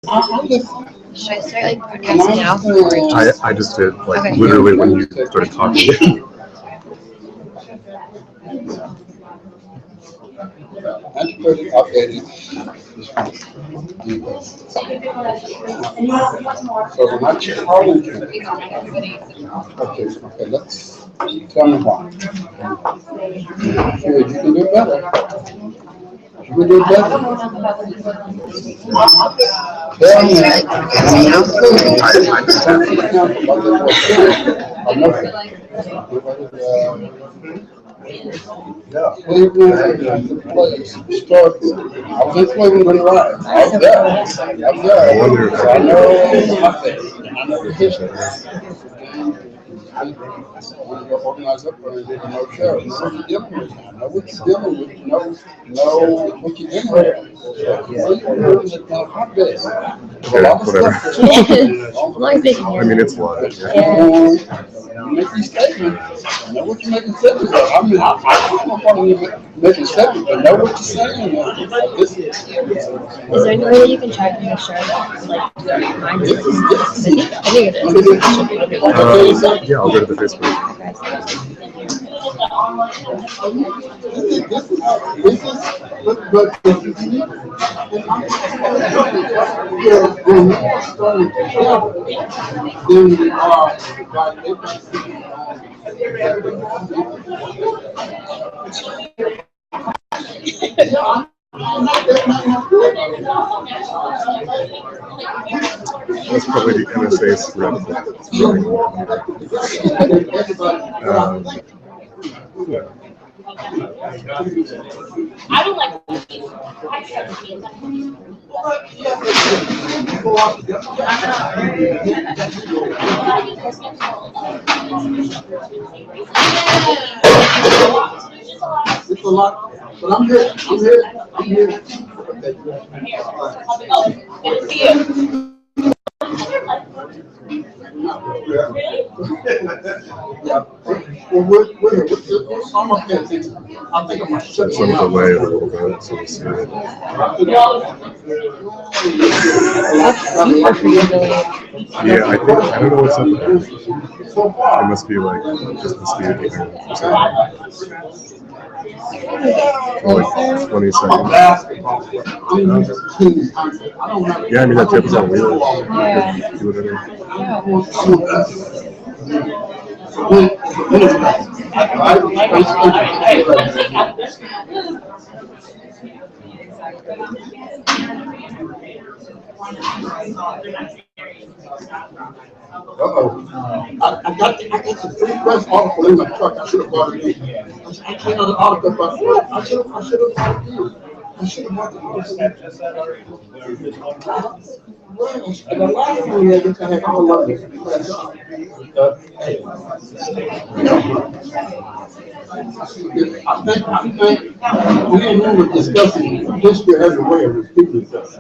Should I start like broadcasting now? I just did, like, Okay. literally when you started talking. So when I challenge you, okay, let's tell me why. Sure, you can do better. You can do better. Tell me. I just Cleveland, the place started. I was in Cleveland when it arrived. I was there. I was there. I wonder if So I know nothing. I know the history. When you organize up there, you know, show. Know what you're dealing with. Know what you're dealing with. Know what you're dealing with. Cleveland is a hotbed. There's a lot of whatever. stuff. Long big I mean, it's live. You make these statements. Know what you're making statements of. I mean, I'm not part of you making statements, but know what you're saying. Is there any way that you can try to make sure that like mine is? I think it is. Yeah, I'll go to the Facebook. That's probably the NSA's threat. Yeah. I don't like It's a lot, but I'm here. I'm here. Oh, good to see you. I'm up there thinking, I think I'm gonna shut Some delay it a little bit, so we'll see it. Yeah, I don't know what's up with that. It must be like just the speed of it or something. Like 20 seconds. Yeah, I mean, that tip's on wheels. Yeah. Do whatever. I got the free press article in my truck. I should have bought it in. I can't know the article, but I should have bought it in. I should have bought the article. And the last one we had, I had all of it. I think we and you were discussing history has a way of repeating itself.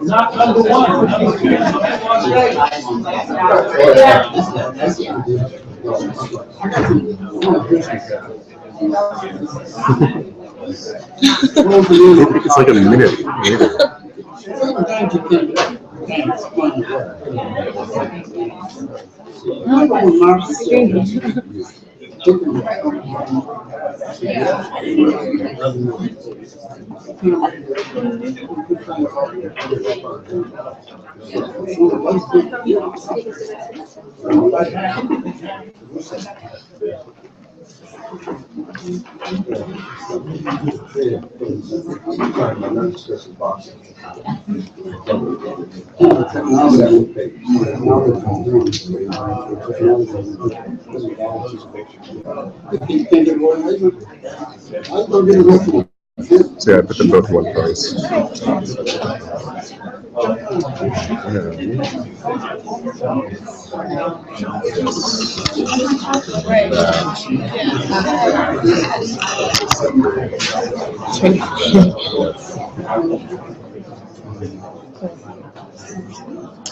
Not number one. It's like a minute later. So yeah, I put them both one price.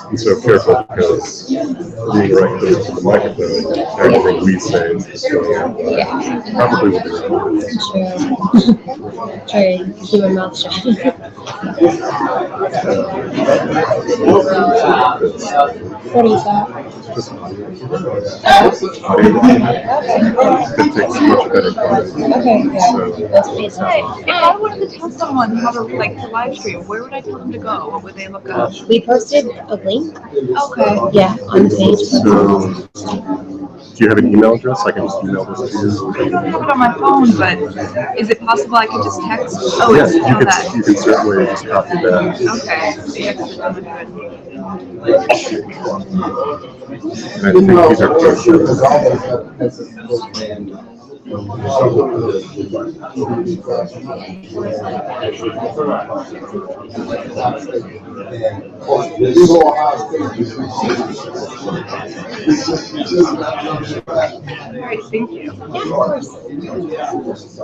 And so careful because being right close to the microphone, everything we say is probably will be recorded. True. Keep my mouth shut. What do you thought? Just it takes much better quality. Okay, yeah. So, Let's be sorry. If I wanted to tell someone how to live stream, where would I tell them to go? What would they look up? We posted a link. Okay. Yeah, on Facebook. so, do you have an email address? I can just email this to you. I don't have it on my phone, but is it possible I could just text? Oh, Yes, it's you that. can certainly just copy that. Okay. Text it on the good. I think these are Great, thank you. Yeah, of course.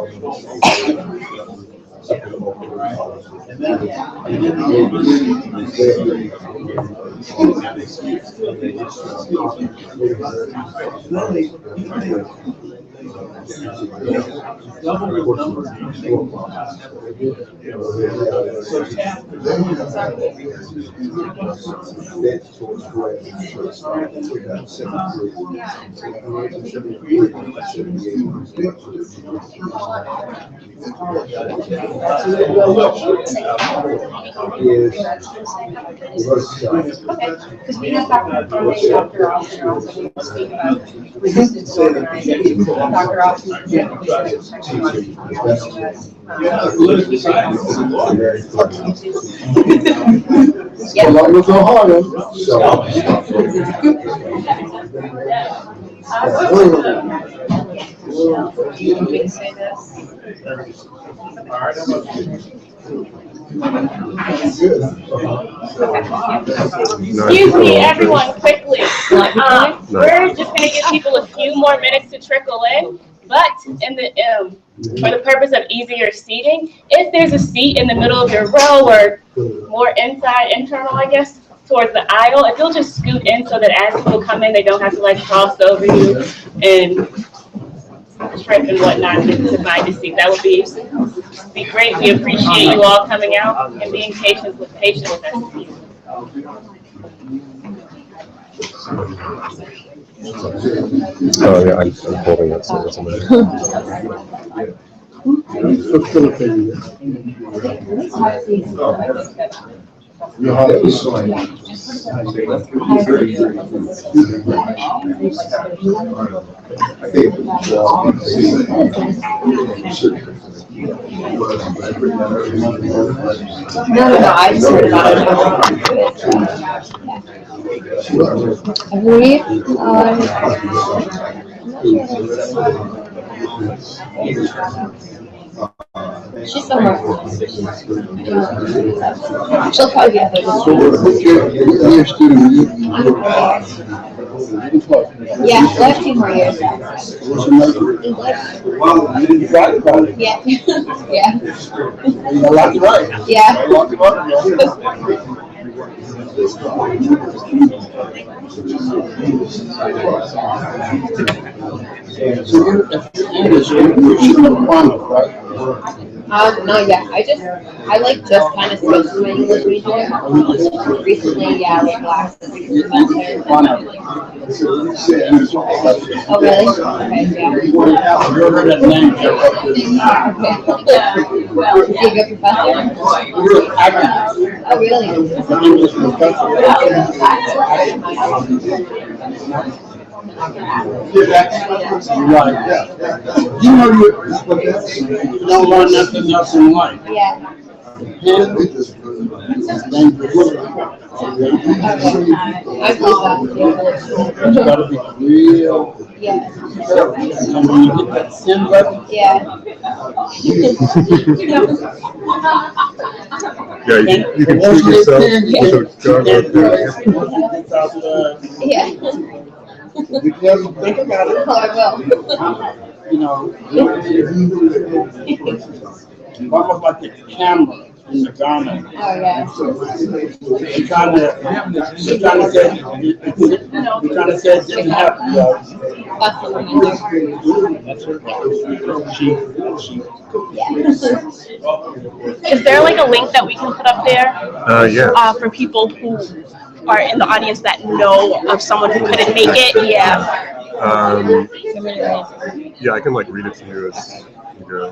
Because we have Dr. Information Dr. Austin also we speak about resistance organizing. Dr. Austin Yeah. Go harder. Do you want me to say this? Excuse me, everyone, quickly. We're just going to give people a few more minutes to trickle in, but in the for the purpose of easier seating, if there's a seat in the middle of your row or more inside, internal, I guess, towards the aisle, if you'll just scoot in so that as people come in, they don't have to cross over you and trip and whatnot to find a seat. That would be great. We appreciate you all coming out and being patient with us. Oh yeah, I'm holding it, so it doesn't matter. No, I just heard about it. I believe, she's somewhere. She'll probably be out there. Yeah, I have 2 more years. Yeah. Yeah. Yeah. Not yet. I like just kind of switched to my English major. Recently, yeah, like last semester. Oh, really? Okay, yeah. Is he a good professor? Oh, really? Right. You know you don't learn nothing else in life. Yeah. It's gotta be real. Yeah. And when you get that sin button, Yeah. Yeah, you can choose yourself with a gun. Yeah. because think about it. Oh, I will. You know, it's almost like the camera in the garment. Oh, yeah. You're trying to say it didn't happen, yo. That's the one. That's her. Is there like a link that we can put up there? Yeah. For people who are in the audience that know of someone who couldn't make it? Yeah. Yeah, I can like read it to you as you go.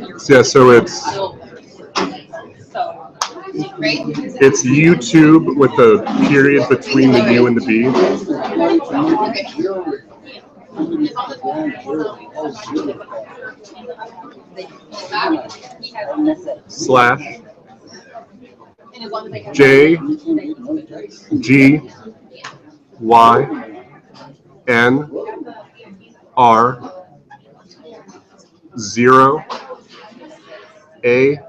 So it's YouTube with a period between the U and the B. Slash J G Y N R 0 A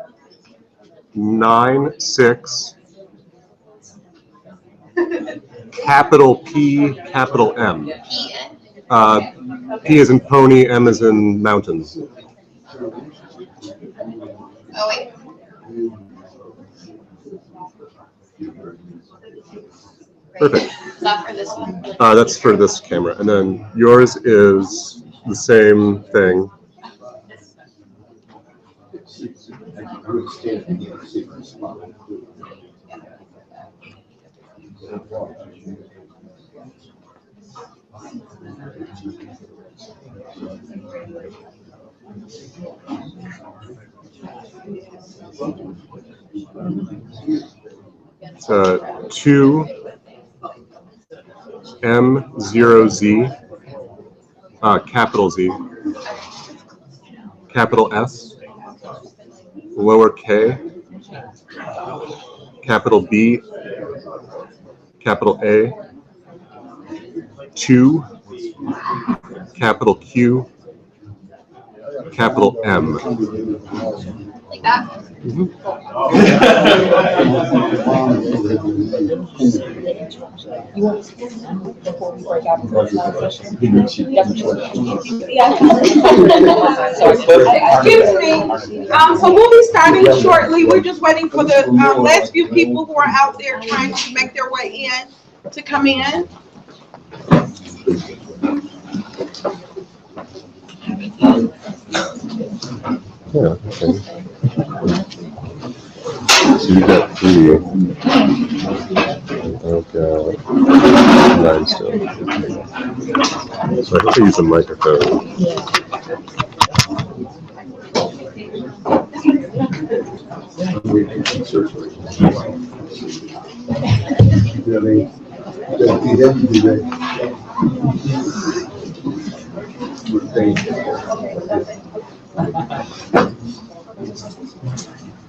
96 capital P capital M. P is in pony, M is in mountains. Oh, wait. Perfect. Is that for this one? That's for this camera, and then yours is the same thing. It's 2 M0Z, capital Z, capital S, lower K, capital B, capital A, 2, capital Q, capital M. Like that? Mm-hmm. You want to before we break out into session? Excuse me, so we'll be starting shortly. We're just waiting for the last few people who are out there trying to make their way in to come in. Yeah, okay. So you got 3. Okay. 9 still. So I think I use a microphone.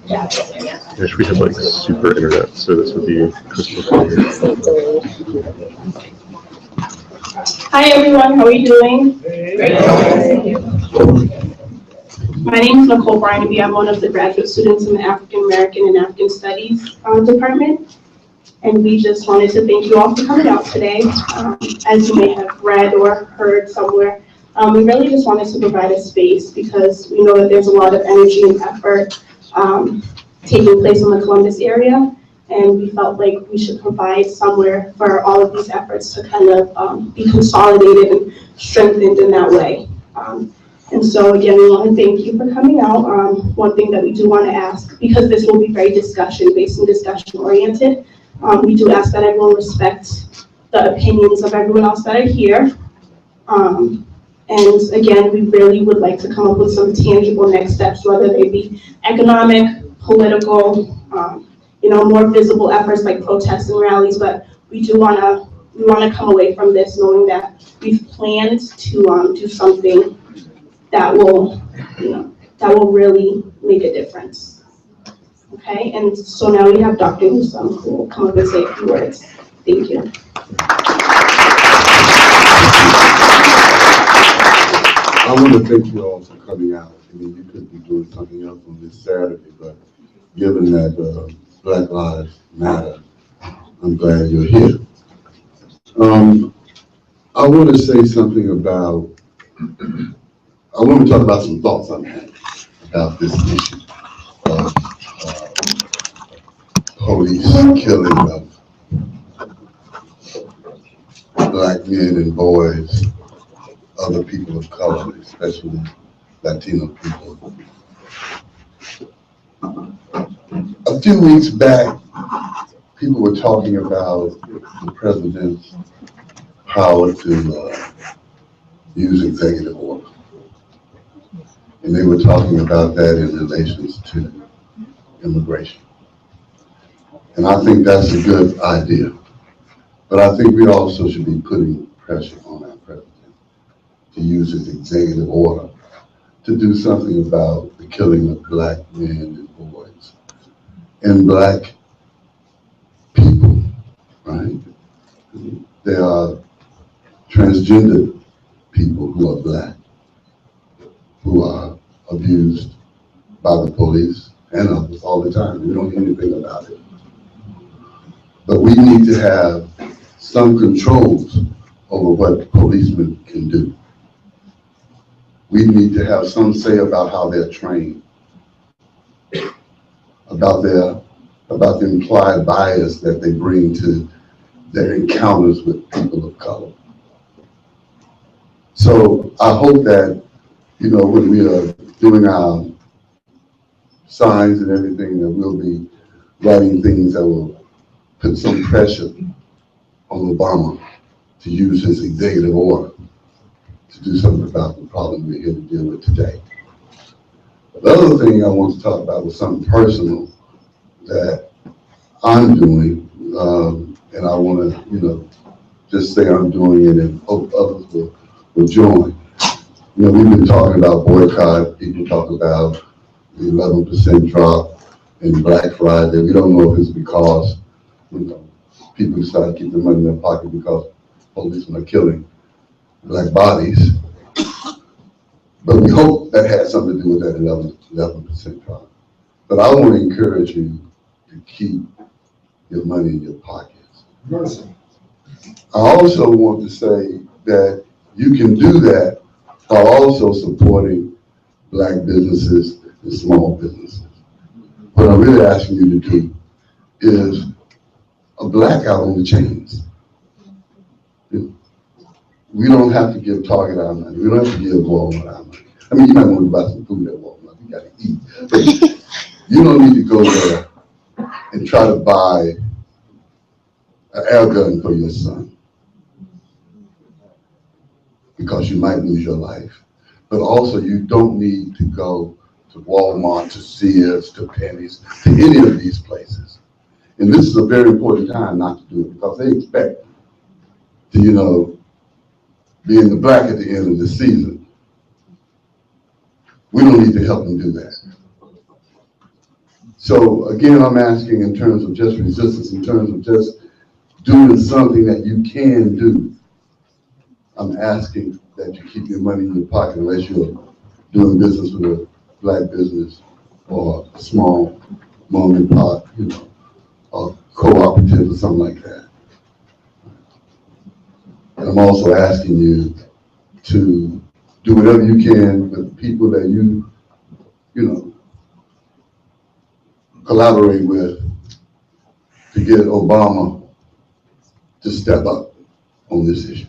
I wish we had like super internet, so this would be crystal clear. Hi everyone, how are you doing? My name is Nicole Barnaby. I'm one of the graduate students in the African American and African Studies department. And we just wanted to thank you all for coming out today. As you may have read or heard somewhere, we really just wanted to provide a space because we know that there's a lot of energy and effort taking place in the Columbus area. And we felt like we should provide somewhere for all of these efforts to kind of be consolidated and strengthened in that way. And so again, we want to thank you for coming out. One thing that we do want to ask, because this will be very discussion-based and discussion-oriented, we do ask that everyone respect the opinions of everyone else that are here. And again, we really would like to come up with some tangible next steps, whether they be economic, political, more visible efforts like protests and rallies. But we do want to come away from this knowing that we've planned to do something that will really make a difference. Okay, and so now we have Dr. Newsom who will come up and say a few words. Thank you. I want to thank you all for coming out. I mean, you could be doing something else on this Saturday, but given that Black Lives Matter, I'm glad you're here. I want to say something about, I want to talk about some thoughts I've had about this issue of police killing of Black men and boys, other people of color, especially Latino people. A few weeks back, people were talking about the president's power to use executive order. And they were talking about that in relations to immigration. And I think that's a good idea. But I think we also should be putting pressure on our president to use his executive order to do something about the killing of Black men and boys and Black people, right? There are transgender people who are Black, who are abused by the police and others all the time. We don't hear anything about it. But we need to have some controls over what policemen can do. We need to have some say about how they're trained, about the implied bias that they bring to their encounters with people of color. So I hope that, when we are doing our signs and everything, that we'll be writing things that will put some pressure on Obama to use his executive order to do something about the problem we're here to deal with today. The other thing I want to talk about was something personal that I'm doing, and I want to, just say I'm doing it and hope others will join. We've been talking about boycott. People talk about the 11% drop in Black Friday. We don't know if it's because people decide to keep their money in their pocket because policemen are killing Black bodies. But we hope that had something to do with that 11% drop. But I want to encourage you to keep your money in your pockets. I also want to say that you can do that while also supporting Black businesses and small businesses. What I'm really asking you to do is a blackout on the chains. We don't have to give Target our money. We don't have to give Walmart our money. I mean, you might want to buy some food at Walmart. You got to eat. But you don't need to go there and try to buy an air gun for your son, because you might lose your life. But also, you don't need to go to Walmart, to Sears, to Penny's, to any of these places. And this is a very important time not to do it, because they expect to, be in the black at the end of the season. We don't need to help them do that. So again, I'm asking in terms of just resistance, in terms of just doing something that you can do. I'm asking that you keep your money in your pocket unless you're doing business with black business or a small mom and pop, or cooperative or something like that. And I'm also asking you to do whatever you can with people that you collaborate with to get Obama to step up on this issue.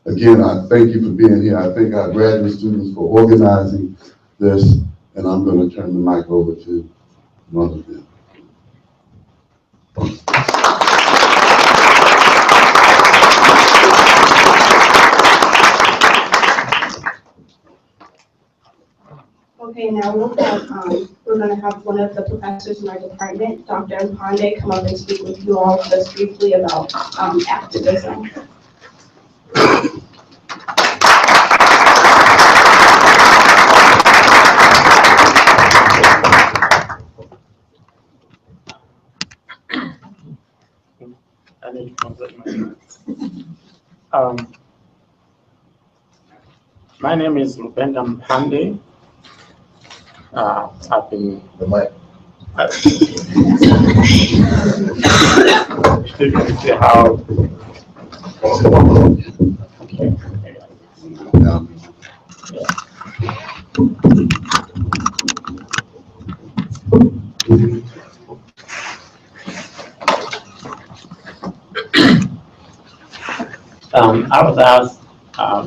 Again, I thank you for being here. I thank our graduate students for organizing this, and I'm going to turn the mic over to Mother Bill. Okay, now we're going to have one of the professors in our department, Dr. Mpande, come up and speak with you all just briefly about activism. I need to complete my name is Lupenda Mpande. I've been you can see how okay. I was asked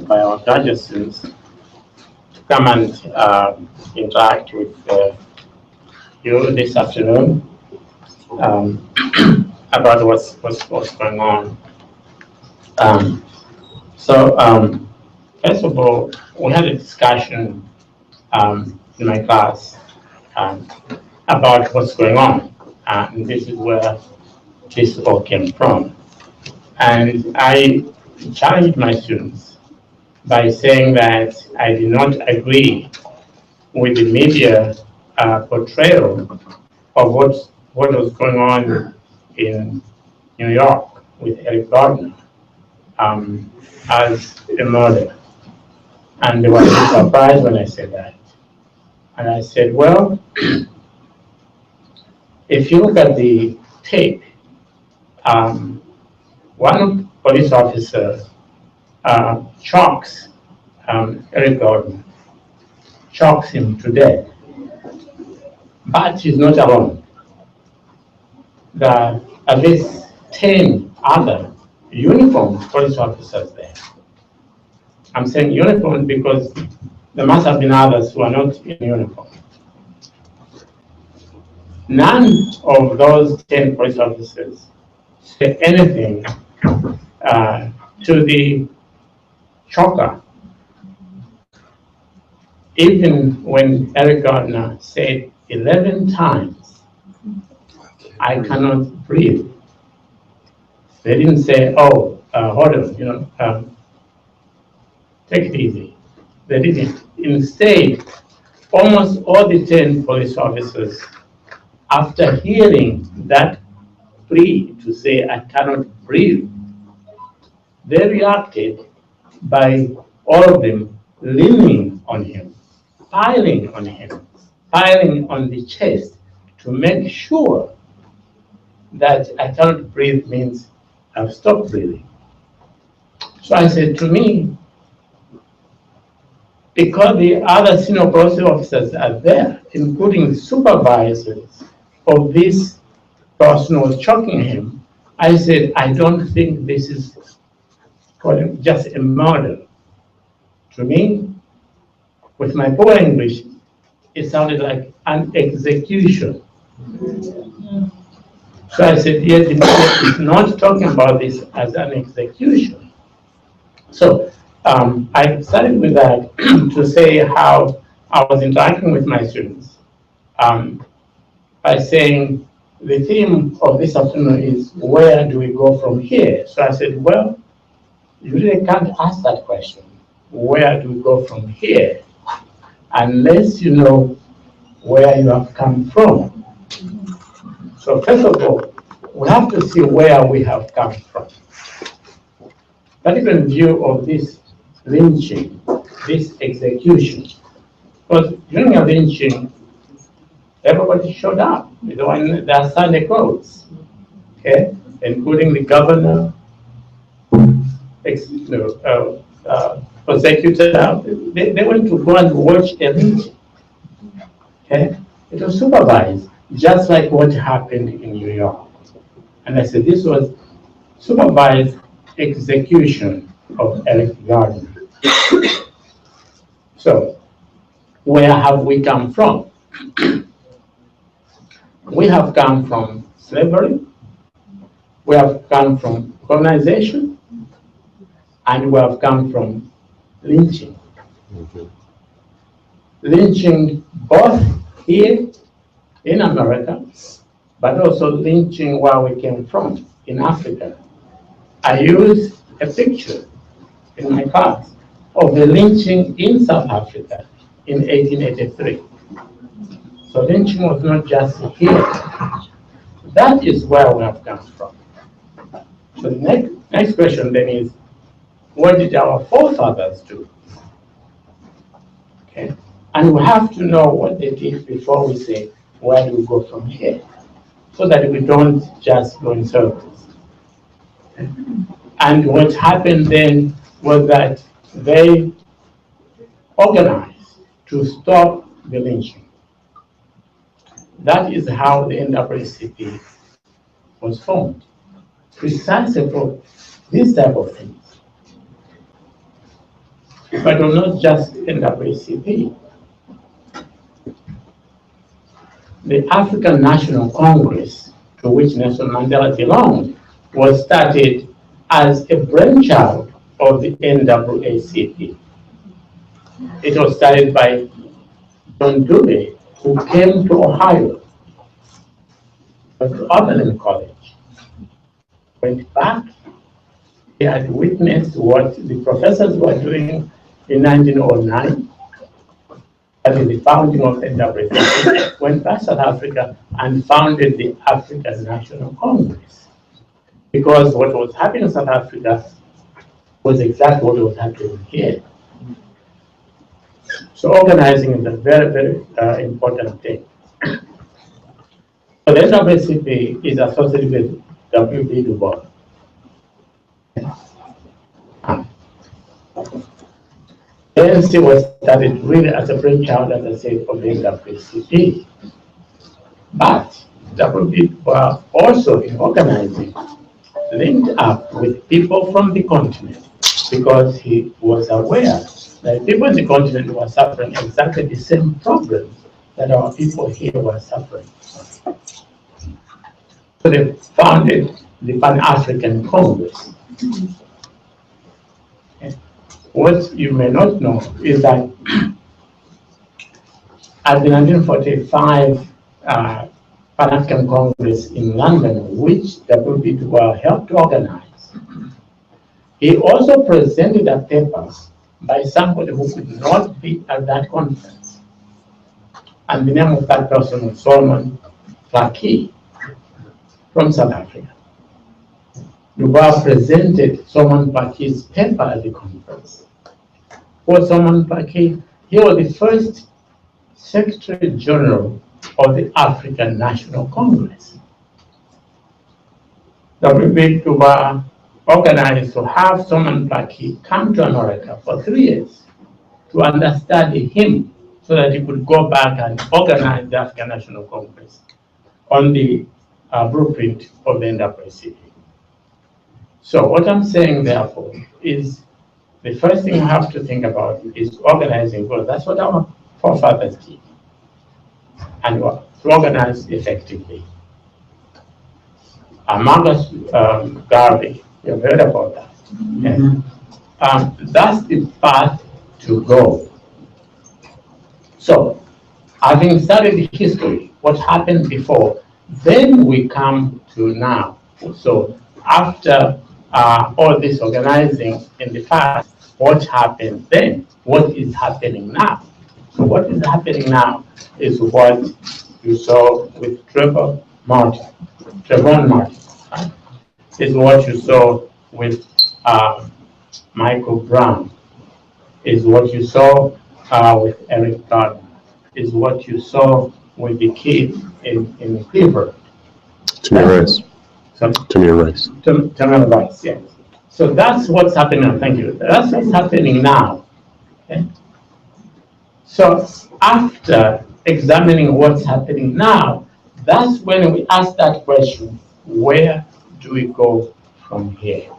by our graduate students to come and interact with you this afternoon about what's going on. First of all, we had a discussion in my class about what's going on, and this is where this all came from. And I challenged my students by saying that I did not agree with the media portrayal of what was going on in New York with Eric Gardner as a murder. And they were surprised when I said that. And I said, well, if you look at the tape, one police officer chokes Eric Gordon, chokes him to death. But he's not alone. There are at least 10 other uniformed police officers there. I'm saying uniformed because there must have been others who are not in uniform. None of those 10 police officers say anything to the choker. Even when Eric Gardner said 11 times, I cannot breathe. They didn't say, oh, hold on, take it easy. They didn't. Instead, almost all the 10 police officers, after hearing that plea to say, I cannot breathe, they reacted by all of them leaning on him, piling on him, piling on the chest to make sure that I cannot breathe means I've stopped breathing. So I said, to me, because the other senior police officers are there, including the supervisors of this person who was choking him, I said, I don't think this is just a murder. To me, with my poor English, it sounded like an execution. So I said, yes, the media is not talking about this as an execution. So I started with that to say how I was interacting with my students by saying the theme of this afternoon is, where do we go from here? So I said, well, you really can't ask that question. Where do we go from here? Unless you know where you have come from. So first of all, we have to see where we have come from. Not even in view of this lynching, this execution, Because during a lynching, everybody showed up with their Sunday clothes, okay, including the governor, prosecutor. They went to go and watch a lynching. Okay, it was supervised, just like what happened in New York. And I said this was supervised execution of Eric Gardner. So, where have we come from? We have come from slavery, we have come from colonization, and we have come from lynching. Lynching both here in America, but also lynching where we came from, in Africa. I used a picture in my class of the lynching in South Africa in 1883. So lynching was not just here. That is where we have come from. So the next question then is, what did our forefathers do? Okay, and we have to know what they did before we say, where do we go from here? So that we don't just go in circles. Okay. And what happened then was that they organized to stop the lynching. That is how the NAACP was formed, precisely for this type of things. But it was not just NAACP. The African National Congress, to which Nelson Mandela belonged, was started as a brainchild of the NAACP. It was started by John Dewey, who came to Ohio, to Oberlin College, went back. He had witnessed what the professors were doing in 1909, that is the founding of the NAACP, went back to South Africa and founded the African National Congress. Because what was happening in South Africa was exactly what was happening here. So organizing is a very, very important thing. So the NAACP is associated with W.B. Du Bois. The ANC was started really as a brainchild, as I said, of the NAACP. But W.B. Du Bois also in organizing linked up with people from the continent because he was aware that people in the continent were suffering exactly the same problems that our people here were suffering. So they founded the Pan-African Congress. What you may not know is that at the 1945 Pan-African Congress in London, which W.B. Du Bois helped organize, he also presented a paper by somebody who could not be at that conference. And the name of that person was Solomon Plaquet from South Africa. Du Bois presented Solomon Plaquet's paper at the conference. Who was Solomon Plaquet? He was the first Secretary General of the African National Congress. W.B. Du Bois organized to have Solomon Plaquet come to America for 3 years to understudy him so that he could go back and organize the African National Congress on the blueprint of the NAACP. So what I'm saying, therefore, is the first thing you have to think about is organizing, because that's what our forefathers did, and to organize effectively. Marcus Garvey, you've heard about that. Mm-hmm. That's the path to go. So, having studied history, what happened before, then we come to now. So, after all this organizing in the past, what happened then? What is happening now? So, what is happening now is what you saw with Trayvon Martin. Right? Is what you saw with Michael Brown. Is what you saw with Eric Gardner is what you saw with the kid in Cleveland. Tamir Rice. So, Tamir Rice. Tamir Rice, yes. So that's what's happening. Thank you. That's what's happening now. Okay? So after examining what's happening now, that's when we ask that question, where do we go from here?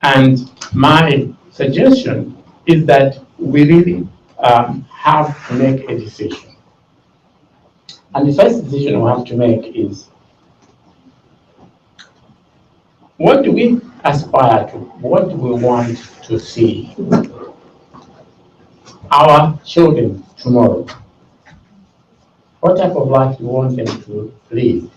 And my suggestion is that we really have to make a decision. And the first decision we have to make is, what do we aspire to? What do we want to see our children tomorrow? What type of life do we want them to live?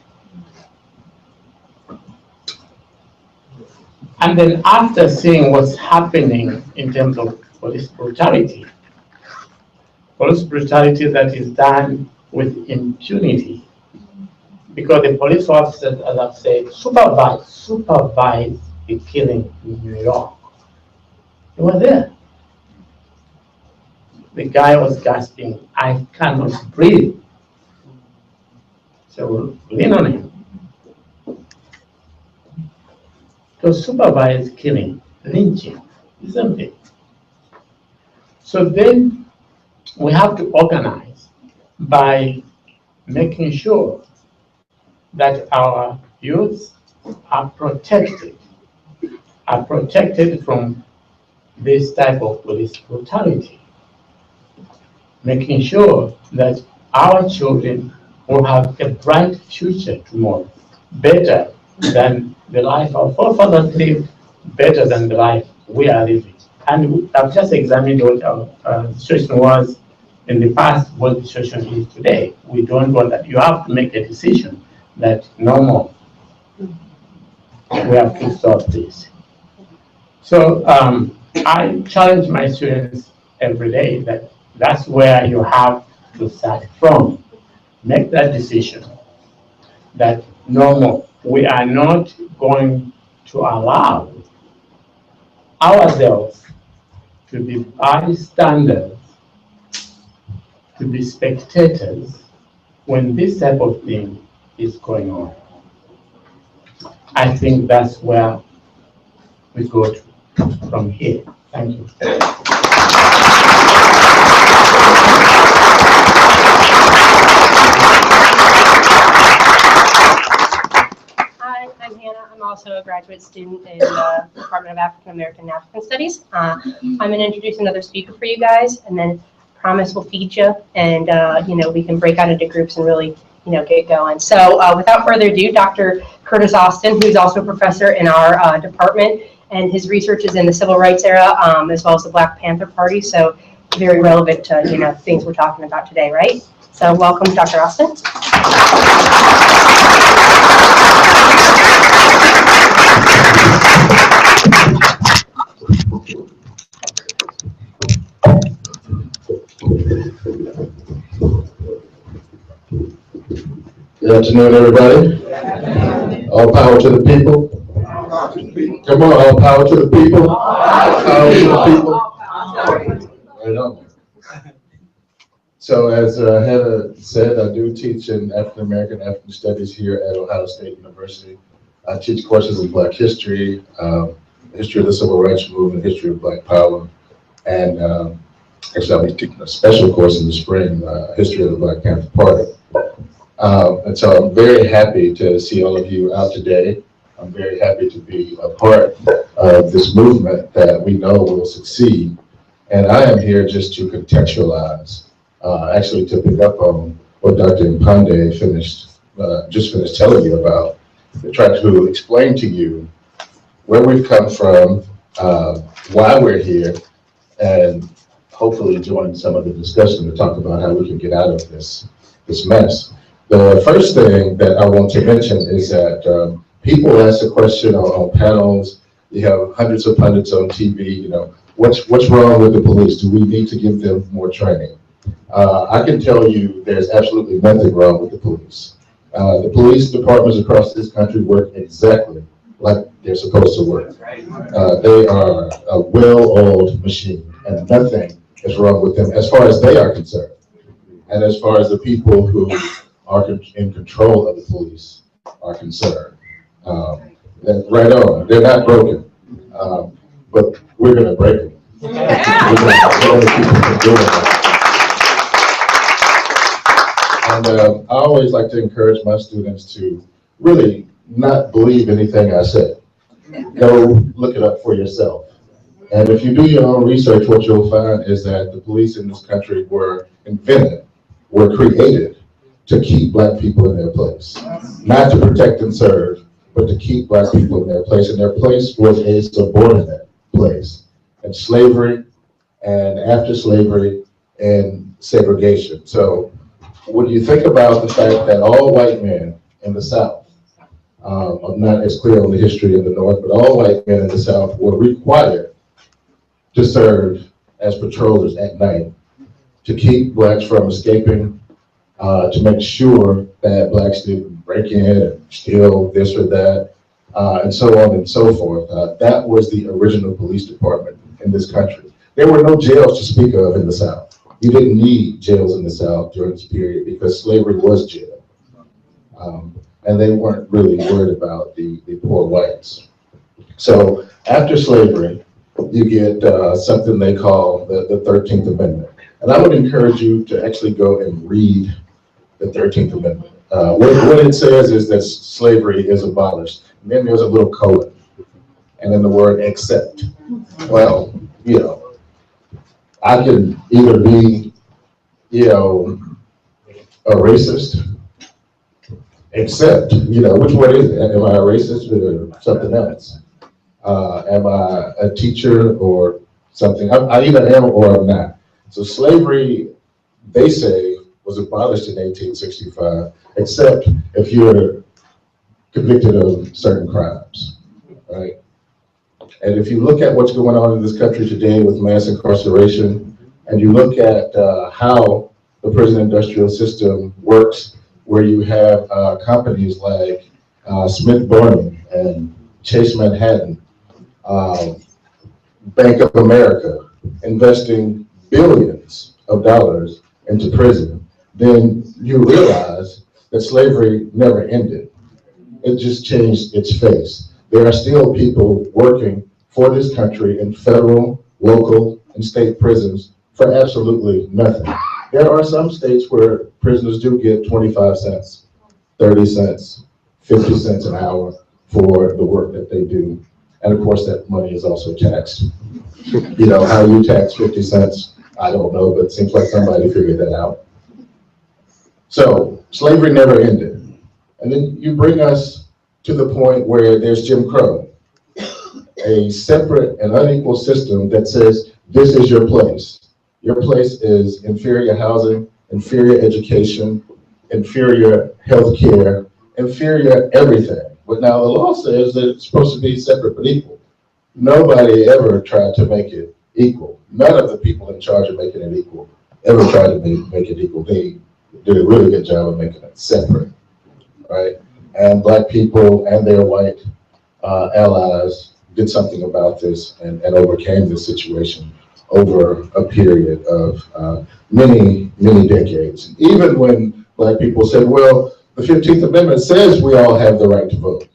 And then after seeing what's happening in terms of police brutality that is done with impunity, because the police officers, as I've said, supervise the killing in New York. They were there. The guy was gasping, "I cannot breathe." So lean on him. To supervise killing, lynching, isn't it? So then we have to organize by making sure that our youth are protected from this type of police brutality, making sure that our children will have a bright future tomorrow, better than the life our forefathers lived, better than the life we are living. And I've just examined what our situation was in the past, what the situation is today. We don't want that. You have to make a decision that no more. We have to stop this. So I challenge my students every day that that's where you have to start from. Make that decision that no more. We are not going to allow ourselves to be bystanders, to be spectators when this type of thing is going on. I think that's where we go to from here. Thank you. Hi, I'm Hannah. I'm also a graduate student in the Department of African American and African Studies. I'm going to introduce another speaker for you guys, and then promise we'll feed you, and we can break out into groups and really get going. So without further ado, Dr. Curtis Austin, who's also a professor in our department, and his research is in the civil rights era, as well as the Black Panther Party. So very relevant to things we're talking about today, right? So welcome, Dr. Austin. Good afternoon, everybody. All power to the people. Come on, all power to the people. Power to the people. Right on. So as Heather said, I do teach in African American and African Studies here at Ohio State University. I teach courses in Black history, history of the Civil Rights Movement, history of Black Power, and actually I'll be taking a special course in the spring, history of the Black Panther Party. And so I'm very happy to see all of you out today. I'm very happy to be a part of this movement that we know will succeed. And I am here just to contextualize, actually to pick up on what Dr. Mpande just finished telling you about, to try to explain to you where we've come from, why we're here, and hopefully join some of the discussion to talk about how we can get out of this mess. The first thing that I want to mention is that people ask the question on panels. You have hundreds of pundits on TV. What's wrong with the police? Do we need to give them more training? I can tell you, there's absolutely nothing wrong with the police. The police departments across this country work exactly like they're supposed to work. They are a well-oiled machine, and nothing is wrong with them as far as they are concerned. And as far as the people who are in control of the police are concerned. Right on, they're not broken, but we're gonna break them. We're gonna keep them from doing that. And I always like to encourage my students to really not believe anything I say. Go look it up for yourself. And if you do your own research, what you'll find is that the police in this country were invented, were created to keep Black people in their place. Not to protect and serve, but to keep Black people in their place. And their place was a subordinate place. And slavery, and after slavery, and segregation. So when you think about the fact that all white men in the South, I'm not as clear on the history in the North, but all white men in the South were required to serve as patrollers at night, to keep Blacks from escaping, to make sure that Blacks didn't break in and steal this or that, and so on and so forth. That was the original police department in this country. There were no jails to speak of in the South. You didn't need jails in the South during this period because slavery was jail. And they weren't really worried about the poor whites. So after slavery, you get something they call the 13th Amendment. And I would encourage you to actually go and read the 13th Amendment. What it says is that slavery is abolished. And then there's a little colon. And then the word except. Well, you know, I can either be, you know, a racist, except, you know, which one is it? Am I a racist or something else? Am I a teacher or something? I either am or I'm not. So slavery, they say, was abolished in 1865, except if you're convicted of certain crimes, right? And if you look at what's going on in this country today with mass incarceration, and you look at how the prison industrial system works, where you have companies like Smith Barney and Chase Manhattan, Bank of America, investing billions of dollars into prison, then you realize that slavery never ended. It just changed its face. There are still people working for this country in federal, local, and state prisons for absolutely nothing. There are some states where prisoners do get 25 cents, 30 cents, 50 cents an hour for the work that they do. And of course, that money is also taxed. You know, how you tax 50 cents, I don't know, but it seems like somebody figured that out. So slavery never ended. And then you bring us to the point where there's Jim Crow, a separate and unequal system that says, this is your place. Your place is inferior housing, inferior education, inferior health care, inferior everything. But now the law says that it's supposed to be separate but equal. Nobody ever tried to make it equal. None of the people in charge of making it equal ever tried to make it equal. They did a really good job of making it separate, right? And Black people and their white allies did something about this and overcame this situation over a period of many, many decades. Even when Black people said, well, the 15th Amendment says we all have the right to vote.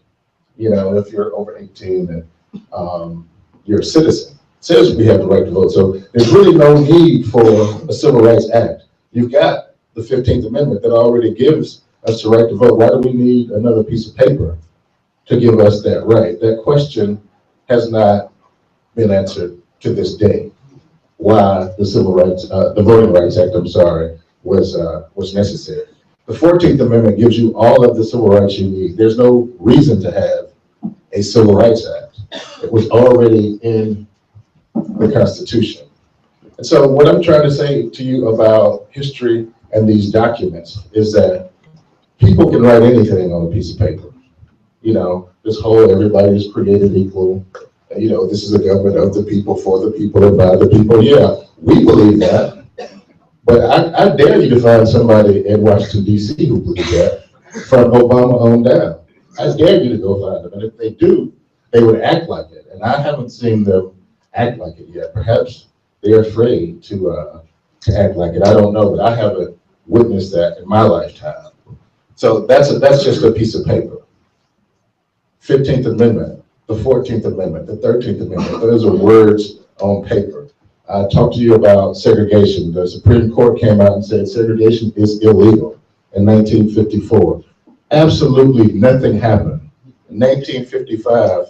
You know, if you're over 18 and you're a citizen, it says we have the right to vote. So there's really no need for a Civil Rights Act. You've got the 15th Amendment that already gives us the right to vote. Why do we need another piece of paper to give us that right? That question has not been answered to this day. Why the Civil Rights, the Voting Rights Act, was necessary. The 14th Amendment gives you all of the civil rights you need. There's no reason to have a Civil Rights Act. It was already in the Constitution. And so what I'm trying to say to you about history and these documents is that people can write anything on a piece of paper. You know, this whole everybody is created equal. You know, this is a government of the people, for the people, and by the people. Yeah, we believe that. But I dare you to find somebody in Washington, D.C. who believes that, from Obama on down. I dare you to go find them. And if they do, they would act like it. And I haven't seen them act like it yet. Perhaps they're afraid to act like it. I don't know, but I haven't witnessed that in my lifetime. So that's just a piece of paper. 15th Amendment, the 14th Amendment, the 13th Amendment, those are words on paper. I talked to you about segregation. The Supreme Court came out and said segregation is illegal in 1954. Absolutely nothing happened. In 1955,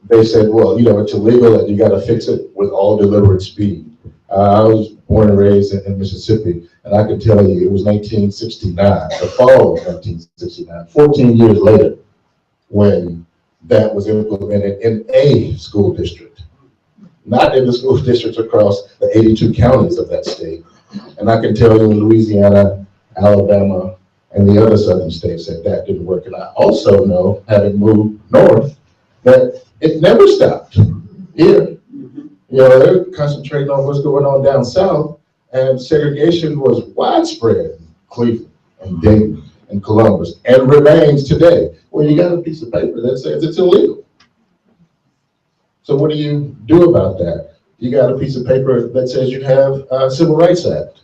they said, well, you know, it's illegal and you got to fix it with all deliberate speed. I was born and raised in Mississippi, and I can tell you it was 1969, the fall of 1969, 14 years later, when that was implemented in a school district, not in the school districts across the 82 counties of that state. And I can tell you in Louisiana, Alabama, and the other southern states that that didn't work. And I also know, having moved north, that it never stopped here. You know, they're concentrating on what's going on down south, and segregation was widespread in Cleveland and Dayton and Columbus, and remains today. Well, you got a piece of paper that says it's illegal. So what do you do about that? You got a piece of paper that says you have a Civil Rights Act.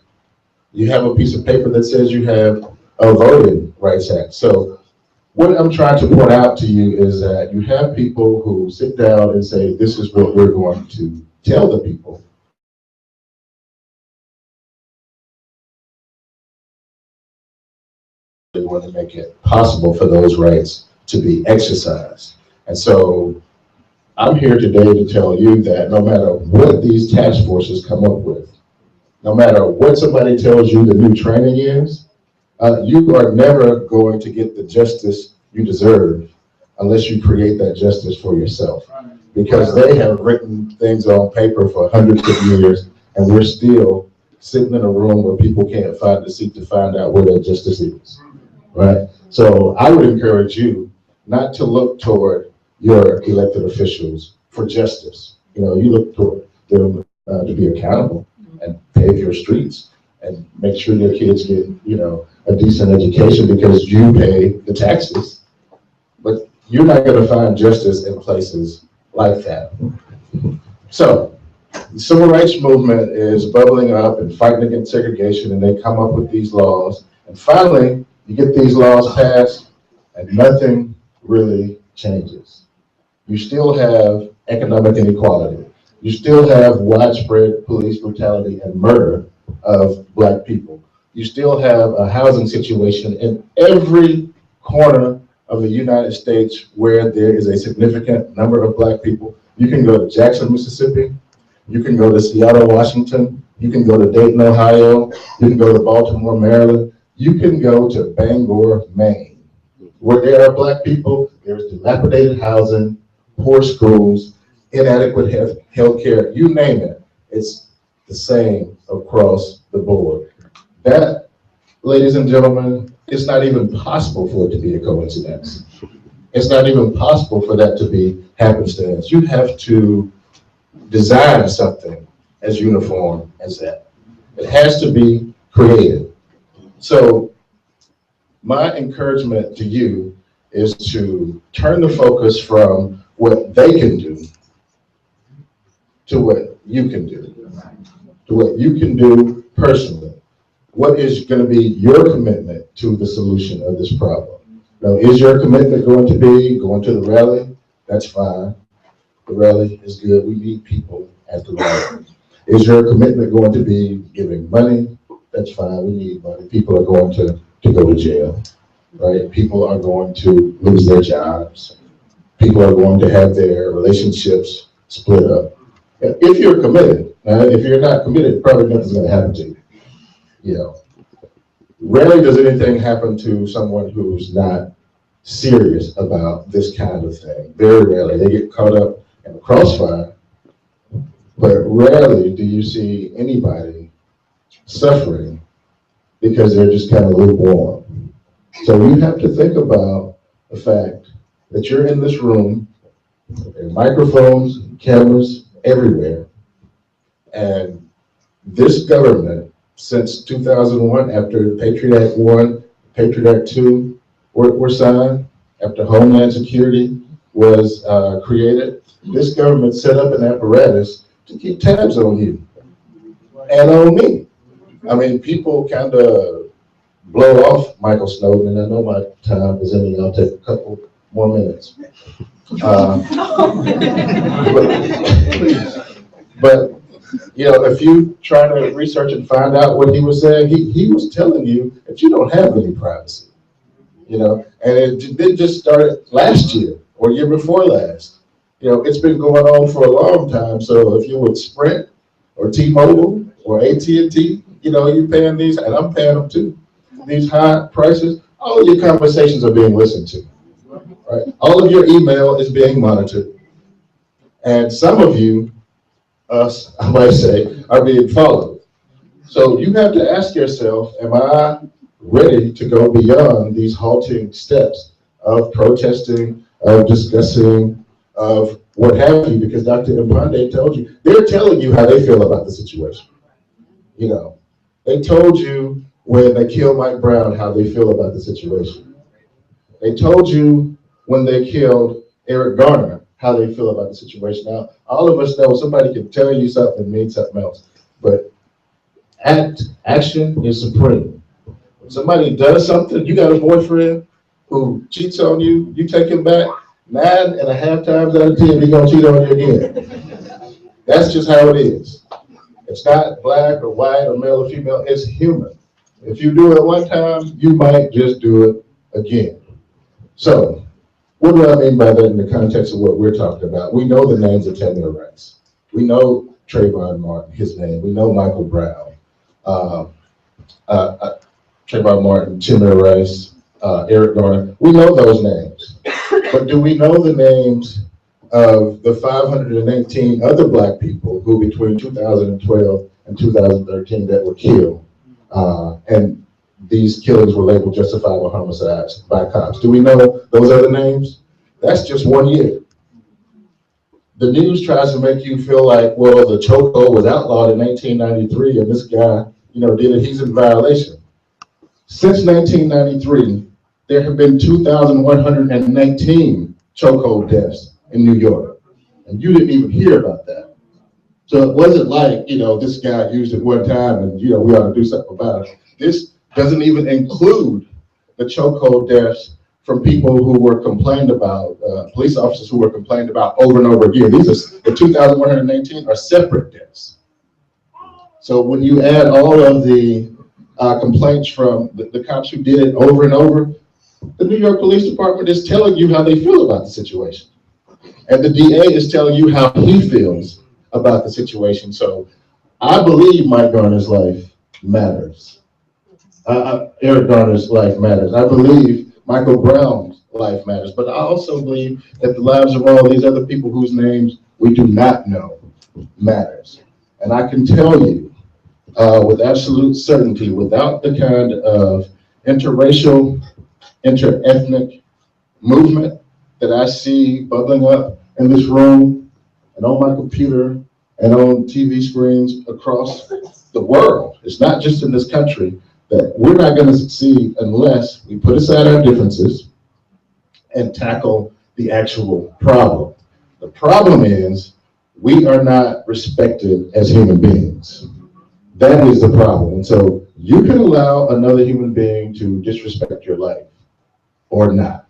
You have a piece of paper that says you have a Voting Rights Act. So what I'm trying to point out to you is that you have people who sit down and say, this is what we're going to tell the people. They want to make it possible for those rights to be exercised. And so I'm here today to tell you that no matter what these task forces come up with, no matter what somebody tells you the new training is, you are never going to get the justice you deserve unless you create that justice for yourself. Because they have written things on paper for hundreds of years, and we're still sitting in a room where people can't find a seat to find out where their justice is, right? So I would encourage you not to look toward your elected officials for justice. You know, you look toward them to be accountable and pave your streets and make sure your kids get, you know, a decent education because you pay the taxes. But you're not going to find justice in places like that. So the civil rights movement is bubbling up and fighting against segregation, and they come up with these laws. And finally, you get these laws passed, and nothing really changes. You still have economic inequality. You still have widespread police brutality and murder of Black people. You still have a housing situation in every corner of the United States where there is a significant number of Black people. You can go to Jackson, Mississippi. You can go to Seattle, Washington. You can go to Dayton, Ohio. You can go to Baltimore, Maryland. You can go to Bangor, Maine. Where there are Black people, there's dilapidated housing, poor schools, inadequate health care, you name it. It's the same across the board. That, ladies and gentlemen, it's not even possible for it to be a coincidence. It's not even possible for that to be happenstance. You have to design something as uniform as that. It has to be created. So my encouragement to you is to turn the focus from what they can do to what you can do, to what you can do personally. What is going to be your commitment to the solution of this problem? Now, is your commitment going to be going to the rally? That's fine. The rally is good. We need people at the rally. Is your commitment going to be giving money? That's fine. We need money. People are going to go to jail, right? People are going to lose their jobs. People are going to have their relationships split up. If you're committed, if you're not committed, probably nothing's going to happen to you. You know, rarely does anything happen to someone who's not serious about this kind of thing. Very rarely. They get caught up in the crossfire, but rarely do you see anybody suffering because they're just kind of lukewarm. So you have to think about the fact that you're in this room, there are microphones, cameras everywhere, and this government, since 2001, after Patriot Act 1, Patriot Act 2 were signed, after Homeland Security was created, this government set up an apparatus to keep tabs on you and on me. I mean, people kind of blow off Michael Snowden, and I know my time is ending. I'll take a couple more minutes. But you know, if you try to research and find out what he was saying, he was telling you that you don't have any privacy. You know, and it didn't just start last year or year before last. You know, it's been going on for a long time. So if you're with Sprint or T-Mobile or AT&T, you know, you're paying these, and I'm paying them too, these high prices, all of your conversations are being listened to, right? All of your email is being monitored. And some of you, us, I might say, are being followed. So you have to ask yourself, am I ready to go beyond these halting steps of protesting, of discussing, of what have you? Because Dr. Mbande told you, they're telling you how they feel about the situation. You know, they told you when they killed Mike Brown how they feel about the situation. They told you when they killed Eric Garner how they feel about the situation. Now, all of us know somebody can tell you something and mean something else, but action is supreme. When somebody does something, you got a boyfriend who cheats on you, you take him back, 9.5 times out of 10, he's gonna cheat on you again. That's just how it is. It's not black or white or male or female, it's human. If you do it one time, you might just do it again. So, what do I mean by that in the context of what we're talking about? We know the names of Tamir Rice. We know Trayvon Martin, his name. We know Michael Brown. Trayvon Martin, Tamir Rice, Eric Garner. We know those names. But do we know the names of the 518 other black people who between 2012 and 2013 that were killed? And these killings were labeled justifiable homicides by cops. Do we know those other names? That's just 1 year. The news tries to make you feel like, well, the chokehold was outlawed in 1993 and this guy, you know, did it, he's in violation. Since 1993, there have been 2,119 chokehold deaths in New York. And you didn't even hear about that. So it wasn't like, you know, this guy used it one time and, you know, we ought to do something about it. This doesn't even include the chokehold deaths from people who were complained about, police officers who were complained about over and over again. These are, the 2,118 are separate deaths. So when you add all of the complaints from the cops who did it over and over, the New York Police Department is telling you how they feel about the situation. And the DA is telling you how he feels about the situation. So I believe Mike Garner's life matters. Eric Garner's life matters. I believe Michael Brown's life matters. But I also believe that the lives of all these other people whose names we do not know matters. And I can tell you with absolute certainty, without the kind of interracial, interethnic movement that I see bubbling up in this room and on my computer and on TV screens across the world, it's not just in this country, that we're not going to succeed unless we put aside our differences and tackle the actual problem. The problem is we are not respected as human beings. That is the problem. And so you can allow another human being to disrespect your life or not.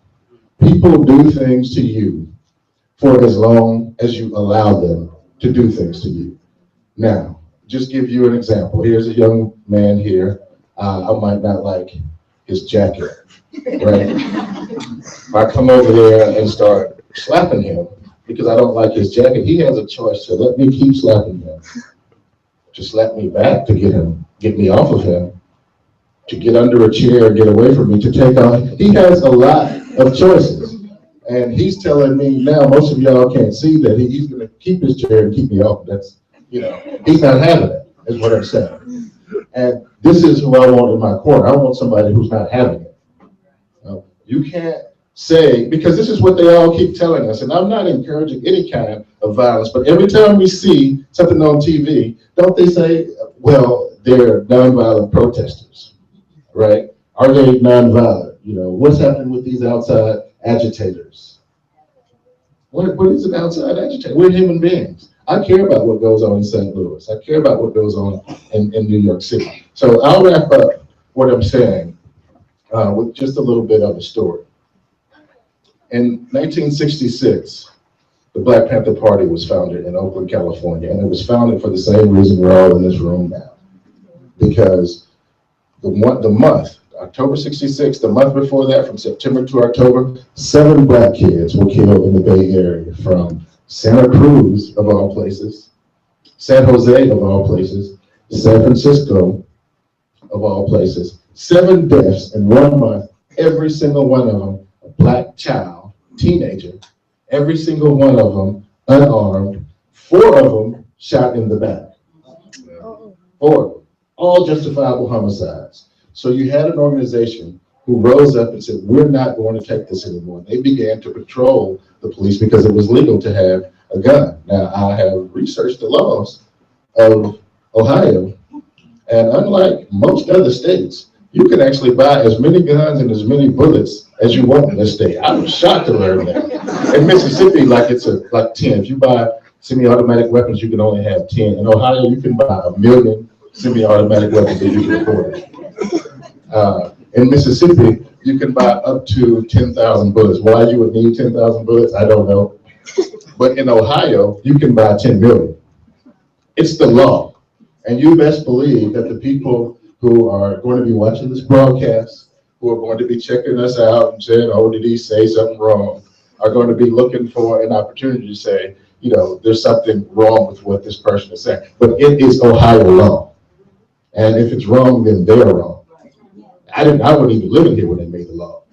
People do things to you for as long as you allow them to do things to you. Now, just give you an example. Here's a young man here. I might not like his jacket, right? If I come over there and start slapping him because I don't like his jacket, he has a choice to let me keep slapping him, to slap me back, to get me off of him, to get under a chair and get away from me, to take off. He has a lot of choices. And he's telling me now, most of y'all can't see that he's gonna keep his chair and keep me off. That's, you know, he's not having it, is what I'm saying. And this is who I want in my corner. I want somebody who's not having it. You can't say, because this is what they all keep telling us, and I'm not encouraging any kind of violence, but every time we see something on TV, don't they say, well, they're nonviolent protesters, right? Are they nonviolent? You know, what's happening with these outside agitators. What is an outside agitator? We're human beings. I care about what goes on in St. Louis. I care about what goes on in New York City. So I'll wrap up what I'm saying with just a little bit of a story. In 1966, the Black Panther Party was founded in Oakland, California, and it was founded for the same reason we're all in this room now. Because the month, October 66, the month before that, from September to October, 7 Black kids were killed in the Bay Area from Santa Cruz, of all places, San Jose, of all places, San Francisco, of all places. 7 deaths in 1 month, every single one of them a Black child, teenager, every single one of them unarmed, 4 of them shot in the back. 4, all justifiable homicides. So you had an organization who rose up and said, we're not going to take this anymore. They began to patrol the police because it was legal to have a gun. Now, I have researched the laws of Ohio, and unlike most other states, you can actually buy as many guns and as many bullets as you want in this state. I was shocked to learn that. In Mississippi, like 10. If you buy semi-automatic weapons, you can only have 10. In Ohio, you can buy 1 million semi-automatic weapons if you can afford it. In Mississippi, you can buy up to 10,000 bullets. Why you would need 10,000 bullets, I don't know. But in Ohio, you can buy 10 million. It's the law. And you best believe that the people who are going to be watching this broadcast, who are going to be checking us out and saying, oh, did he say something wrong, are going to be looking for an opportunity to say, you know, there's something wrong with what this person is saying. But it is Ohio law. And if it's wrong, then they're wrong. I wasn't even living here when they made the law,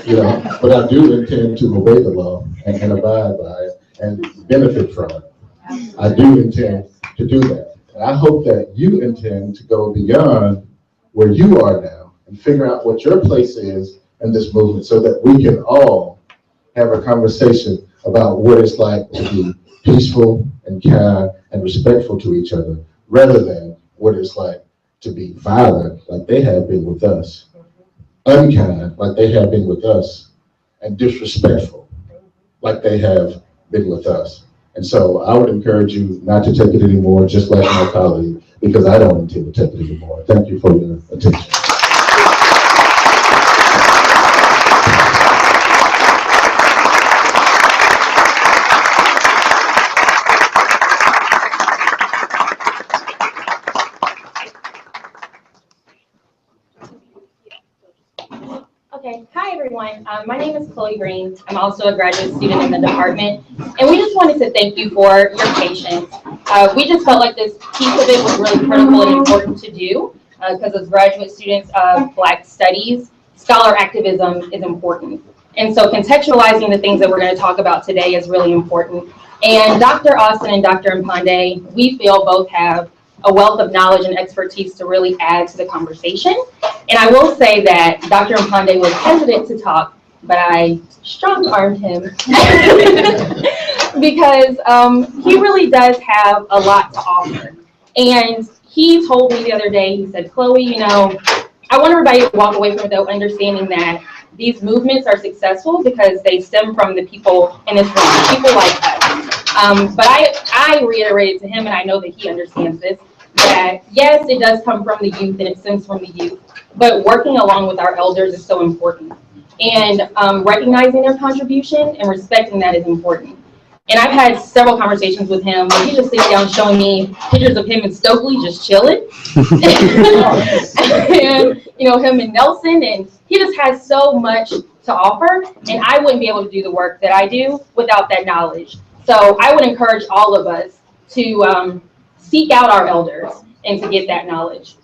you know, but I do intend to obey the law and abide by it and benefit from it. I do intend to do that. And I hope that you intend to go beyond where you are now and figure out what your place is in this movement so that we can all have a conversation about what it's like to be peaceful and kind and respectful to each other, rather than what it's like to be violent like they have been with us, unkind like they have been with us, and disrespectful like they have been with us. And so I would encourage you not to take it anymore, just like my colleague, because I don't intend to take it anymore. Thank you for your attention. Okay, hi everyone. My name is Chloe Green. I'm also a graduate student in the department, and we just wanted to thank you for your patience. We just felt like this piece of it was really critical and important to do because as graduate students of Black Studies, scholar activism is important. And so contextualizing the things that we're going to talk about today is really important. And Dr. Austin and Dr. Mpande, we feel both have a wealth of knowledge and expertise to really add to the conversation. And I will say that Dr. Mpande was hesitant to talk, but I strong-armed him because he really does have a lot to offer. And he told me the other day, he said, Chloe, you know, I want everybody to walk away from it though, understanding that these movements are successful because they stem from the people in this room, people like us. But I reiterated to him, and I know that he understands this, that yes, it does come from the youth and it stems from the youth, but working along with our elders is so important. And recognizing their contribution and respecting that is important. And I've had several conversations with him where he just sits down showing me pictures of him and Stokely just chilling. And, you know, him and Nelson, and he just has so much to offer. And I wouldn't be able to do the work that I do without that knowledge. So I would encourage all of us to seek out our elders and to get that knowledge.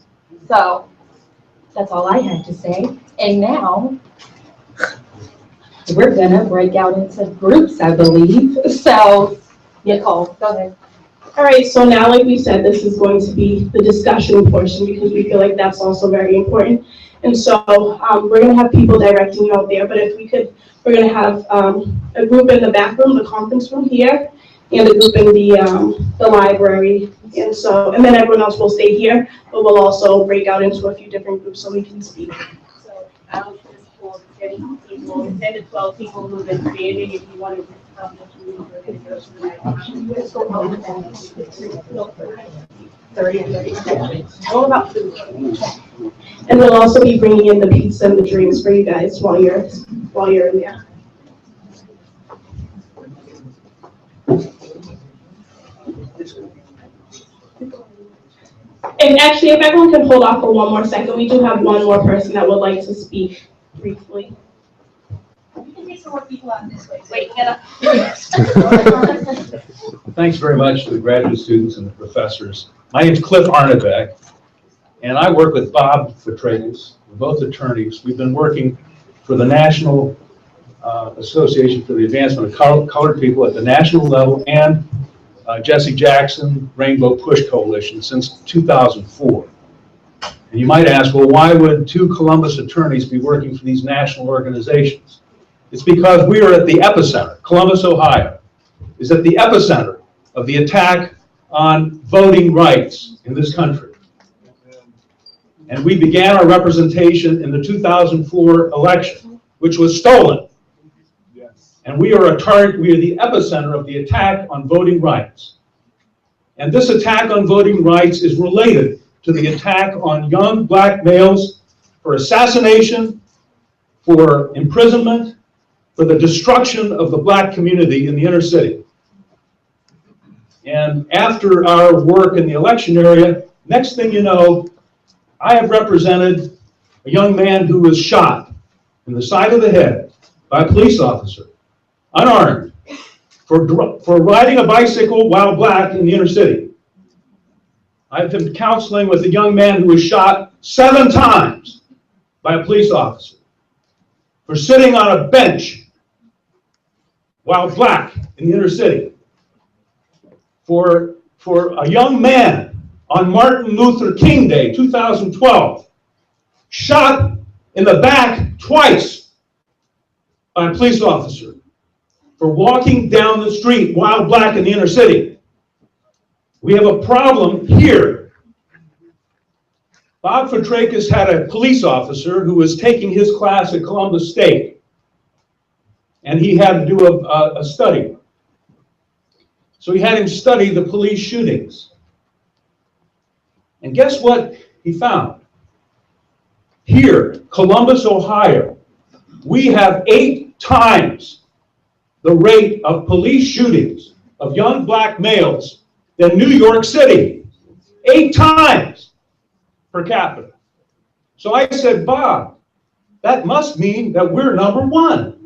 So that's all I had to say. And now we're gonna break out into groups, I believe. So Nicole, go ahead. All right, so now, like we said, this is going to be the discussion portion because we feel like that's also very important. And so we're gonna have people directing you out there, but if we could, we're gonna have a group in the back room, the conference room here, and a group in the library. And so, and then everyone else will stay here, but we'll also break out into a few different groups so we can speak. So I'll just pull getting people, 10 to 12 people who've been standing. If you wanted to come this week, we're going to go to the night. 30 and 30 seconds. All about food. And we'll also be bringing in the pizza and the drinks for you guys while you're in there. And actually, if everyone can hold off for one more second, we do have one more person that would like to speak briefly. You can take some more people out this way. Wait, get up. Thanks very much to the graduate students and the professors. My name's Cliff Arnebeck, and I work with Bob Fitrakis. We're both attorneys. We've been working for the National Association for the Advancement of Colored People at the national level and Jesse Jackson Rainbow Push Coalition since 2004. And you might ask, well, why would two Columbus attorneys be working for these national organizations? It's because we are at the epicenter. Columbus, Ohio is at the epicenter of the attack on voting rights in this country. And we began our representation in the 2004 election, which was stolen. And we are the epicenter of the attack on voting rights. And this attack on voting rights is related to the attack on young black males for assassination, for imprisonment, for the destruction of the black community in the inner city. And after our work in the election area, next thing you know, I have represented a young man who was shot in the side of the head by a police officer, unarmed, for riding a bicycle while black in the inner city. I've been counseling with a young man who was shot 7 times by a police officer for sitting on a bench while black in the inner city. For a young man on Martin Luther King Day, 2012, shot in the back twice by a police officer for walking down the street while black in the inner city. We have a problem here. Bob Fitrakis had a police officer who was taking his class at Columbus State, and he had to do a study. So he had him study the police shootings. And guess what he found? Here, Columbus, Ohio, we have 8 times the rate of police shootings of young black males than New York City. 8 times per capita. So I said, Bob, that must mean that we're number 1.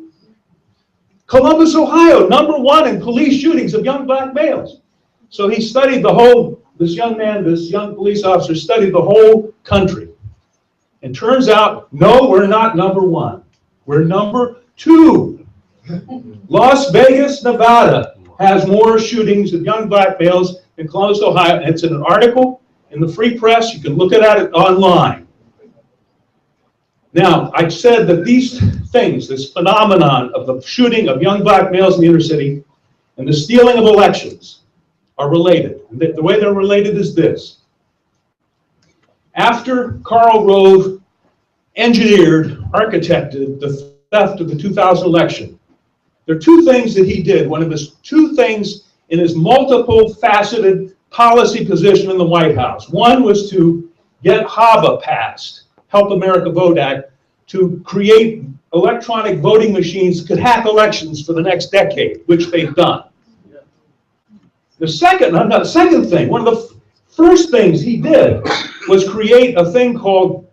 Columbus, Ohio, number 1 in police shootings of young black males. So he studied this young police officer studied the whole country. And turns out, no, we're not number 1. We're number 2. Las Vegas, Nevada has more shootings of young black males than Columbus, Ohio. And it's in an article in the Free Press. You can look at it online. Now, I said that these things, this phenomenon of the shooting of young black males in the inner city and the stealing of elections are related. And the way they're related is this. After Karl Rove architected the theft of the 2000 election, there are 2 things that he did. One of his 2 things in his multiple faceted policy position in the White House. One was to get HAVA passed, Help America Vote Act, to create electronic voting machines that could hack elections for the next decade, which they've done. The second thing, one of the first things he did was create a thing called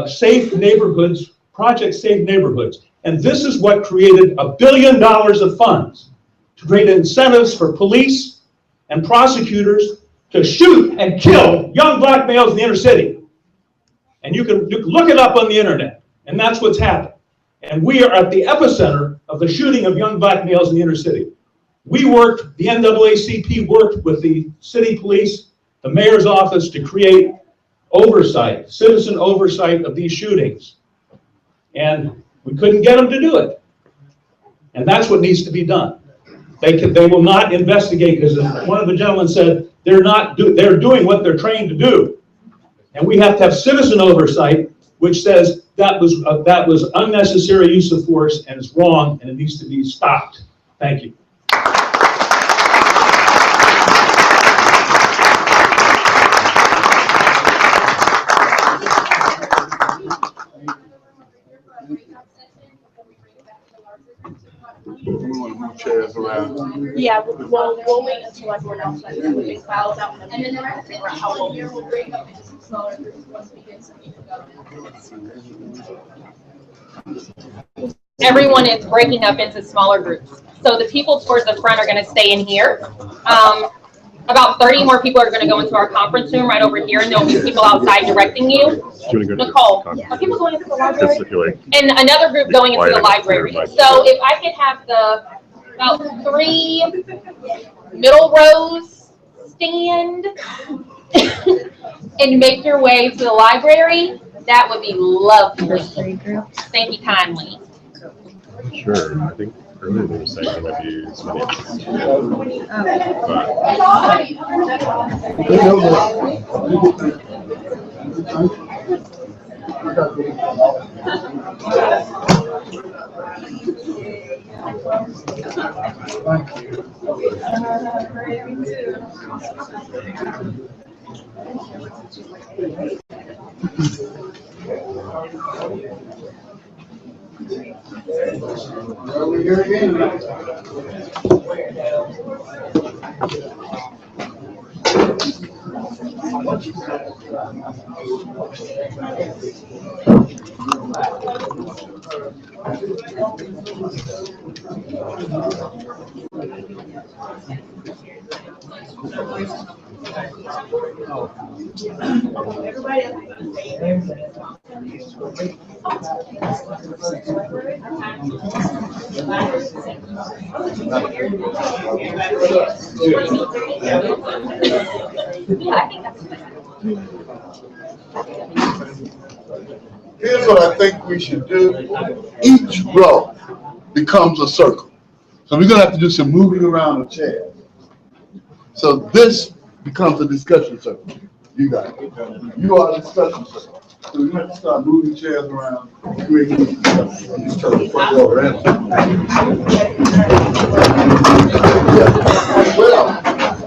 Safe Neighborhoods, Project Safe Neighborhoods. And this is what created $1 billion of funds to create incentives for police and prosecutors to shoot and kill young black males in the inner city. And you can look it up on the internet, and that's what's happened. And we are at the epicenter of the shooting of young black males in the inner city. The NAACP worked with the city police, the mayor's office, to create oversight, citizen oversight of these shootings. And we couldn't get them to do it. And that's what needs to be done. They will not investigate, because one of the gentlemen said they're doing what they're trained to do. And we have to have citizen oversight, which says that was unnecessary use of force and is wrong and it needs to be stopped. Thank you. Chairs around. Yeah, we'll wait until everyone else has moving files out and then we'll figure out how we'll break up into some smaller groups once we get some people going. Everyone is breaking up into smaller groups. So the people towards the front are going to stay in here. About 30 more people are going to go into our conference room right over here, and there'll be people outside directing you. Nicole, are people going into the library? And another group going into the library. So if I could have about 3 middle rows stand and make your way to the library, that would be lovely. Thank you kindly. Sure, I think earlier they were saying there might be as many. Here's what I think we should do. Each row becomes a circle. So we're going to have to do some moving around the chairs. So this becomes a discussion circle. You got it. You are a discussion circle. So we're going to start moving chairs around. Well,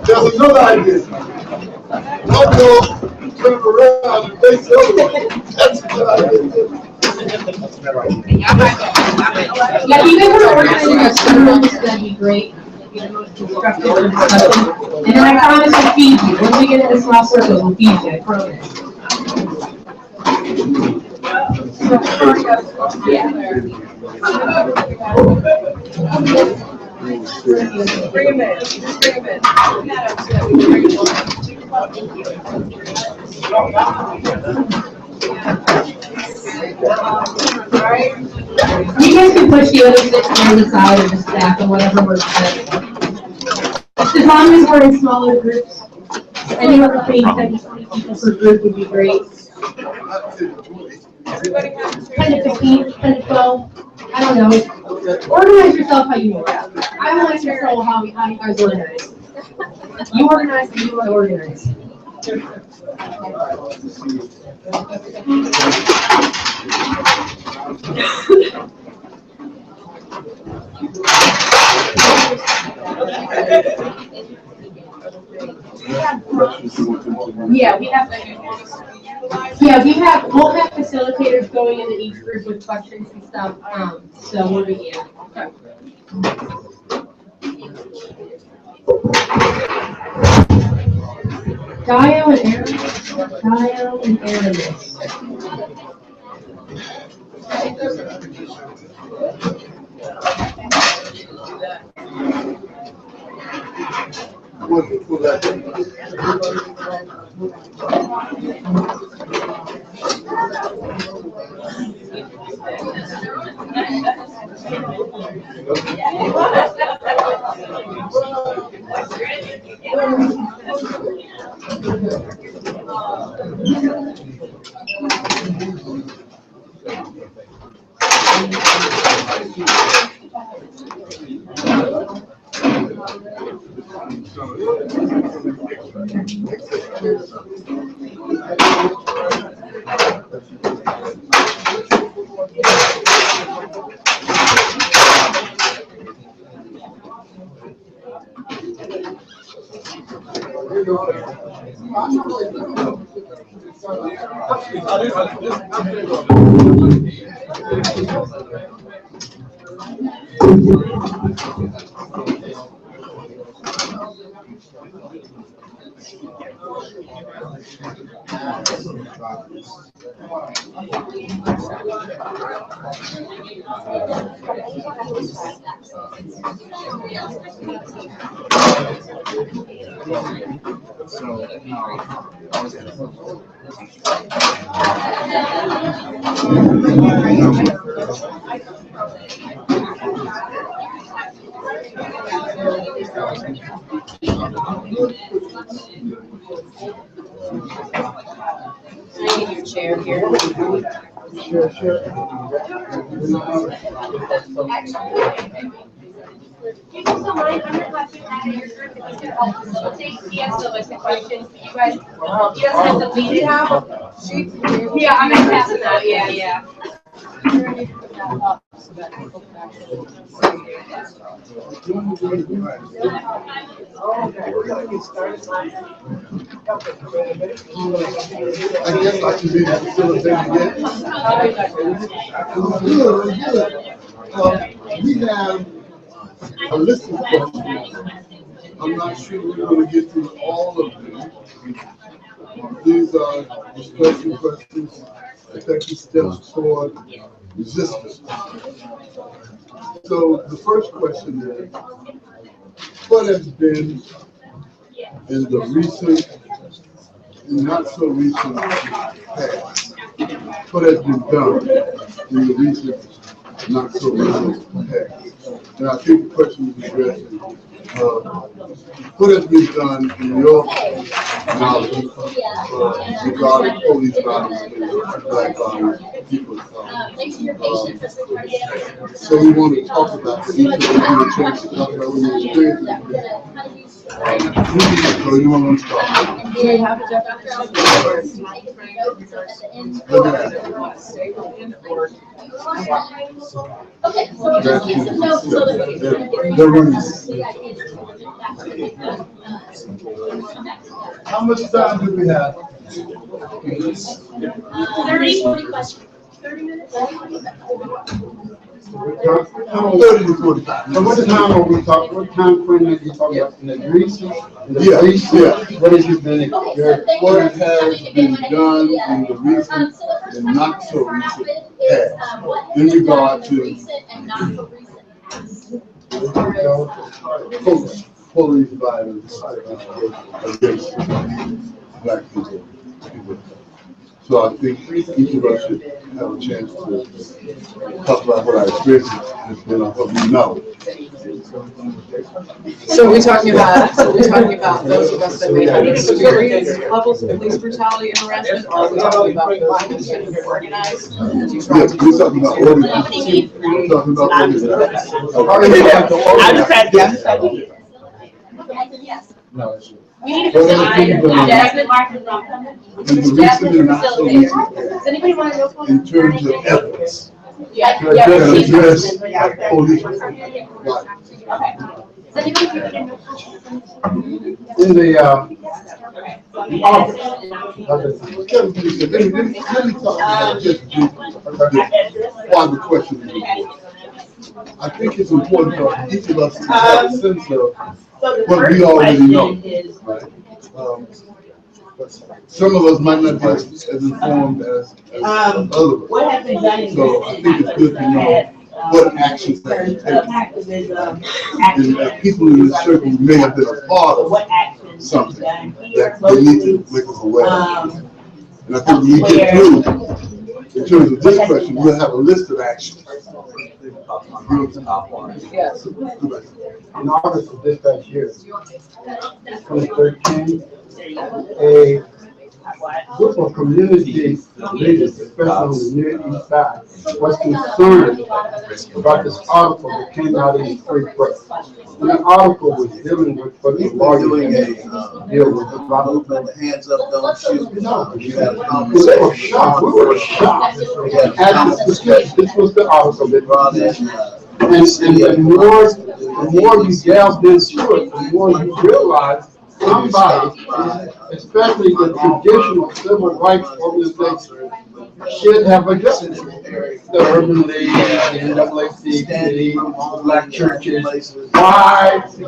there's another idea. One row, turn around and face the other way. That's a good idea. Yeah, if you guys are organizing a ceremony, that'd be great. The most constructive discussion. And then I promise I'll feed you. Once we get into small circles, we'll feed you. I promise. Bring him in. Bring him in. You guys can push the other 6 chairs aside or just stack them, whatever works best. As long as we're in smaller groups, anywhere between 10 to 20 people per group would be great. 10 to 15, 10 to 12. I don't know. Organize yourself how you want. I want to control how you guys organize. You organize and you want to organize. Yeah, we'll have facilitators going into each group with questions and stuff. So we'll be Dio and Aramis. I need your chair here. Sure. You guys don't mind, I'm gonna have you out of your group if you can help facilitate. He has the list of questions, but you guys have to lead it out. Yeah, I'm gonna pass it out, yeah. I guess I can be the facilitator again. We have a list of questions. I'm not sure we're going to get through all of them. These are discussion questions, effective steps toward resistance. So the first question is, what has been in the recent and not so recent past? What has been done in the recent, not so recent past? And I think the question is addressing what has been done in your knowledge regarding police violence and black violence, people of color? So we want to talk about each of them, give a chance to talk about what your experience is. So you want to start? Do you have a definition? How much time do we have? 30, 40 questions. 30 minutes? 30 to 45. So what time are we talking, what time frame are you talking about? In the recent? Yeah. What has it been? What has been done in the recent and not so recent past in regard to police violence against black people. So I think each of us should have a chance to talk about what our experience has been or what we know. So we're talking about those of us that may have experienced levels of police brutality and harassment, or are we talking about those that have been organized? Yes, we're talking about organizing. We're talking about organizing. Yes. No, it's. We need to facilitate. Jasmine Martin's not coming. In the recent and not so recent past, Does anybody want to know? in terms of evidence, Yeah. to address police violence. Okay. Does anybody know? In the, Kevin, please, let me talk about just why the question is. I think it's important for each of us to have a sense of what we already know. Right? Some of us might not be as informed as others. What has been done in So I think it's good to know what actions have been taken. And people in the circle may have been a part of something that they need to make us aware of. And I think when we get through, in terms of this question, we'll have a list of actions. Yes. in August of this past year, 2013, a group of community leaders, especially on the Near East Side, was concerned about this article that came out in the Free Press. And the article was dealing with what the lawyers deal with about the hands up, don't shoot. no, we were shocked. We were shocked. And this was the article that brought in. And the more you delved into it, the more you realize somebody, especially the traditional civil rights organization, should have addressed it. The Urban League, the NAACP, black churches. Why has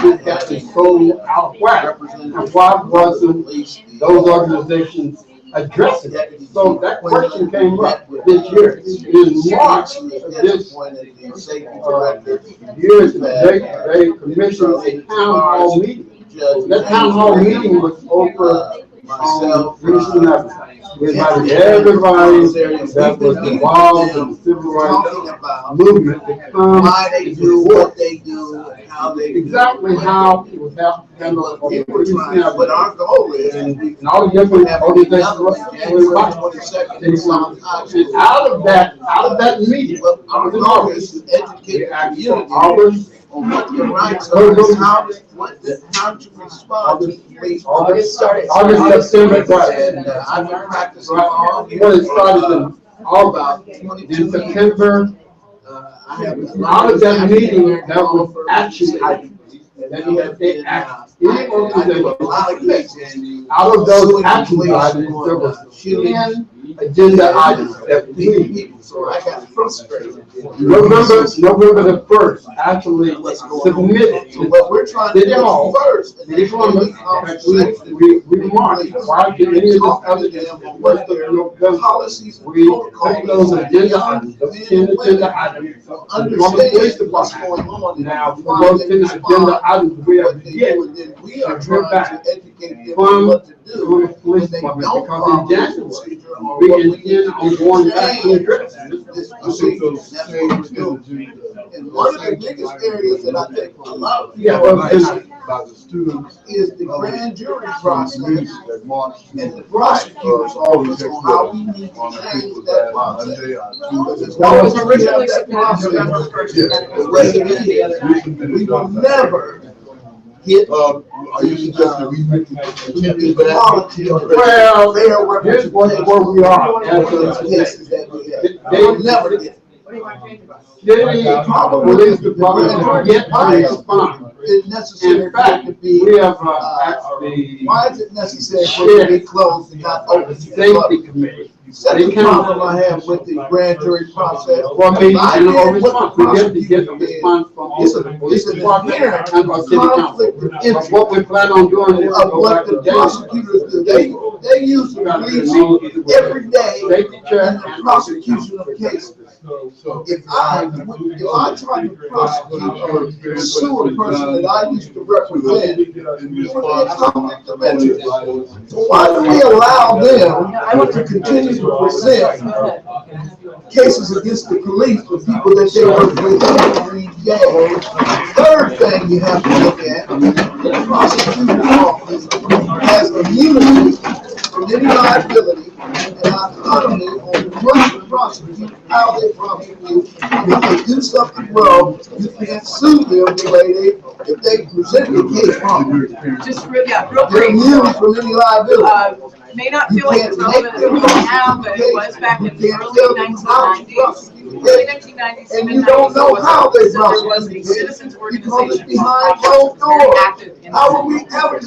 it gotten so out of whack? And why wasn't those organizations addressing it? So that question came up this year. In March of this year, they commissioned a town hall meeting. That town hall meeting was over on Houston Avenue. We invited everybody that was involved in the civil rights movement to come. Why they do what they do, and how they exactly how it was handled. But our goal is, and all the different organizations. And out of that meeting, our goal is to educate the community on what your rights are, and how to respond to police. August, September, And I've been practicing all year. Well, it started in August, in September. Out of that meeting, that was action items. They act, any organization, out of those action items, there was 10 agenda items that we, so I got frustrated. November the 1st, actually submitted. So what we're trying to do first, we marked, why did any of this other policies, we take those agenda items, those 10 agenda items, understand what's going on. Now, for those 10 agenda items we have to get, we are trying to educate them on what to do. the police department, because in January, we intend on going back to address this. And one of the biggest areas that I think a lot of Yeah, people well, by the students is the grand jury process and the prosecutor's office on how we need to change that process. That was originally supposed to be November 1st. We will never get Are you suggesting we make equality or Well, fair here's where we are. cases that we have. They will never get. City police department get to respond. It's necessary In fact, to be. we have actually Why is it necessary for it to be closed and not open? safety committee. Second problem I have with the grand jury process. Well, maybe I you did know, what response, the we have to get a prosecutor did. response from all It's the police an department inherent and our city council. conflict of But interest what we plan on doing is of go what back the to jail. prosecutors do. They use the police every day Safety in check the prosecution of cases. If I try to prosecute or pursue a person that I used to represent, it would be a conflict of interest. So why do we allow them to continue to present cases against the police with people that they work with every day? Third thing you have to look at, the prosecutor's office has immunity from any liability and autonomy on what to prosecute, how they prosecute. If they do something wrong, you can't sue them the way if they present the case wrong. Just real They're brief. immune from any liability. May not feel like it's relevant now, but it was back in the early 1990s. Early 1990s, And even you don't know 90s, how they there was a prosecute citizens because it's organization behind called closed very doors. active in the How will we ever get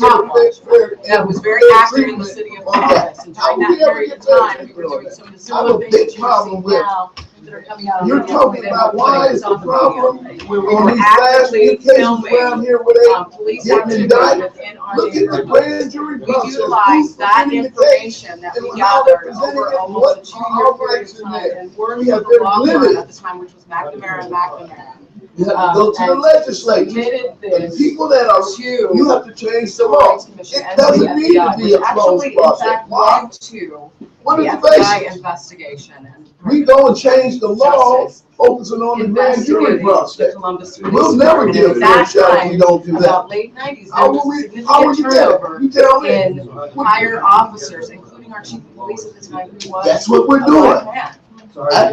fair? that was very active in the city of Columbus. And How during will that we ever period get of fair? time, we were doing some of the I have a similar things big that you're problem seeing with. now that are coming out. You're talking about why is the problem We on were these last few actively cases filming around here where police they get activity indicted? within our Look at the neighborhood. grand jury We process. utilized that Who's presenting the case? information that we And how they're gathered presenting over it, almost a what 2-year our period rights of in time there. and worked We with have the been law firm limited. at the time, which was McNamara and McNamara. You have to go to the legislature. Submitted And this people that are, to you have to change the Civil law. Rights Commission It and the doesn't need to FBI, be a which closed actually, in process. fact, Why? led to What the is the FBI basis? investigation and We go and change the law, Justice focusing on the grand jury investigating the process. Columbus Police We'll never Department. get a At fair that shot if we time, don't do that. about late 90s, How there will was we, how will significant you get it? turnover You tell me. in higher officers, including our chief of police at the time, who was That's what we're a doing. black man,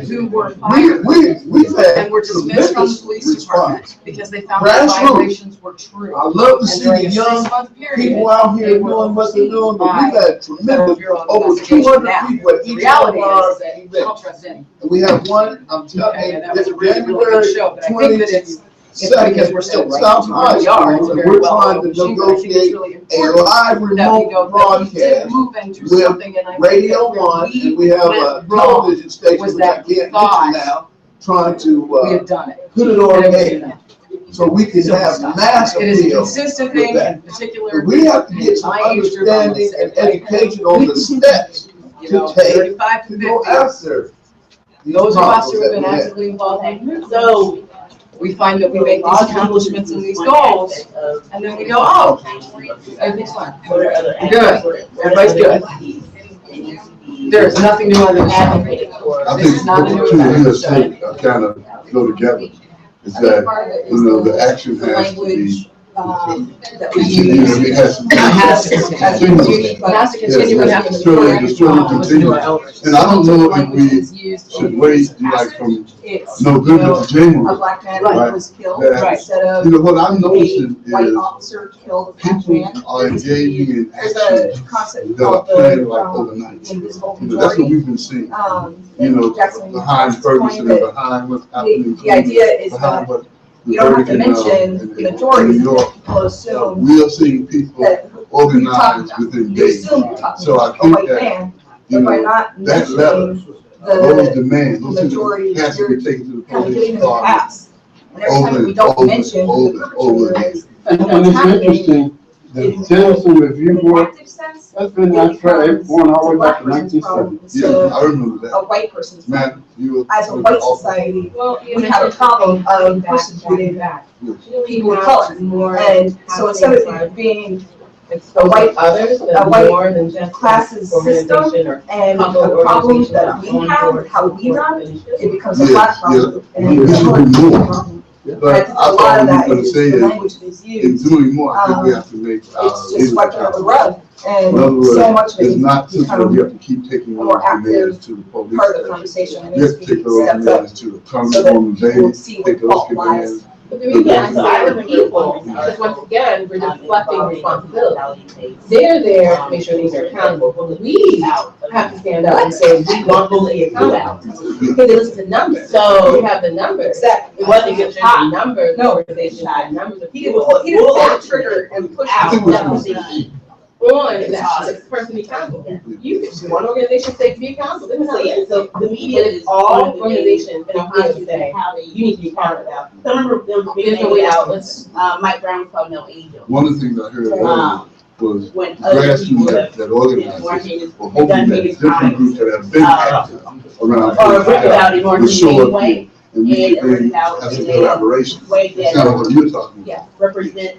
who were fired We've had and were dismissed from the tremendous police response. department because they found that Grassroots. violations were true. I love to And see during the a young 6-month period, people out here they were doing what they're doing, but overseen we've by had tremendous, Bureau of over Investigation 200 now. people at The each reality one of our is that, events. trust in. And we have one, I'm telling Okay, you, that was a this really, really January good show, but I think that 20th, it's Second, because we're still right South to High our yards, School, very we're well trying to overseen, but I think it's negotiate really a important live that we remote know that we broadcast did move into with something, and I think Radio that One, we and we have a went wrong television station, was which I that we can't thought mention now, trying we to, had done it. put it on And air, so we can So have stop. mass It is a appeal. consistent with thing, that. in particular. But we have to get some my age group, I'm understanding gonna and say, right? education on the steps You to know, take 35 to to go 50. after these Those of us problems who have that been we have. actively involved in, so we find that we make these accomplishments and these goals, and then we go, oh, everything's fine. Good, everybody's good. There is nothing new under the sun. I This think is not a new the two of us event. kind of go together. Is that, you know, the action has to be. That we use. It has to be. It has to continue. It has to continue. We have to continue. And I don't know if we should wait like from November to January. A black man Right. was killed That- instead of You know, what I'm noticing a white is officer killed a black man. people are engaging in There's actions a concept that are called planned the like overnight. invisible You know, that's what majority. we've been seeing. You know, behind Ferguson and behind what's happening. The idea is behind that what you don't have to Hurricane, mention the in majority. New York. People assume We are seeing people that organized within you days. assume you're talking So I about a think white that, man, you but by know, not that letter, mentioning those the demands, those majority, things has to you're be taken to the kind of police giving them a department. pass. And every time we don't mention who the perpetrator is, And what's it's happening. interesting, the citizen review board, that's been that for going all the way back to 1970. Yeah, I remember A that. white person's Man, you. as a white society, we have a problem of persecuting people of color. And so instead of it being a white classes system and a problem that we have, how we run, it becomes a black problem. And We it's should a do more. problem. But I A lot thought of we that were gonna is say the is, language that is in used. doing more, I think we have to make our It's just leaders swept under the accountable. rug. In other And so much words, of it it's not has simply we become have to keep taking a more on demands active to the police. part of the conversation. And We have to take those steps up demands to the so that Congresswoman people Daly, see take what those fault lies. demands. But the reason I said the people, because once again, we're deflecting responsibility. They're there to make sure things are accountable, but we have to stand up and say, we want them to be accountable. Because they listen to numbers, so we have the numbers. It wasn't just the numbers, no, organization, the numbers of people. He didn't pull the trigger and push Out. out. On that person be accountable. You, one organization say to be accountable, they would say, yes, so the media is all organizations in Ohio today, you need to be accountable. Some of them There's no way out, let's, Mike Brown called no angel. One of the things I heard earlier was When the other people grassroots have that organized marching this is were hoping done that many different times. groups that have been active around. Or written about it more would show up anyway, here and we and could then written out have some in a collaboration. way That's kind of what you're talking about. Yeah, represent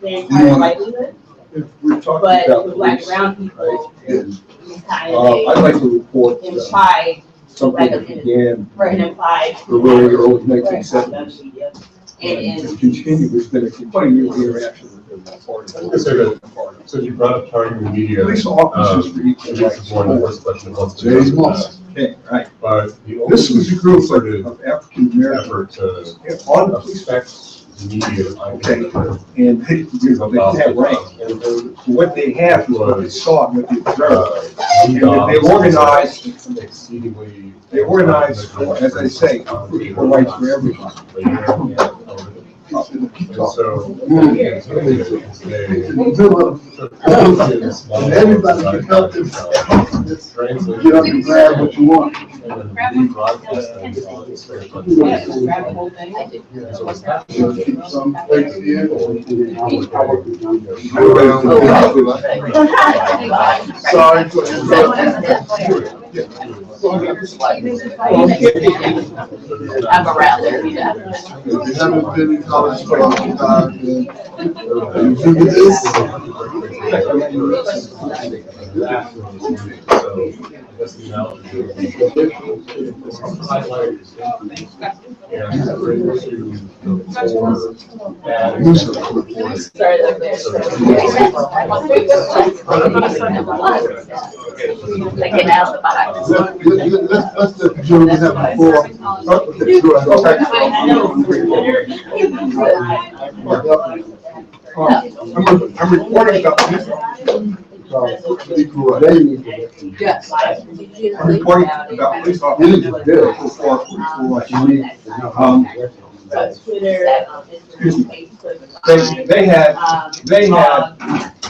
the You entire wanna- livelihood, If we're talking but about with black police, and brown people, Yes. it's kind I'd of like to report implied, something that began an implied. the very early 1970s. And And continue, there's been a continued interaction with the party. I was gonna say that, so you brought up targeting the media. Police officers for equal This rights. is one of the first questions. Let's do James that. Moss. Okay, right. But the only This was a group concerted of African American effort to on the police affect the media. Okay, and they, you know, they have rank, and what they have is what they saw and what they observed. And they organized, Exceedingly. they organized, as I say, for equal rights for everyone. And so. And everybody can help themselves. Get up and grab what you want. Keep some plates here. Sorry for interrupting. I'm around there, yeah. If you haven't been in college for a long time, then you do this. Sorry, look there. They get out of the box. Let's let the gentleman have the floor. Okay, go ahead. I'm reporting about this. Equal rights. Yes. I'm reporting about police officers for Twitter, They had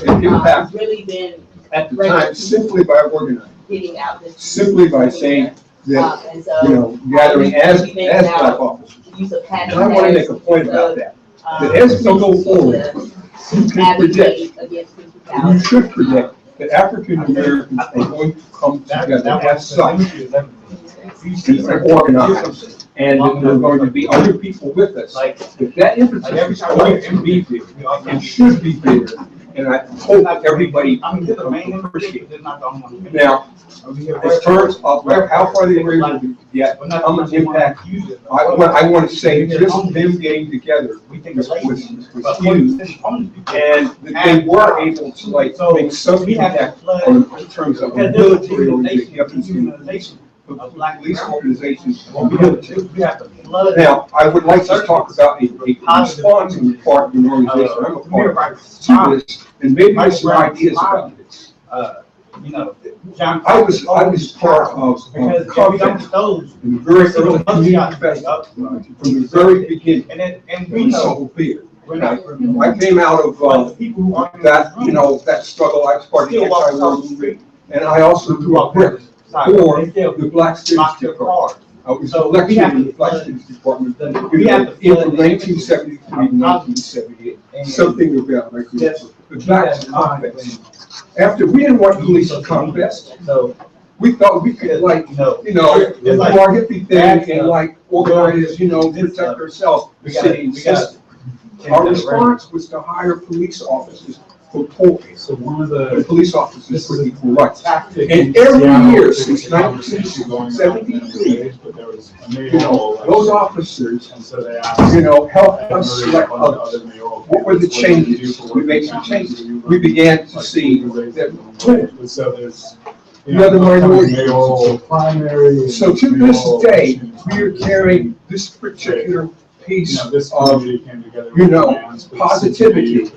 an impact really been at the time simply by organizing, getting out this. simply by saying that, gathering as black officers. And I want to make a point about that. That as we go forward, you can predict, you should predict that African Americans are going to come together as such and organize. And then there are going to be other people with us. If that impetus is going to be there and should be there, and I hope everybody will appreciate it. Now, as terms of how far they were able to get, how much impact, I want to say just them getting together was huge. And that they were able to make some impact in terms of military organizations, police organizations, and military. Now, I would like to talk about a responsible part of an organization. I'm a part to this, and maybe there's some ideas about this. I was part of Conference in the very early community festival from the very beginning. And we so be it. I came out of that, that struggle. I was part of the anti-war movement, and I also threw a brick for the Black Students Department. I was elected in the Black Students Department from 1973 to 1978. Something about the Black Students. After we didn't want police to come best, we thought we could do our hippie thing and organize, protect ourselves, the city and system. Our response was to hire police officers for policing. So one of the police officers for equal rights. And every year since 1973, those officers, helped us select others. What were the changes? We made some changes. We began to see that another minority. So to this day, we are carrying this particular piece of, positivity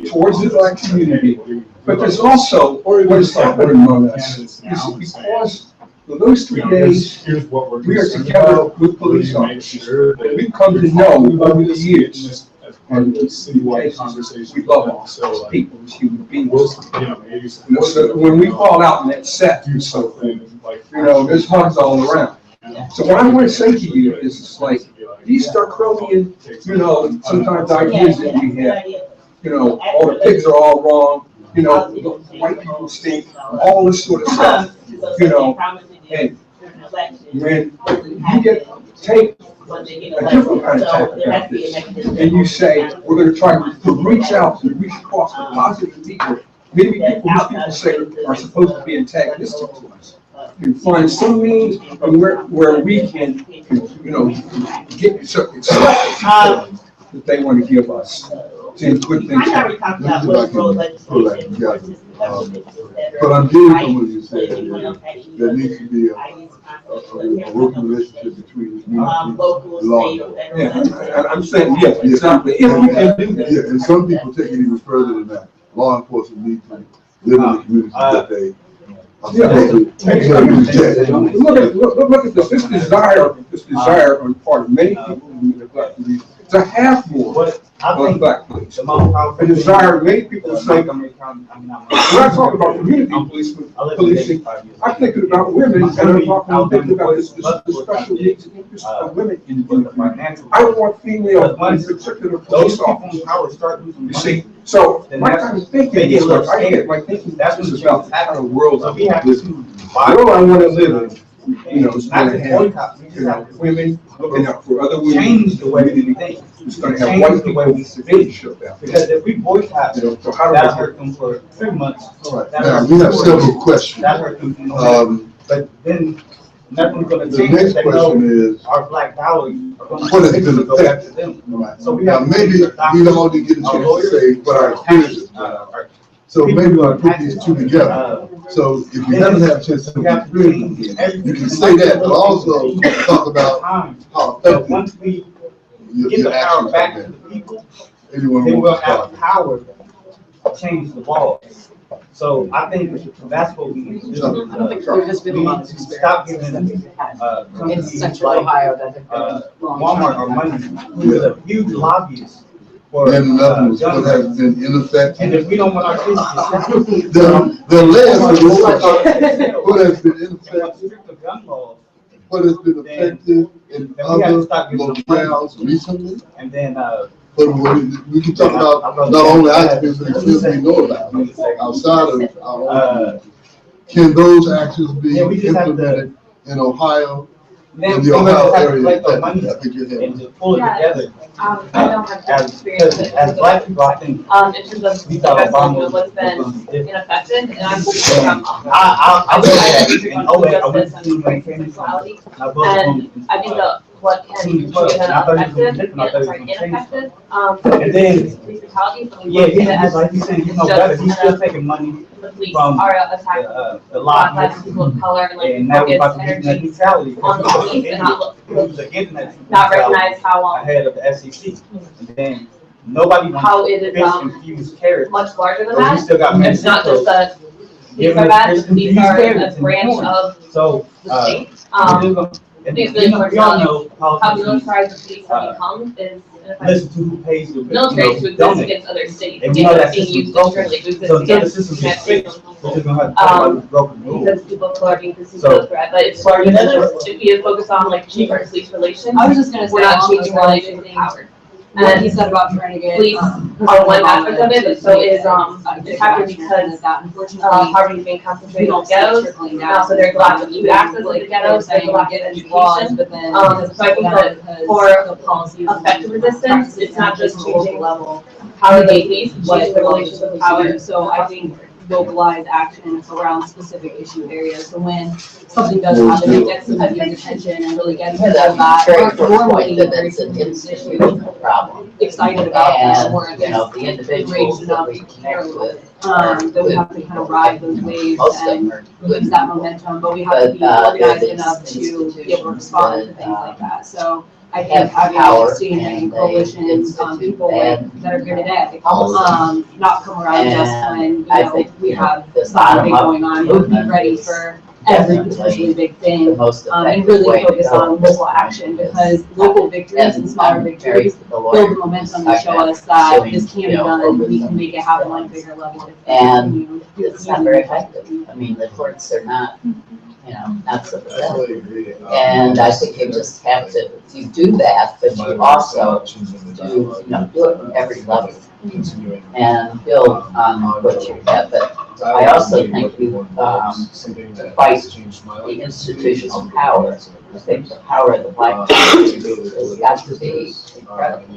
towards the Black community. But there's also what is happening among us is because for those 3 days, we are together with police officers. We've come to know over the years. And citywide conversation. We love all people as human beings. So when we fall out in that set, there's hugs all around. So what I want to say to you is, it's these Darkronian, sometimes ideas that we have, all the pigs are all wrong, white people stink, all this sort of stuff, and when you take a different kind of talk about this, and you say, we're going to try to reach out and reach across the positive people, maybe people say are supposed to be antagonistic to us. You find some means where we can, get certain stuff that they want to give us. And good things. But I'm getting from what you said, there needs to be a working relationship between the community and law. I'm saying, yes, exactly. If we can do that. Yeah, and some people take it even further than that. Law enforcement need to live in the community that they. Look at this desire on the part of many people in the Black community to have more on Black police. A desire many people to say, when I talk about community policing, I'm thinking about women, and I'm thinking about the special needs and interests of women in the community. I want female, in particular, police officers. You see, so my kind of thinking is, I get my thinking that's about the kind of world I want to live in. The world I want to live in, is going to have, women looking out for other women. Change the way we think. It's going to have white people to show that. Because if we boycott, so how do that hurt them for 3 months? All right. Now, we have several questions. That hurt them. But then nothing's going to change. The next question is, our Black values are going to go back to them. Right. So we have maybe we don't only get a chance to say what our experiences are. So maybe we'll put these two together. So if you haven't had a chance to you can say that, but also talk about how effective once we get the power back to the people, then we'll have power to change the laws. So I think that's what we need to do. We need to stop giving companies Central like Ohio that Walmart or money, who is a huge lobbyist for And another was gun what has rights. been ineffective. And if we don't want our kids to The last was what has been ineffective, restrict gun laws, what has been effective in then we have to other stop giving them locales recently. and then But we can talk about not only actions but things we know about outside of our own. Can those actions be implemented in Ohio? then In we the Ohio have to area, collect the money I think you're and heading. just pull it together. I don't have that experience. As black people, I think In terms of we thought investing Obama in what's been was different. ineffective, and I'm. I look at it and oh wait, I went to see my training. Sexuality. I voted And I think that what can be ineffective, And then, police brutality, so we yeah, look at it he's as like you said, he's no better, he's still taking money the police from are attacking the black lives, lobbyists. people of color, and like And now we're focus about to get that energy neutrality. on the police and not Not recognize how ahead of the SEC. And then nobody how wants it is fish infused carrots. much larger than But we that. still got It's not Mexico just a these giving are us bad, fish these infused are carrots a and branch corn. of So, the state. and These we all know how politicians militarized the police have become is ineffective. listen to who pays the Military to exist donate. against other states. And we know that Being system's used broken. externally to exist So until the against system United gets States. fixed, we're just gonna have to talk about the broken rules. Because people are being perceived So- as threat, but it's larger than just, if you focus on like cheaper police relations. I was just gonna say, We're not along changing those lines, relations with power. what he said about trying to get. Police are one aspect of it, but so is, it's happening because, poverty is being concentrated in ghettos. So there's a lot of food access in the ghettos, there's a lot of education. But then. So I think that for effective resistance, it's not just changing level. how the police, but the relations of power. So I think localized action around specific issue areas. So when something does happen, it gets immediate attention and really gets people that aren't normally very institutional problem. excited about that And, or you know, the individuals raised that enough we to care connect with. with. That we have to kind of ride those waves Most of and them are release good. that momentum, but we have to But, be organized there's enough to be able to respond to things like that. So I have think having power exchange and and they coalitions, institute people bad that are good at it, policies. not come around just And when, you I know, think, we you know, have the something big bottom-up going on, but be movement ready is for every definitely potentially big the thing. most And effective really way to focus go. on local action, because local victories and smaller victories build the momentum to show us that this can be done, we can make it happen on a bigger level. And it's not very effective. I mean, the courts are not, you know, not so good. And I think you just have to, you do that, but you also do, you know, do it from every level and build on what you have. But I also think you fight the institutional power. I think the power of the black community has got to be incredible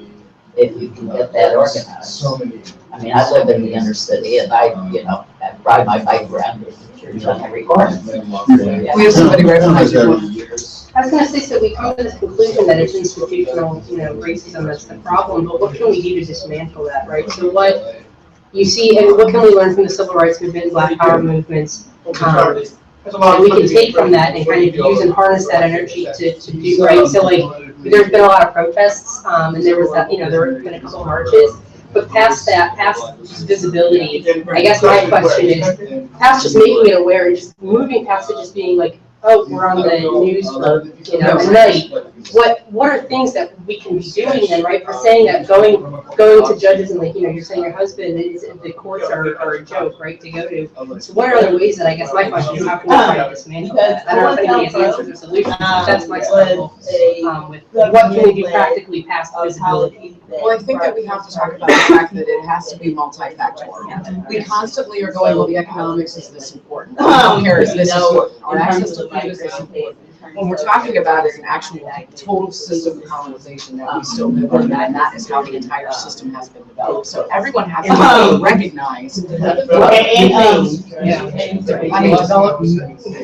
if you can get that organized. I mean, I live in the inner city and I, you know, I ride my bike around the church on every corner. We have somebody right behind you. I was gonna say, so we come to this conclusion that it's institutional, you know, racism that's the problem, but what can we do to dismantle that, right? So what you see, and what can we learn from the civil rights movement, Black Power movements? And we can take from that and kind of use and harness that energy to do, right? So like, there's been a lot of protests, and there was that, you know, there have been a couple marches. But past that, past just visibility, I guess my question is, past just making it aware and just moving past it just being like, oh, we're on the news for, you know, at night. What are things that we can be doing then, right? For saying that going to judges and like, you know, you're saying your husband is, the courts are a joke, right, to go to. So what are other ways that, I guess my question is, how can we try to dismantle that? I don't know if anybody has answers or solutions, but that's my struggle, with what can we do practically past visibility? Well, I think that we have to talk about the fact that it has to be multifactorial. We constantly are going, well, the economics is this important, healthcare is this important, our access to food is this important. When we're talking about is an actual total system of colonization that we still live in, and that is how the entire system has been developed. So everyone has to recognize what I mean, developed,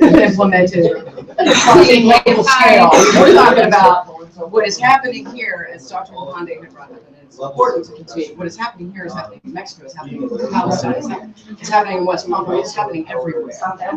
implemented, on a global scale. We're talking about what is happening here, as Dr. Wahanda had brought up, and it's important to continue. What is happening here is happening in Mexico, it's happening in Palestine, it's happening in West Palm, it's happening everywhere.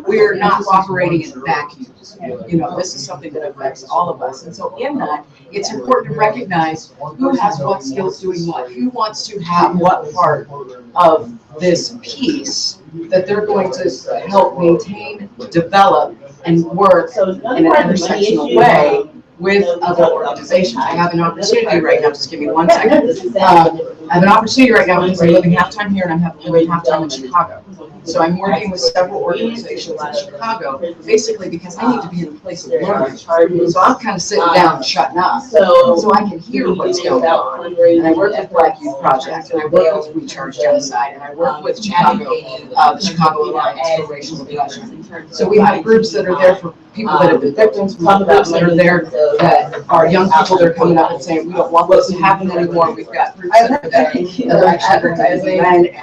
We're not operating in vacuums. You know, this is something that affects all of us. And so in that, it's important to recognize who has what skills doing what, who wants to have what part of this piece that they're going to help maintain, develop, and work in an intersectional way with other organizations. I have an opportunity right now, just give me 1 second. I have an opportunity right now because I'm living half-time here and I'm living half-time in Chicago. So I'm working with several organizations in Chicago, basically because I need to be in a place of learning. So I'm kind of sitting down and shutting up, so I can hear what's going on. And I work with Black Youth Project, and I work with We Charge Genocide, and I work with Chicago, the Chicago Alliance for Racial Repression. So we have groups that are there for people that have been victims, we have groups that are there that are young people that are coming up and saying, we don't want this to happen anymore. We've got groups that are there that are actually advertising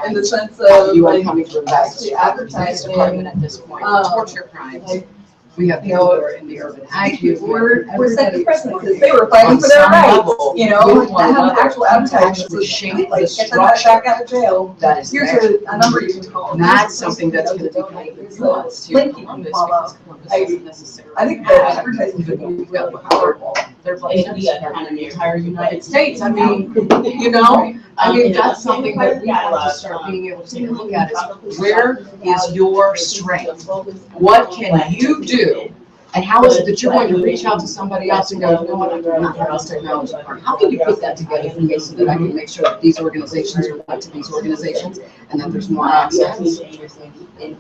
in the sense of you are coming to invest. Advertising department at this point, torture crimes. We have people who are in the urban ag. We're setting precedent because they were fighting for their rights, you know, I have an actual advertisement, shape like, get them back out of jail. That is Here's a number you can call. That's something that's going to be heightened for us here in Columbus, because Columbus isn't necessarily. I think the advertising could be powerful. They're like in the entire United States. I mean, you know, that's something that we have to start being able to take a look at is where is your strength? What can you do? And how is it that you're going to reach out to somebody else and go, you know what, I'm not in this technology part. How can you put that together for me so that I can make sure that these organizations are linked to these organizations and that there's more access? And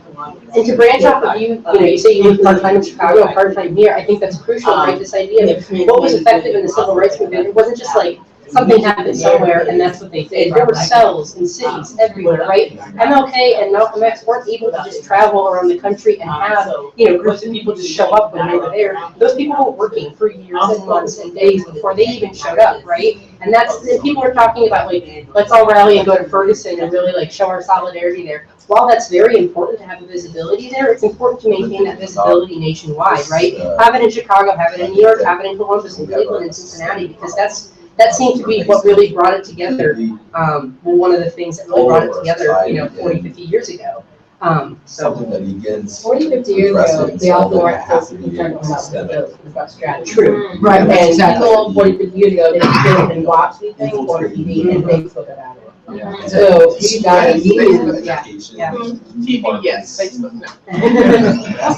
to branch off of you know, you say you live part-time in Chicago, part-time here, I think that's crucial, right? This idea of what was effective in the civil rights movement. It wasn't just like something happened somewhere and that's what they did. There were cells in cities everywhere, right? MLK and Malcolm X weren't able to just travel around the country and have, you know, groups of people just show up when they were there. Those people were working for years and months and days before they even showed up, right? And that's, and people were talking about like, let's all rally and go to Ferguson and really like show our solidarity there. While that's very important to have the visibility there, it's important to maintain that visibility nationwide, right? Have it in Chicago, have it in New York, have it in Columbus and Cleveland and Cincinnati, because that seemed to be what really brought it together. One of the things that really brought it together, you know, 40, 50 years ago. Something that begins. 40, 50 years ago, they also weren't so concerned about strategy. True. Right, and Exactly. people 40, 50 years ago, they didn't even watch these things or TV and Facebook about it. So you got Facebook, yeah. TV, yes. Facebook, no.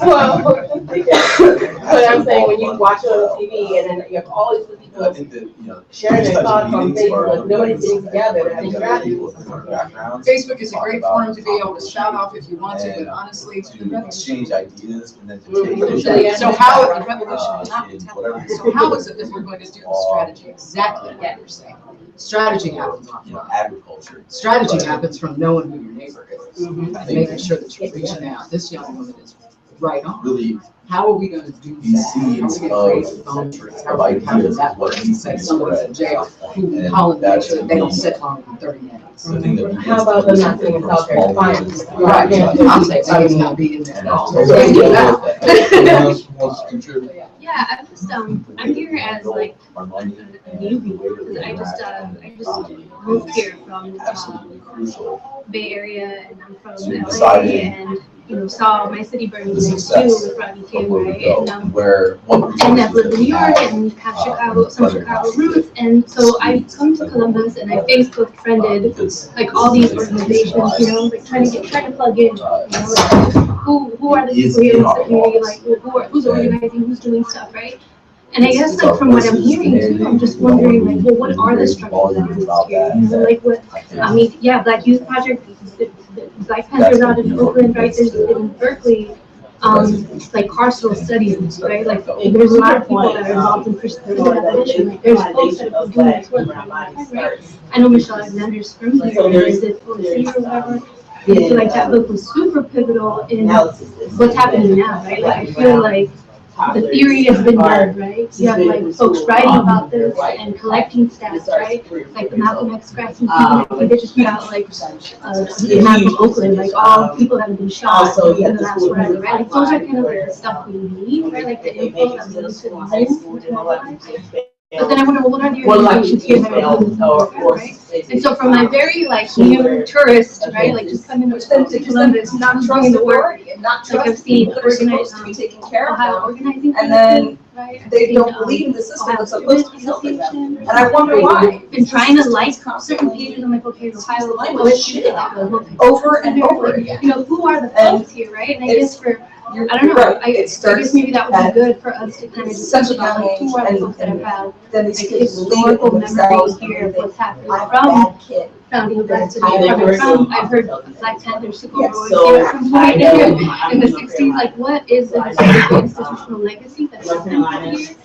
Well, but I'm saying when you watch it on TV and then you have all these people I think that, you know, sharing their thoughts on Facebook, nobody's getting together, having strategies. Facebook is a great forum to be able to shout off if you want to, but honestly, to exchange ideas and then to take. So how, the revolution is not intelligent. So how is it that we're going to do the strategy? Exactly what you're saying. Strategy happens from agriculture. Strategy happens from knowing who your neighbor is and making sure that you're reaching out. This young woman is right on. Really, how are we going to do that? How are we going to create boundaries? How are we going to have that say someone's in jail? Who calling to make sure that they don't sit longer than 30 minutes? How about them not doing a solitary confinement? Right. I'm saying somebody's going to be in there. Yeah, I'm just I'm here as like a newbie because I just moved here from Bay Area and I'm from LA and you know saw my city burning down too with Rodney King, right? And I've lived in New York and have some Chicago roots, and so I come to Columbus and I Facebook friended like all these organizations, you know, like trying to plug in, you know, like, who are the people here in the community, like who's organizing, who's doing stuff, right? And I guess like from what I'm hearing too, I'm just wondering like, well, what are the struggles that exist here? You know, like what I mean, yeah, Black Youth Project, Black Panthers out in Oakland, right? There's in Berkeley, like carceral studies, right? Like there's a lot of people that are involved in pursuing that issue. Like there's folks that are doing this work, right? I know Michelle Alexander's from here, is it OC or whatever? I feel like that book was super pivotal in what's happening now, right? Like I feel like the theory has been done, right? You have like folks writing about this and collecting stats, right? Like the Malcolm X cracks and people, like they just put out like the map of Oakland, like all people that have been shot in the last whatever, right? Like those are kind of like the stuff we need, right? Like the info that we need to listen to our lives. But then I wonder, well, what are the Well, like organizations here that are doing right? And so from my very like new tourist, right, like just coming to Columbus, not doing the work, like I've seen organized, to be taken care of Ohio them, organizing. and then right? they don't believe in the system that's supposed to be helping them. And I wonder why. Been trying to like certain pages, I'm like, okay, Ohio, Language is shit over and over again. You know, who are the folks here, right? And I guess for, I don't know, right. I guess maybe that would be good for us to kind of just think about like who are the folks that have had then like these kids leave historical memories themselves here of what's happening I'm a from bad kid. founding of Black City, Either coming person. from, I've heard Black Panthers took over Yes, Royal so State from I point know. in the 60s, like what is the historical institutional legacy that's happened here?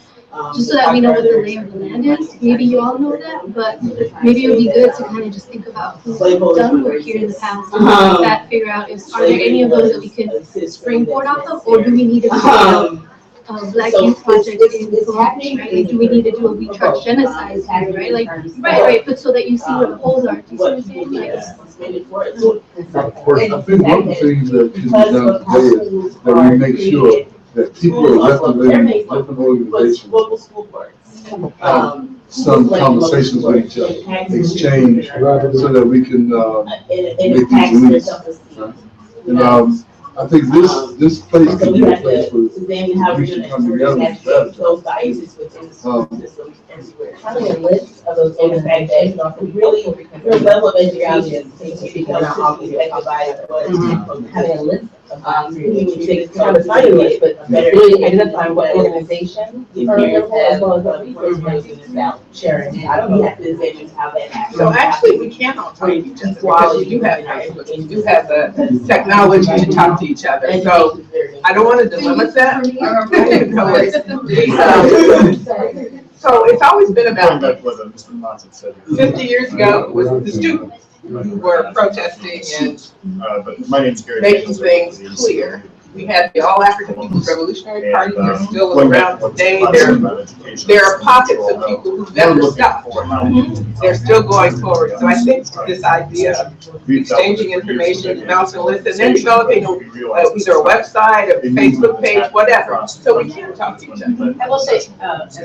Just so that we know what the lay of the land is. Maybe you all know that, but maybe it would be good to kind of just think about who's done work here in the past and like that, figure out is, are there any of those that we could springboard off of, or do we need to do a Black Youth Project in Columbus, right? Like, do we need to do a We Charge Genocide here, right? Like, right, but so that you see where the holes are. Do you see what I'm saying? Like, Of course, I think one of the things that can be done today is that we make sure that people are left different organizations, some conversations with each other, exchange, so that we can make these links. And I think this place can be a place where we should come together and strategize. Having a list of those organizations, really, your level of education, taking how to get divided, but having a list of, you take kind of finding list, but really identifying what organization you as well as what resources about sharing. I don't know if organizations have that. So actually, we can all talk to each other because we do have the technology to talk to each other. So I don't want to delimit that. So it's always been about, 50 years ago, it was the students who were protesting and But my name's Gary. making things clear. We had the All African People's Revolutionary Party, they're still around today. There are pockets of people who never stopped. They're still going forward. So I think this idea of exchanging information, bouncing lists, and then developing either a website, a Facebook page, whatever, so we can talk to each other. I will say, as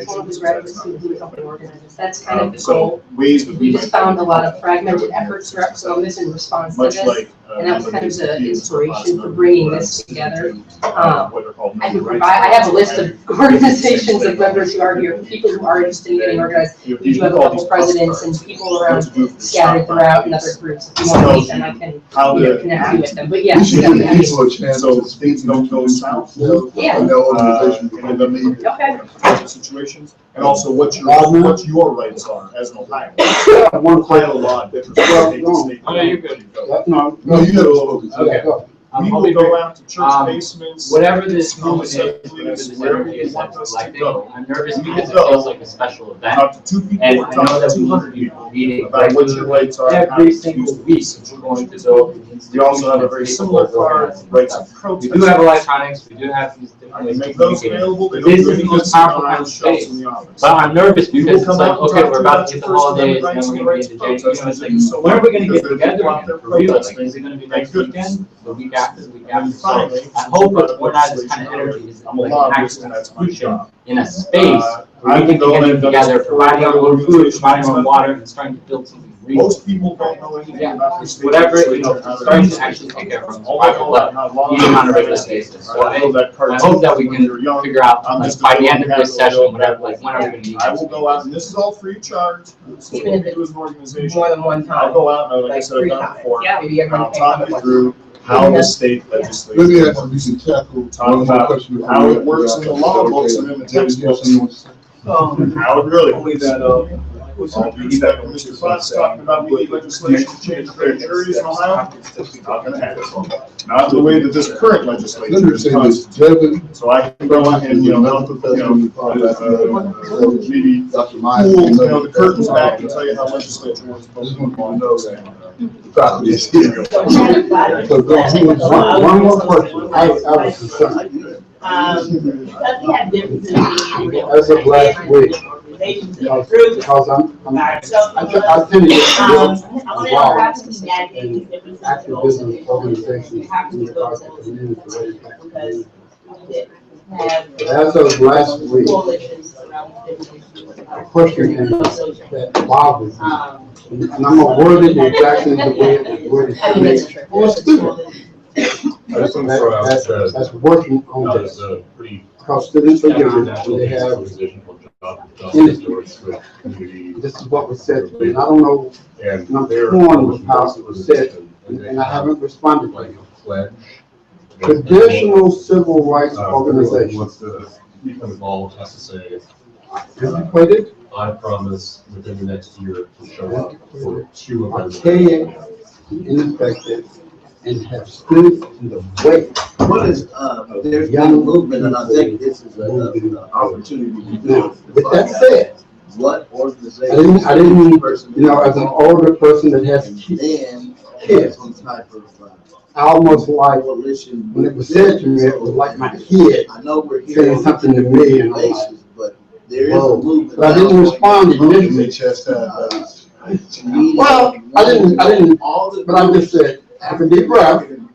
one of the graduate students who helped organize this, that's kind of the goal. We just found a lot of fragmented efforts throughout Columbus in response to this, and that was kind of the inspiration for bringing this together. I can provide, I have a list of organizations of members who are here, people who are interested in getting organized. We do have a couple presidents and people around scattered throughout in other groups. If you want to meet them, I can connect you with them. But yes, definitely. So things don't go south. Yeah. And then the situations, and also what your rights are as an Ohio. Ohio law differs from state to state. Oh, you're good. No, you got a little bit. Okay. We will go out to church basements. Whatever this moment is, wherever you want us to go. I'm nervous because it feels like a special event. Talk to 2 people, And I know talk that to we 200 be people meeting about what your rights are. every single week. We're going to go. We also have a very similar card, rights of protest. We do have electronics, we do have these different ways. Make those available. They don't This do is the any most powerful kind of shelves space. in the office. But I'm nervous We will because it's come like, out and okay, talk we're to about to you get the about holidays, your and then rights we're and gonna be the in the rights J, of you know, it's like, when are we gonna get together Because again? For real, like, is it gonna be next weekend, the week after, the week after? So I hope it's, we're not this kind of energy, is like an actual institution in a space where we can get together, providing our own food, providing our own water, and starting to build something real. Most people don't know anything about this. Whatever, you know, starting to actually take care of our survival, but even on a regular basis. So I hope that we can figure out, like, by the end of this session, whatever, like, when are we gonna meet? I will go out, and this is all free of charge. So Even if we do as an organization. more than one time. I'll go out, and like I Like said, I've 3 done it times. before. Yeah, maybe And I'll everyone talk can you come through how the state legislature. Let me ask if you can tackle Talk one more about question. how it works in the law books and in the textbooks. How it really. Only that, all due respect to Mr. Fox talking about we need legislation to change their juries in Ohio. Not gonna happen. Not the way that this current legislature is constituted. So I can go out and, help with, maybe pull, the curtains back and tell you how legislature was supposed to move on. One more question. I was concerned. As of last week, because I attended in active business organizations in regards to community. As of last week, question that bothers me. And I'm gonna word it exactly the way it worded to me. Well, student. That's working on this. Because students are young, and they have, this is what was said, and I don't know, and I'm torn with how it was said, and I haven't responded to you. Traditional civil rights organizations. Become involved has to say, Antiquated? I promise within the next year to show up for 2 events. Archaic, ineffective, and have stood in the way. What is, there's been a movement, and I think this is an opportunity to do Now, with that said, what organization? I didn't, you know, as an older person that has kids, Some type of, I almost like, coalition. when it was said to me, it was like my kid I know we're here saying something to me, and I'm like, basis, but there is a whoa. movement. But I didn't respond immediately. Well, I didn't, but I just said, have a deep breath, and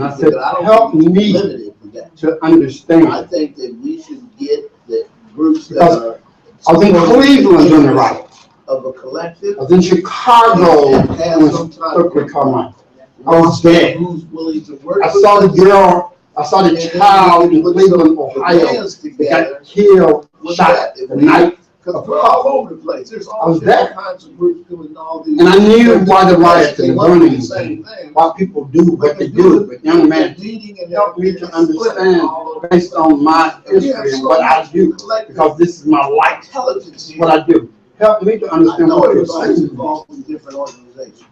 I said, help me to understand. I think that we should get the groups that Because are. I was in Cleveland on the right. Of a collective. I was in Chicago when Stokely Carmichael. I was there. Who's willing to work. I saw the girl, I saw the child in Cleveland, Ohio, that got killed, shot the night. Because we're all over the place. There's I all was there. kinds of groups doing all these. And I knew why the riots and the burnings, why people do what they do. But young man, help me to understand based on my history and what I do, because this is my life, what I do. Help me to understand what you're saying. Involved in different organizations.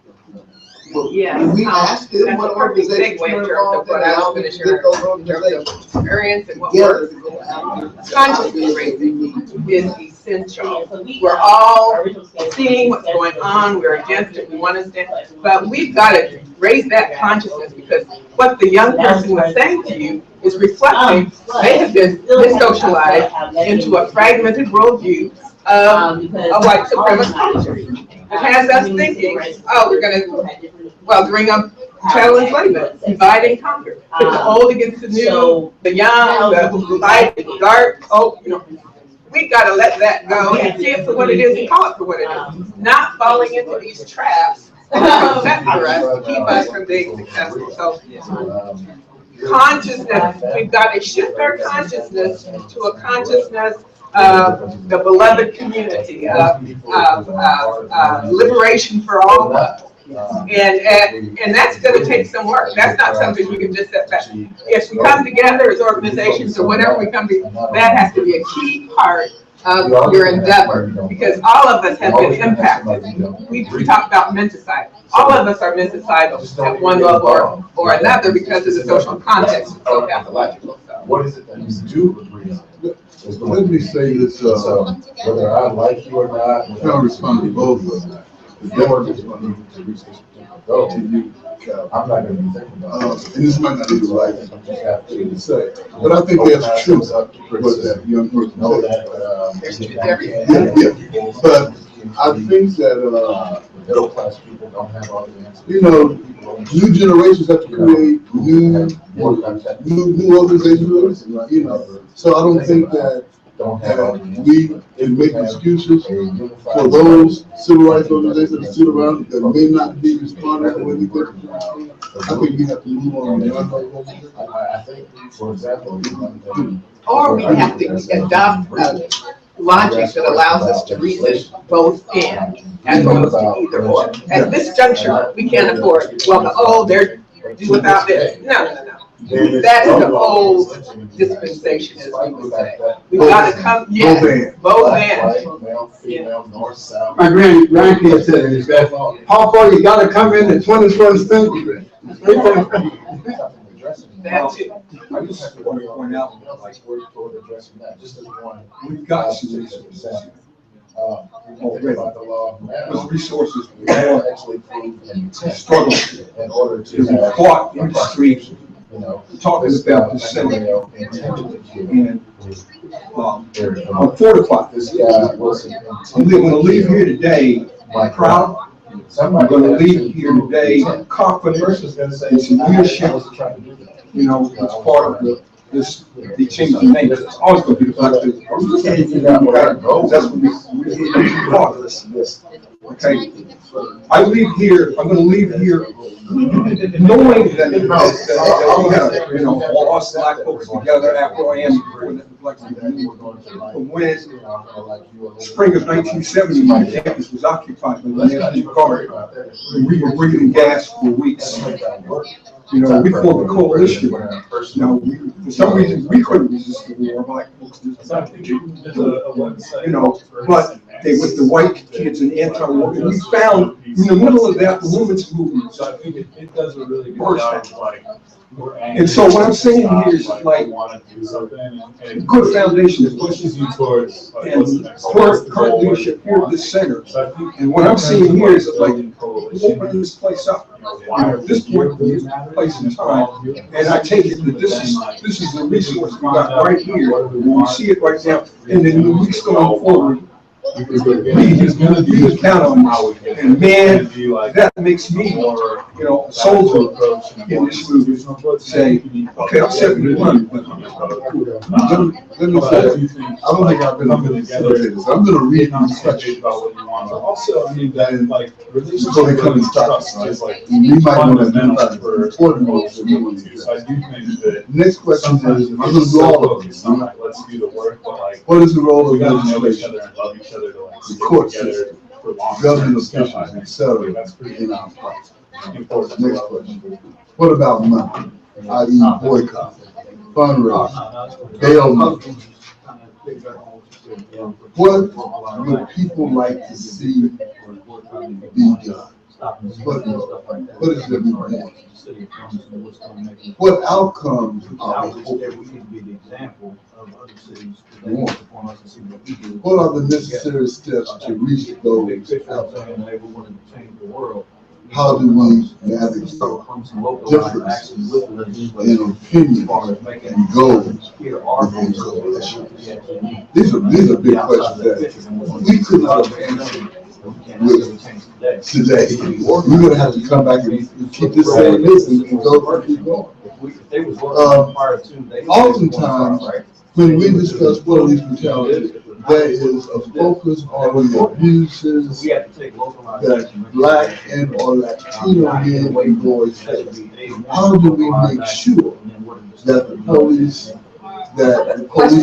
Yeah. We asked them That's what a perfect organizations segue in were terms of involved what in, I was how we gonna get share those in terms organizations of experience and what together works. to go out. Consciousness raising is essential. We're all seeing what's going on, we're against it, we want to stand, but we've got to raise that consciousness, because what the young person was saying to you is reflecting, they have been socialized into a fragmented worldview of white supremacist culture. It has us thinking, oh, we're going to, well, bring up chattel enslavement, divide and conquer, put the old against the new, the young, the light, the dark, oh, you know. We've got to let that go and see it for what it is and call it for what it is. Not falling into these traps that set for us to keep us from being successful. So consciousness, we've got to shift our consciousness to a consciousness of the beloved community, of liberation for all people. And that's going to take some work. That's not something you can just set back. If we come together as organizations or whatever we come to, that has to be a key part of your endeavor, because all of us have been impacted. We talked about menticide. All of us are menticidal at one level or another because of the social context of pathological. What is it that you do agree on? Let me say this, whether I like you or not, I'm gonna respond to both of them. Your responding to reach this particular goal, to you, I'm not gonna be thinking about it. And this might not be the right thing, I'm just happy to say, but I think there's truth what that young person know that. But I think that, middle class people don't have all the answers. You know, new generations have to create new organizations, you know. So I don't think that we can make excuses for those civil rights organizations that sit around that may not be responding the way we think. I think we have to move on. I think, for example, or we have to adopt logic that allows us to reason both and as opposed to either or. At this juncture, we can't afford, well, they're do without this. No. That's the old dispensation, as we would say. We've got to come, both ends. My grandkids said this, how far you got to come in the 21st century? That too. I just have to point out, like, we're toward addressing that, just as one. We've got solutions. Already about the law, those resources are actually struggle in order to be caught in the streets. You know, talking about the scenario and I'm fortified. This guy wasn't. I'm going to leave here today proud. I'm going to leave here today confident. In some leadership, you know, it's part of the this, the change of things, it's always gonna be the black people. That's what we okay? I leave here, I'm gonna leave here knowing that we have, all us black folks together after I am when spring of 1970, my campus was occupied by the National Guard. We were bringing gas for weeks. We formed a coalition. Now, for some reason, we couldn't resist the war. Black folks did. But they with the white kids and anti-war. We found in the middle of that the women's movement. So I think it does a really good job. And so what I'm saying here is like good foundation that pushes you towards current leadership here at this center. And what I'm seeing here is like open this place up. At this point, this place in time, and I take it that this is the resource we got right here. We see it right now, and then the weeks going forward. We can count on this. And man, that makes me, a soldier in this movie, say, okay, I'm 71, but let me say, I don't think I've been able to say this. I'm going to read these questions. Also, I mean, that like, this is going to come in stocks, right? We might want to identify the important ones. So I do think that next question is, I'm going to do all of this. Let's do the work, but like, what is the role of legislation? The court system, government officials, etc. in our place. Next question. What about money? I.e. boycott, fundraising, bail money. What would people like to see be done? What is the reward? What outcomes are we hoping? What are the necessary steps to reach those outcomes? How do we navigate differences in opinion and goals within coalition? These are big questions that we could not have answered today. We're going to have to come back and keep this saying this and go and keep going. Oftentimes, when we discuss police brutality, there is a focus on the abuses that Black and or Latino men and boys face. How do we make sure that the police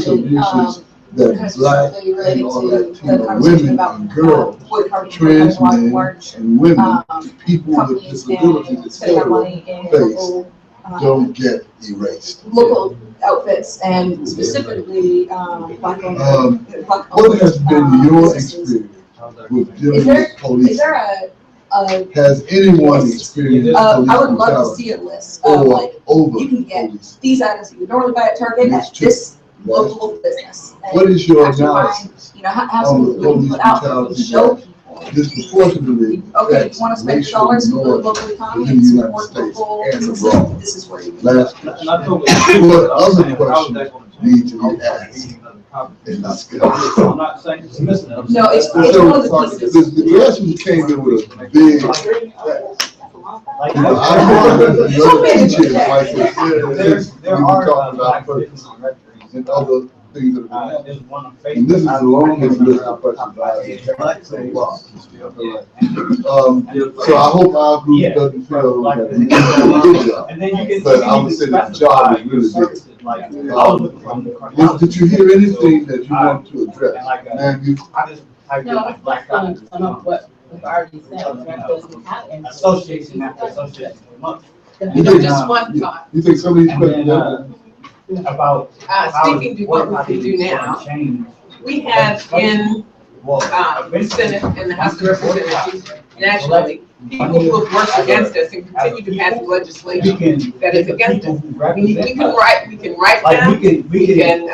abuses that Black and or Latino women and girls, trans men and women, people with disabilities, etc. face don't get erased? Local outfits and specifically Black owned. What has been your experience with dealing with police? Is there has anyone experienced I police would love to brutality see a list of like you can get these items you would normally buy at Target at this local business. What is your analysis Have on the some police put out brutality show that disproportionately okay, you want to spend dollars to build local economy and support local businesses, this is where you can. Last question. What other questions need to be asked? And that's good. No, it's one of the pieces. The questions came in with a big. There are talking about purpose and other things that are going on. And this is the longest list of questions I have so far. So I hope our group doesn't feel that we did a good job. But I would say that the job is really good. Did you hear anything that you want to address? Man, No, what we've already said, Association after association. Just one thought. You think some of these questions about speaking to what we can do now, we have in the Senate and the House of Representatives nationally, people who have worked against us and continue to pass legislation that is against us. We can write them, we can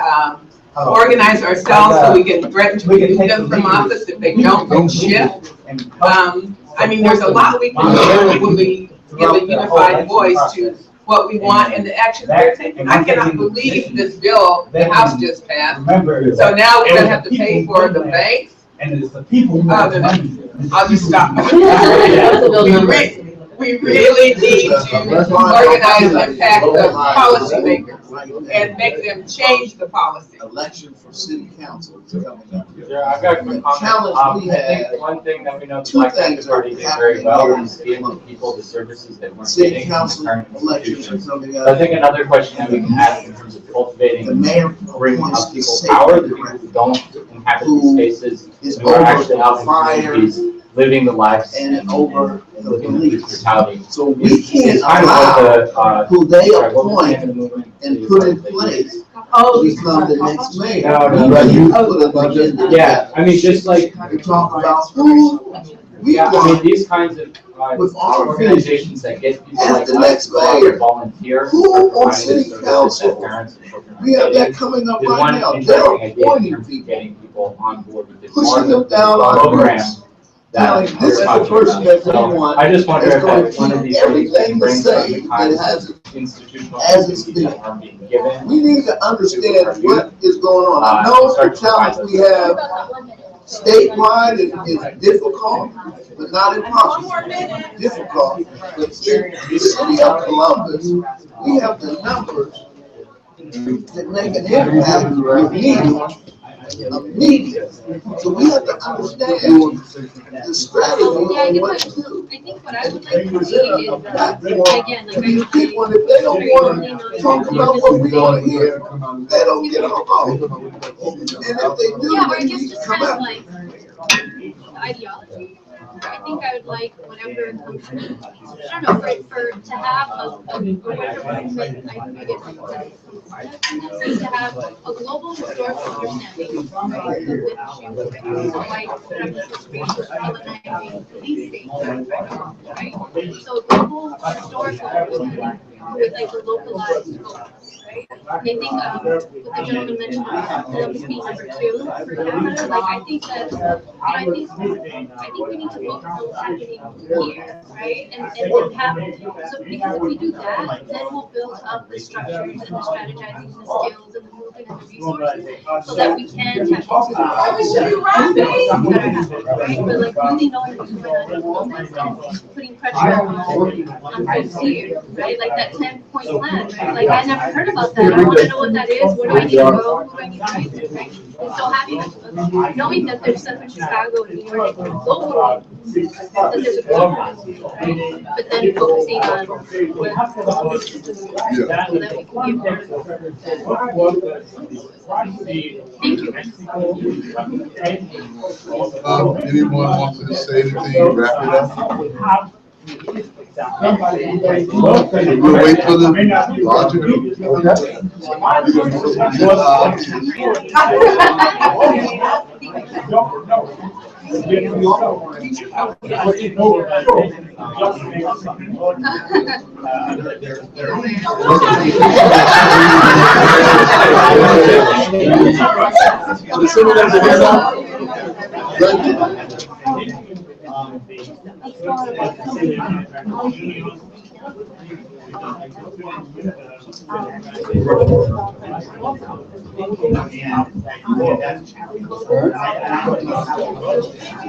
organize ourselves so we can threaten to remove them from office if they don't shift. I mean, there's a lot we can do when we give a unified voice to what we want and the actions they're taking. I cannot believe this bill the House just passed. So now we're gonna have to pay for the banks. And it's the people who have money. I'll just stop. We really need to organize and pack the policymakers and make them change the policy. Election for city council is coming up. Yeah, I've got a quick comment. Challenge we I have. think one thing that we know the Two Black things Panther Party are did very well happening is give the people the services they weren't City getting from the council current elections institutions. are coming So I up. think another question that we can ask in terms of cultivating, The mayor bringing appoints up the people state power, the people director who don't inhabit these spaces, is who are over actually out in fire communities, living the lives and over the living the police police. brutality. So we can't It's kind of what allow the, who they sorry, what was the appoint name of the movement? and put in place Oh, to become the next mayor. No, We you- need to put an agenda Yeah, I mean, just like, to talk about who we yeah, I mean, want these kinds of with our organizations that get people as like the us next to go out mayor. and volunteer. Who for on providing city services council? that parents and children are We have that getting coming up is right one now. interesting They're idea in appointing terms of people, getting people on board with this pushing them down our program. throats. That Telling this is the we're talking person about. that we So want I just wonder that's if gonna that's one of keep these things we everything can the bring some of same the that kinds has of institutional as it's opportunities that been. aren't being given. We need to understand what is going on. I know the challenge we have statewide is difficult, but not impossible. Difficult, but in the city of Columbus, we have the numbers that make an impact immediate. So we have to understand the strategy on what to do. I think what I would like to see Present a is, platform again, to these people, and if they don't want to talk about what we want to hear, they don't get on board. And if they do, yeah, or I they guess need to just come kind of out. like ideology. I think I would like whenever it comes to, I don't know, to have I guess, to have a global historical understanding, right, of the issues, like colonizing policing, right? So a global historical understanding with like the localized focus, right? And I think what the gentleman mentioned about Columbus being number 2 for Canada, like I think that I think we need to focus on what's happening here, right? And have so because if we do that, then we'll build up the structures and the strategizing and the skills and the movement and the resources so that we can tap into the right? But like really knowing what's going on in the moment and putting pressure on folks here, right? Like that 10-point plan, right? Like I never heard about that. I want to know what that is. Where do I need to go? Who do I need to talk to? Right? And so having knowing that there's stuff in Chicago and New York and globally, that there's a global, right? But then focusing on what Columbus is doing, so that we can be a part of it. Thank you. Anyone wants to say anything, wrap it up? We'll wait for the Roger.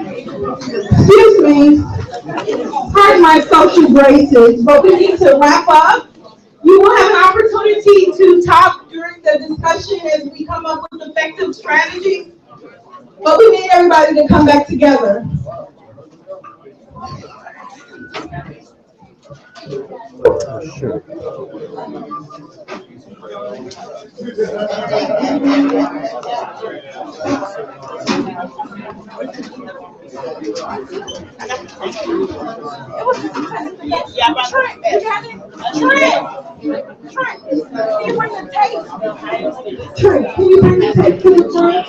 Excuse me, pardon my social graces, but we need to wrap up. You will have an opportunity to talk during the discussion as we come up with effective strategies, but we need everybody to come back together. Sure. Yeah, but Trent, you got it? Trent, can you bring the tape? Trent, can you bring the tape to the front?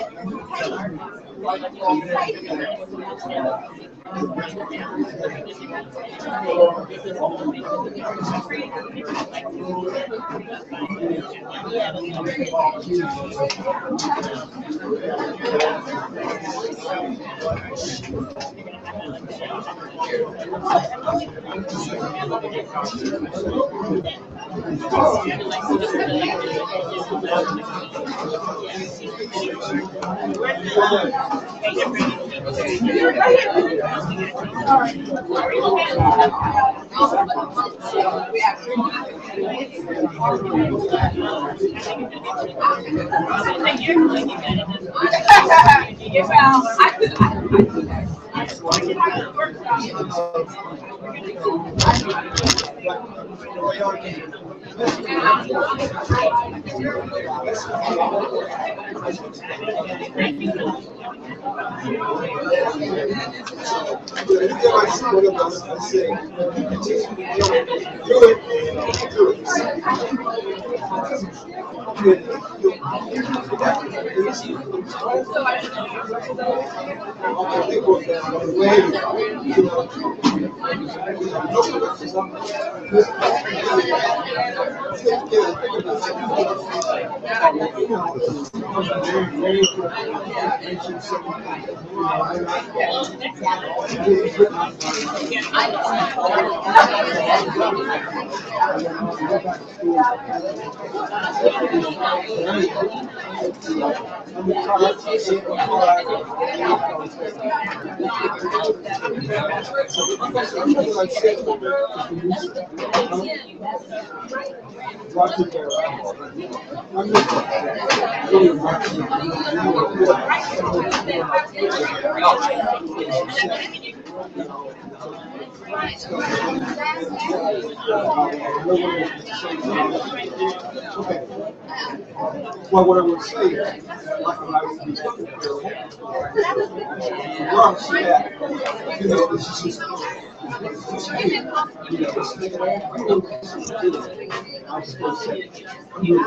Well, what I would say is, like when I was in regardless of that, you know, it's just, you know, it's like, I was supposed to say, you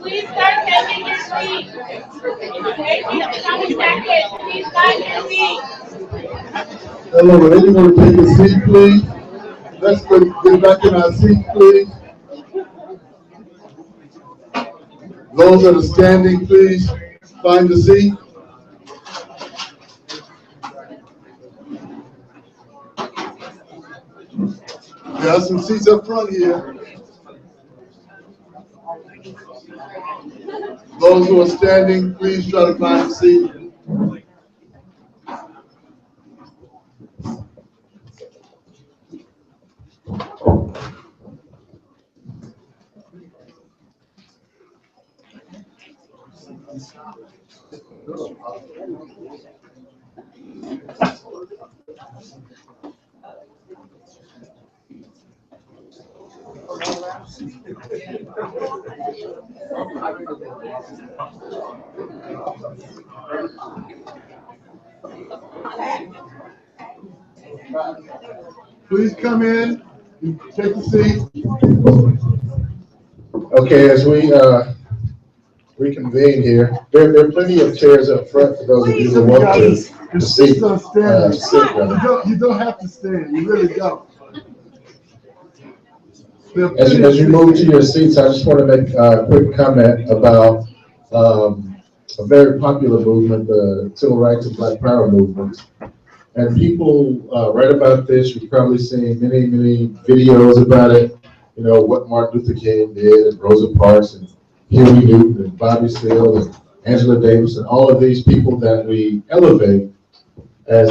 Please start taking your seat. Please start your seat. Hello, would anyone take a seat, please? Let's get back in our seat, please. Those that are standing, please find a seat. There are some seats up front here. Those who are standing, please try to find a seat. Please come in and take a seat. Okay, as we reconvene here, there are plenty of chairs up front for those of you who want to sit. You don't have to stand, you really don't. As you move to your seats, I just want to make a quick comment about a very popular movement, the Civil Rights and Black Power movement. And people write about this. You've probably seen many, many videos about it. You know, what Martin Luther King did, and Rosa Parks, and Huey Newton, and Bobby Seale, and Angela Davis, and all of these people that we elevate as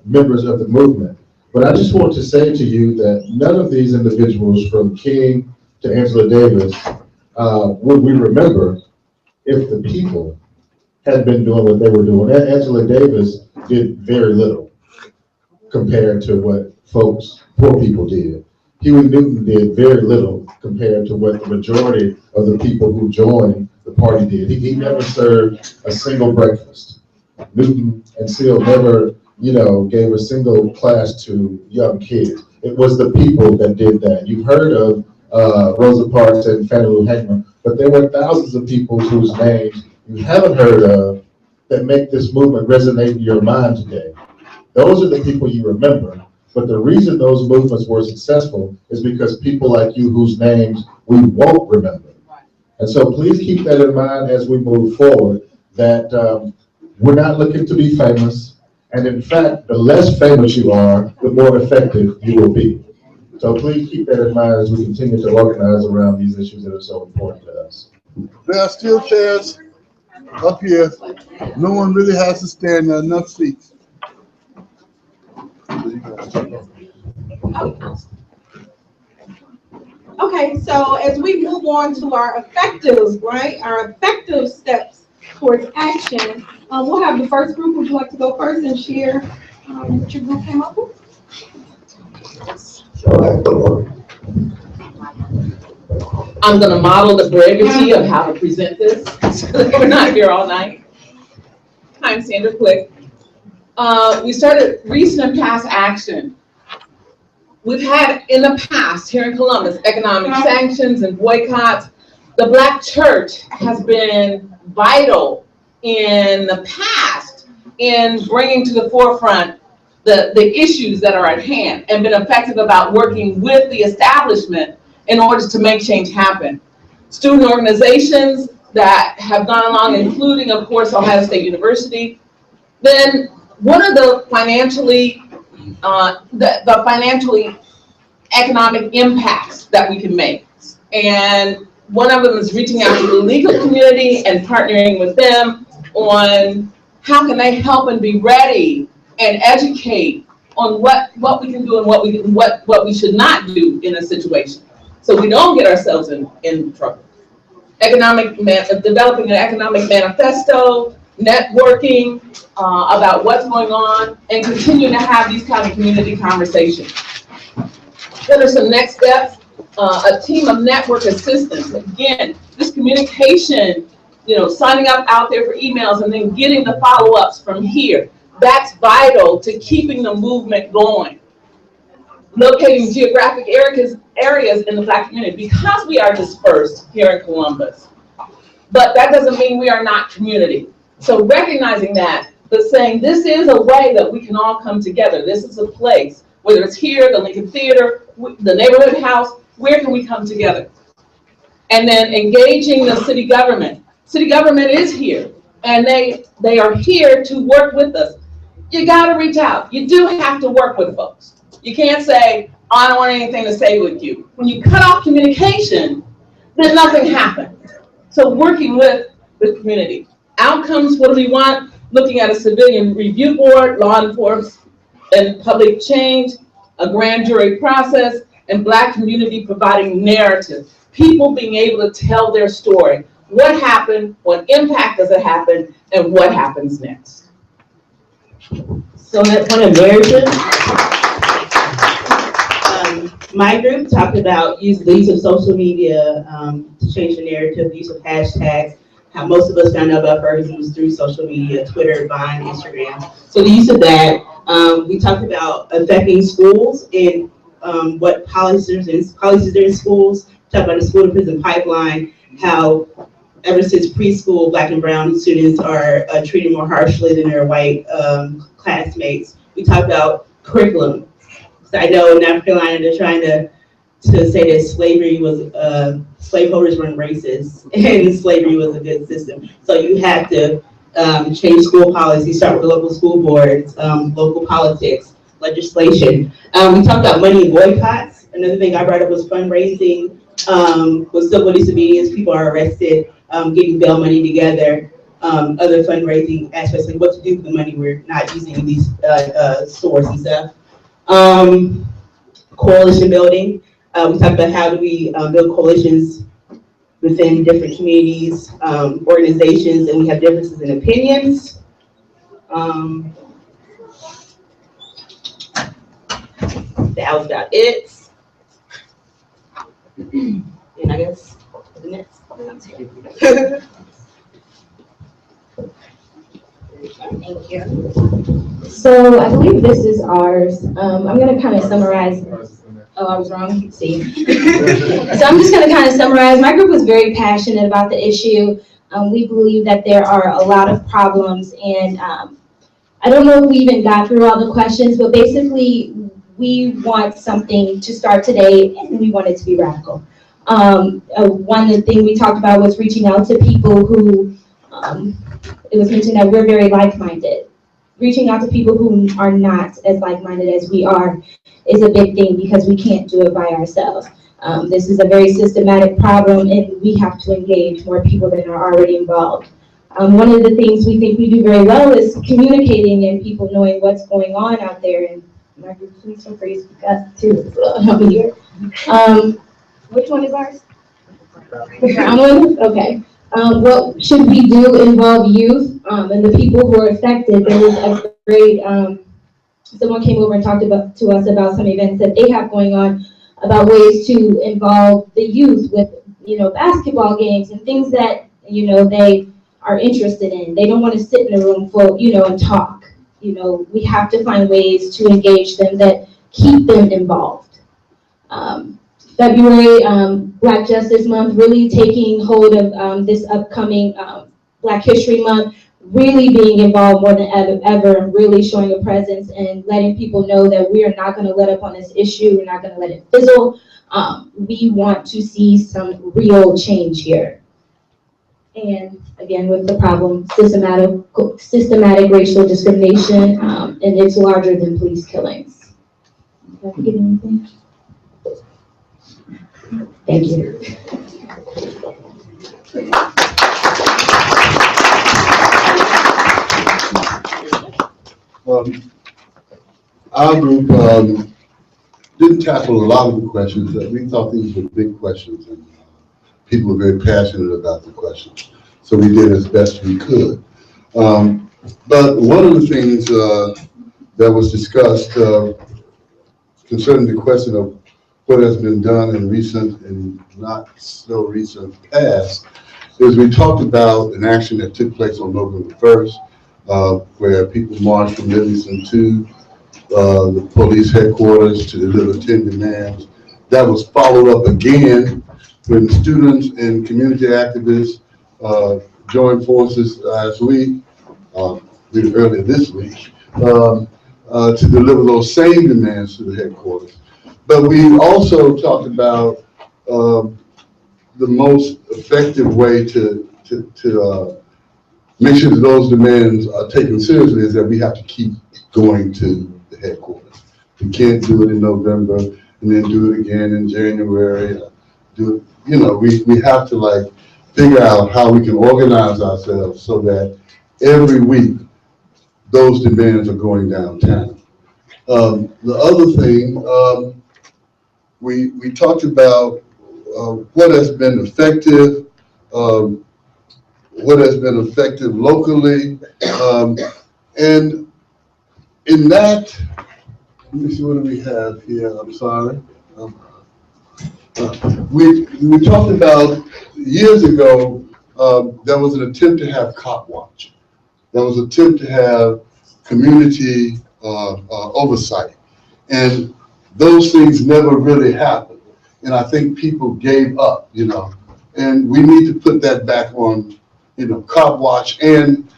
members of the movement. But I just want to say to you that none of these individuals, from King to Angela Davis, would we remember if the people had been doing what they were doing. Angela Davis did very little compared to what poor people did. Huey Newton did very little compared to what the majority of the people who joined the the party did. He never served a single breakfast. Newton and Seal never, gave a single class to young kids. It was the people that did that. You've heard of Rosa Parks and Fannie Lou Hamer, but there were thousands of people whose names you haven't heard of that make this movement resonate in your mind today. Those are the people you remember. But the reason those movements were successful is because people like you whose names we won't remember. And so please keep that in mind as we move forward, that we're not looking to be famous. And in fact, the less famous you are, the more effective you will be. So please keep that in mind as we continue to organize around these issues that are so important to us. There are still chairs up here. No one really has to stand. There are enough seats. Okay, so as we move on to our effective, right, our effective steps towards action, we'll have the first group. Would you like to go first and share what your group came up with? I'm going to model the brevity of how to present this so that we're not here all night. Hi, I'm Sandra Quick. We started recent and past action. We've had in the past here in Columbus economic sanctions and boycotts. The Black church has been vital in the past in bringing to the forefront the issues that are at hand and been effective about working with the establishment in order to make change happen. Student organizations that have gone along, including, of course, Ohio State University. Then one of the financially economic impacts that we can make. And one of them is reaching out to the legal community and partnering with them on how can they help and be ready and educate on what we can do and what we should not do in a situation, so we don't get ourselves in trouble. Developing an economic manifesto, networking about what's going on, and continuing to have these kind of community conversations. Then there's some next steps. A team of network assistants. Again, this communication, signing up out there for emails and then getting the follow-ups from here. That's vital to keeping the movement going. Locating geographic areas in the Black community because we are dispersed here in Columbus. But that doesn't mean we are not community. So recognizing that, but saying this is a way that we can all come together. This is a place, whether it's here, the Lincoln Theater, the neighborhood house, where can we come together? And then engaging the city government. City government is here, and they are here to work with us. You gotta reach out. You do have to work with folks. You can't say, I don't want anything to say with you. When you cut off communication, then nothing happens. So working with the community. Outcomes, what do we want? Looking at a civilian review board, law enforcement and public change, a grand jury process, and Black community providing narrative. People being able to tell their story. What happened, what impact does it happen, and what happens next? So that point of narrative, my group talked about the use of social media to change the narrative, the use of hashtags. How most of us found out about Ferguson was through social media, Twitter, Vine, Instagram. So the use of that. We talked about affecting schools and what policies are in schools. Talked about the school to prison pipeline, how ever since preschool, Black and brown students are treated more harshly than their white classmates. We talked about curriculum. So I know in North Carolina they're trying to say that slavery was, slaveholders weren't racist and slavery was a good system. So you have to change school policy, start with the local school boards, local politics, legislation. We talked about money and boycotts. Another thing I brought up was fundraising. With civil disobedience, people are arrested, getting bail money together, other fundraising aspects, like what to do with the money we're not using in these stores and stuff. Coalition building. We talked about how do we build coalitions within different communities, organizations, and we have differences in opinions. That was about it. And I guess the next. Thank you. So I believe this is ours. I'm going to kind of summarize. Oh, I was wrong. See. So I'm just going to kind of summarize. My group was very passionate about the issue. We believe that there are a lot of problems, and I don't know if we even got through all the questions, but basically we want something to start today, and we want it to be radical. One of the things we talked about was reaching out to people who, it was mentioned that we're very like-minded. Reaching out to people who are not as like-minded as we are is a big thing because we can't do it by ourselves. This is a very systematic problem, and we have to engage more people than are already involved. One of the things we think we do very well is communicating and people knowing what's going on out there. And my group, please feel free to speak up too. Help me here. Which one is ours? The brown one? Okay. What should we do involve youth and the people who are affected? There was a great, someone came over and talked to us about some events that they have going on about ways to involve the youth with, basketball games and things that, they are interested in. They don't want to sit in a room full, and talk. We have to find ways to engage them that keep them involved. February, Black Justice Month, really taking hold of this upcoming Black History Month, really being involved more than ever, really showing a presence and letting people know that we are not going to let up on this issue. We're not going to let it fizzle. We want to see some real change here. And again, with the problem, systematic racial discrimination, and it's larger than police killings. Did I forget anything? Thank you. Our group didn't tackle a lot of the questions. We thought these were big questions, and people were very passionate about the questions. So we did as best we could. But one of the things that was discussed concerning the question of what has been done in recent and not so recent past is we talked about an action that took place on November 1st, where people marched from Livingston to the police headquarters to deliver 10 demands. That was followed up again when students and community activists joined forces last week, earlier this week, to deliver those same demands to the headquarters. But we also talked about the most effective way to make sure that those demands are taken seriously is that we have to keep going to the headquarters. We can't do it in November and then do it again in January. We have to figure out how we can organize ourselves so that every week those demands are going downtown. The other thing, we talked about what has been effective, locally, and in that, let me see, what do we have here? I'm sorry. We talked about years ago, there was an attempt to have cop watch. There was an attempt to have community oversight. And those things never really happened. And I think people gave up, and we need to put that back on, cop watch, and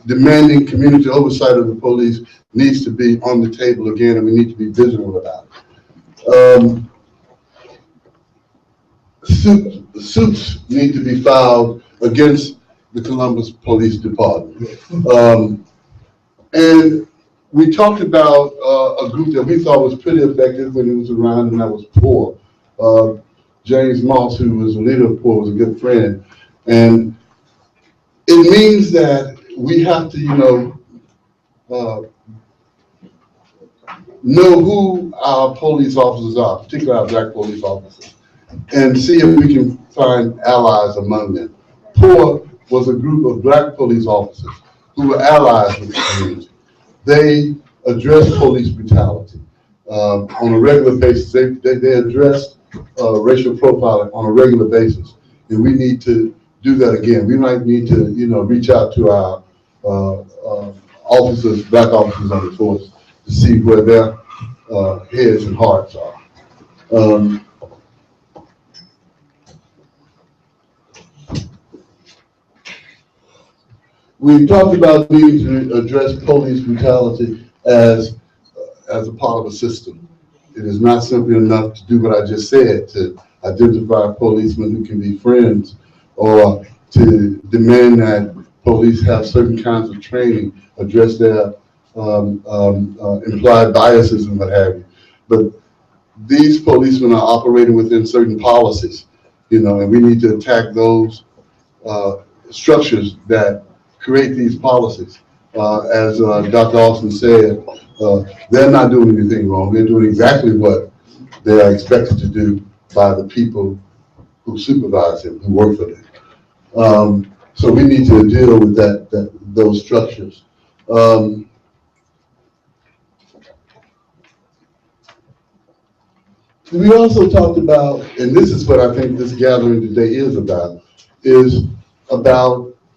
demanding community oversight of the police needs to be on the table again, and we need to be vigilant about it. Suits need to be filed against the Columbus Police Department. And we talked about a group that we thought was pretty effective when it was around, and that was POOR. James Moss, who was the leader of POOR, was a good friend. And it means that we have to, know who our police officers are, particularly our Black police officers, and see if we can find allies among them. POOR was a group of Black police officers who were allies with the community. They addressed police brutality on a regular basis. They addressed racial profiling on a regular basis. and we need to do that again. We might need to, reach out to our officers, black officers on the force, to see where their heads and hearts are. We talked about needing to address police brutality as a part of a system. It is not simply enough to do what I just said, to identify policemen who can be friends, or to demand that police have certain kinds of training, address their implied biases and what have you. But these policemen are operating within certain policies, and we need to attack those structures that create these policies. As Dr. Austin said, they're not doing anything wrong. They're doing exactly what they are expected to do by the people who supervise them, who work for them. So we need to deal with those structures. We also talked about, and this is what I think this gathering today is about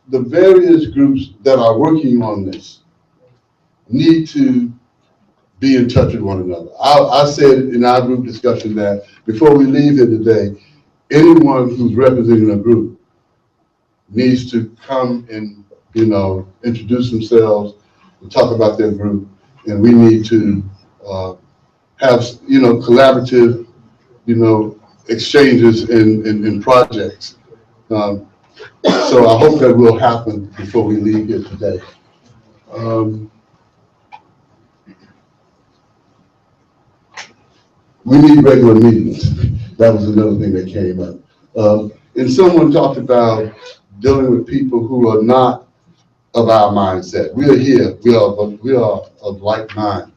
the various groups that are working on this need to be in touch with one another. I said in our group discussion that before we leave here today, anyone who's representing a group needs to come and, introduce themselves and talk about their group. And we need to have, collaborative, exchanges in projects. So I hope that will happen before we leave here today. We need regular meetings. That was another thing that came up. And someone talked about dealing with people who are not of our mindset. We are here. We are of like mind.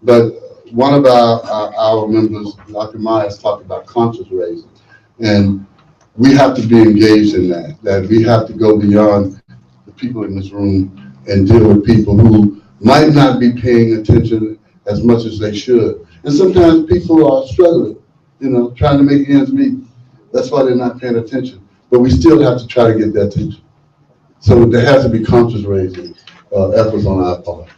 But one of our members, Dr. Myers, talked about conscience raising, and we have to be engaged in that we have to go beyond the people in this room and deal with people who might not be paying attention as much as they should. And sometimes people are struggling, trying to make ends meet. That's why they're not paying attention. But we still have to try to get their attention. So there has to be conscience raising efforts on our part.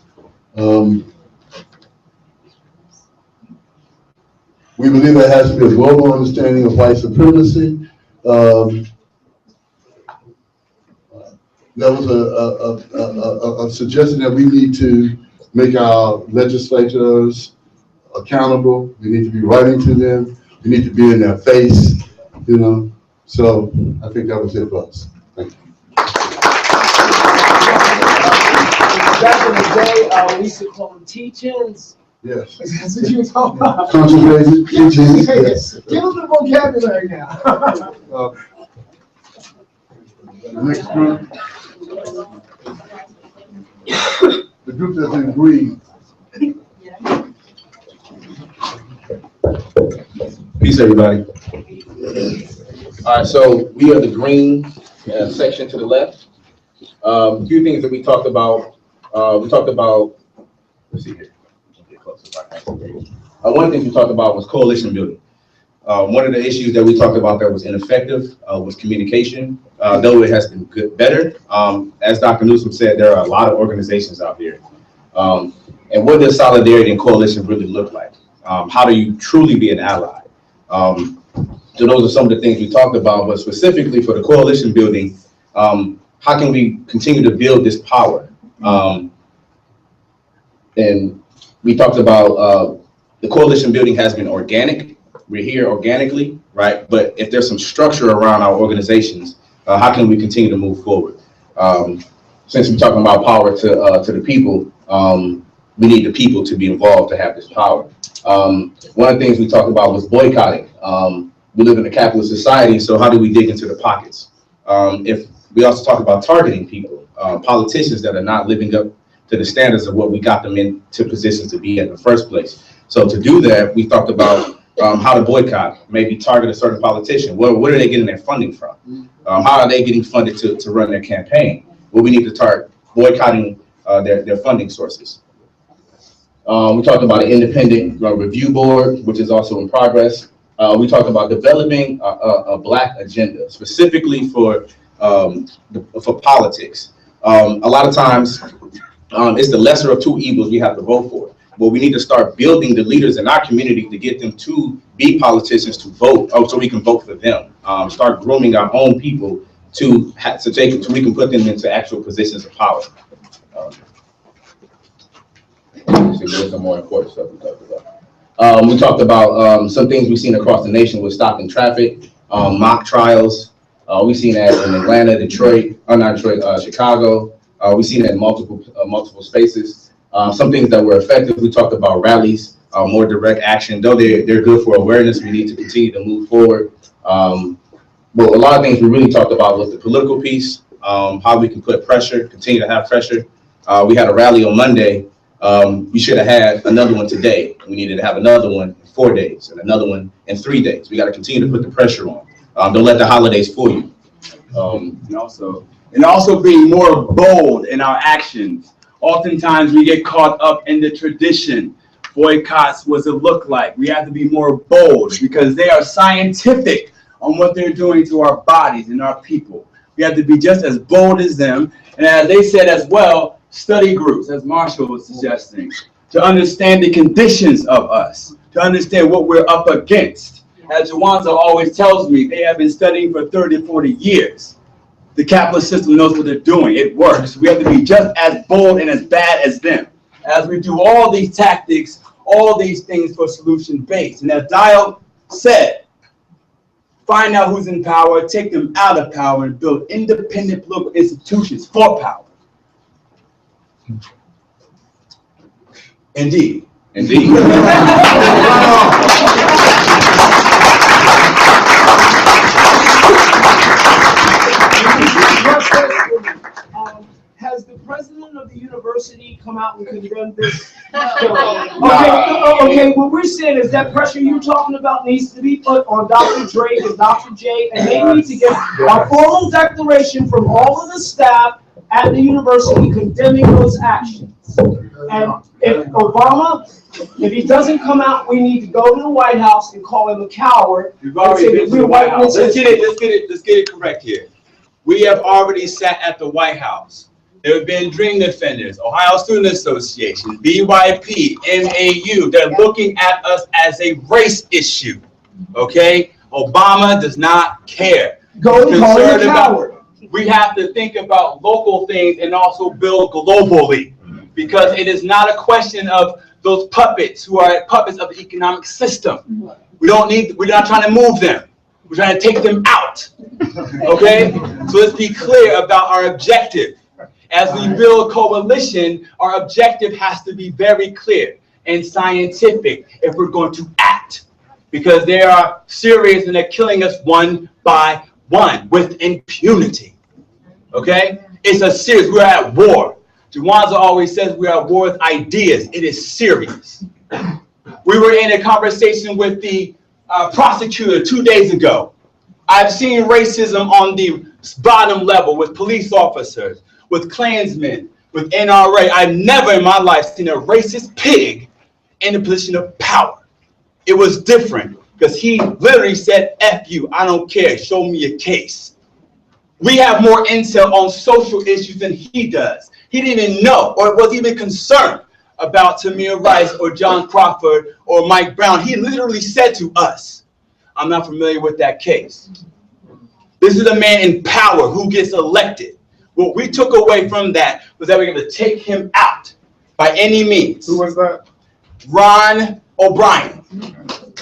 We believe there has to be a global understanding of white supremacy. There was a suggestion that we need to make our legislators accountable. We need to be writing to them. We need to be in their face, So I think that was it for us. Thank you. Back in the day, we used to call them teach-ins. Yes. That's what you were talking about. Conscious raising, teach-ins, yes. Give us the vocabulary now. Next group. The group that's in green. Peace, everybody. All right, so we are the green section to the left. A few things that we talked about. Let's see here. Get closer. One of the things we talked about was coalition building. One of the issues that we talked about that was ineffective was communication, though it has been better. As Dr. Newsom said, there are a lot of organizations out there. And what does solidarity and coalition really look like? How do you truly be an ally? So those are some of the things we talked about, but specifically for the coalition building, how can we continue to build this power? And we talked about the coalition building has been organic. We're here organically, right? But if there's some structure around our organizations, how can we continue to move forward? Since we're talking about power to the people, we need the people to be involved to have this power. One of the things we talked about was boycotting. We live in a capitalist society, so how do we dig into the pockets? If we also talk about targeting people, politicians that are not living up to the standards of what we got them into positions to be in the first place. So to do that, we talked about how to boycott, maybe target a certain politician. Where are they getting their funding from? How are they getting funded to run their campaign? Well, we need to start boycotting their funding sources. We talked about an independent review board, which is also in progress. We talked about developing a Black agenda, specifically for politics. A lot of times, it's the lesser of two evils we have to vote for. But we need to start building the leaders in our community to get them to be politicians, to vote, so we can vote for them. Start grooming our own people so we can put them into actual positions of power. So there's some more important stuff we talked about. We talked about some things we've seen across the nation with stopping traffic, mock trials. We've seen that in Atlanta, Detroit, not Detroit, Chicago. We've seen that in multiple spaces. Some things that were effective, we talked about rallies, more direct action. Though they're good for awareness, we need to continue to move forward. But a lot of things we really talked about was the political piece, how we can put pressure, continue to have pressure. We had a rally on Monday. We should have had another one today. We needed to have another one in 4 days and another one in 3 days. We got to continue to put the pressure on. Don't let the holidays fool you. And also being more bold in our actions. Oftentimes we get caught up in the tradition. Boycotts, what's it look like? We have to be more bold because they are scientific on what they're doing to our bodies and our people. We have to be just as bold as them. And as they said as well, study groups, as Marshall was suggesting, to understand the conditions of us, to understand what we're up against. As Jawanza always tells me, they have been studying for 30, 40 years. The capitalist system knows what they're doing. It works. We have to be just as bold and as bad as them. As we do all these tactics, all these things for solution-based. And as Dial said, find out who's in power, take them out of power, and build independent political institutions for power. Indeed. Indeed. Has the president of the university come out and condemned this? Okay, what we're saying is that pressure you're talking about needs to be put on Dr. Drake and Dr. J, and they need to get a formal declaration from all of the staff at the university condemning those actions. And if Obama, if he doesn't come out, we need to go to the White House and call him a coward. We've already been to the White House. Let's get it correct here. We have already sat at the White House. There have been Dream Defenders, Ohio Student Association, BYP, MAU. They're looking at us as a race issue. Okay? Obama does not care. Go and call him a coward. We have to think about local things and also build globally, because it is not a question of those puppets who are puppets of the economic system. We're not trying to move them. We're trying to take them out. Okay? So let's be clear about our objective. As we build coalition, our objective has to be very clear and scientific if we're going to act, because they are serious and they're killing us one by one with impunity. Okay? It's a serious, we're at war. Jawanza always says we're at war with ideas. It is serious. We were in a conversation with the prosecutor 2 days ago. I've seen racism on the bottom level with police officers, with Klansmen, with NRA. I've never in my life seen a racist pig in a position of power. It was different because he literally said, F you, I don't care, show me a case. We have more intel on social issues than he does. He didn't even know or was even concerned about Tamir Rice or John Crawford or Mike Brown. He literally said to us, I'm not familiar with that case. This is a man in power who gets elected. What we took away from that was that we're going to take him out by any means. Who was that? Ron O'Brien.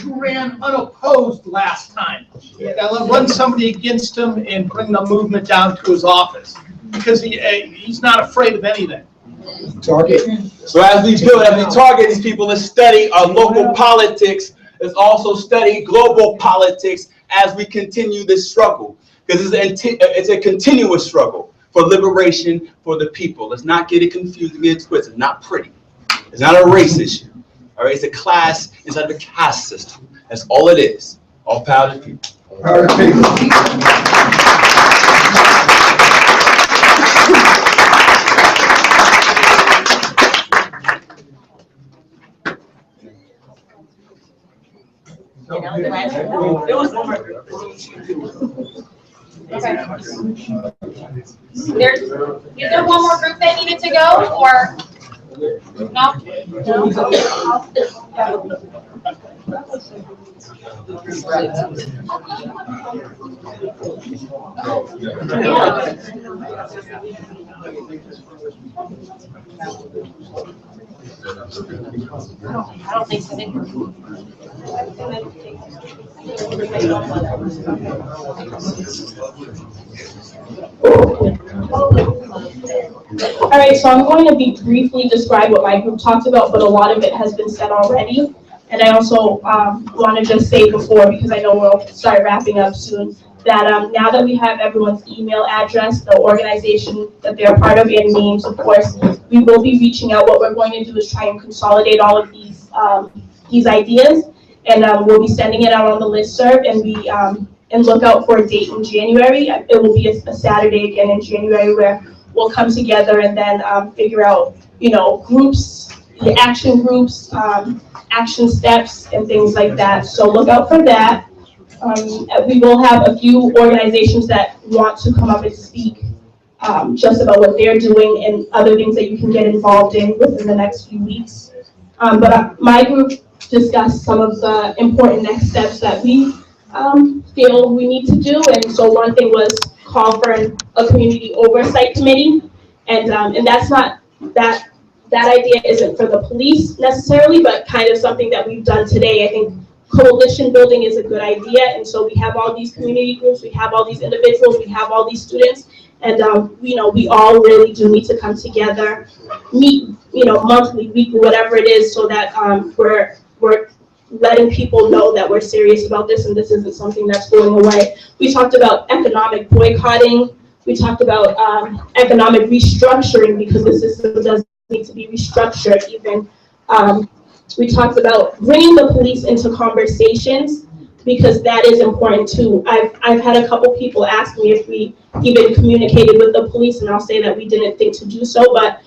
Who ran unopposed last time. That run somebody against him and bring the movement down to his office, because he's not afraid of anything. Target. So as we target these people, let's study our local politics. Let's also study global politics as we continue this struggle, because it's a continuous struggle for liberation for the people. Let's not get it confused and get it twisted. It's not pretty. It's not a race issue. All right, it's a class inside of a caste system. That's all it is. All power to the people. Power to the people. It was Is there one more group that needed to go, or no? I don't think so. All right, so I'm going to briefly describe what my group talked about, but a lot of it has been said already. And I also want to just say before, because I know we'll start wrapping up soon, that now that we have everyone's email address, the organization that they're part of, and names, of course, we will be reaching out. What we're going to do is try and consolidate all of these ideas, and we'll be sending it out on the listserv, and look out for a date in January. It will be a Saturday again in January where we'll come together and then figure out, groups, the action groups, action steps, and things like that. So look out for that. We will have a few organizations that want to come up and speak just about what they're doing and other things that you can get involved in within the next few weeks. But my group discussed some of the important next steps that we feel we need to do. And so one thing was call for a community oversight committee. And that's not, that idea isn't for the police necessarily, but kind of something that we've done today. I think coalition building is a good idea. And so we have all these community groups, we have all these individuals, we have all these students. And we all really do need to come together, meet, monthly, weekly, whatever it is, so that we're letting people know that we're serious about this and this isn't something that's going away. We talked about economic boycotting. We talked about economic restructuring, because the system does need to be restructured even. We talked about bringing the police into conversations, because that is important too. I've had a couple people ask me if we even communicated with the police, and I'll say that we didn't think to do so, but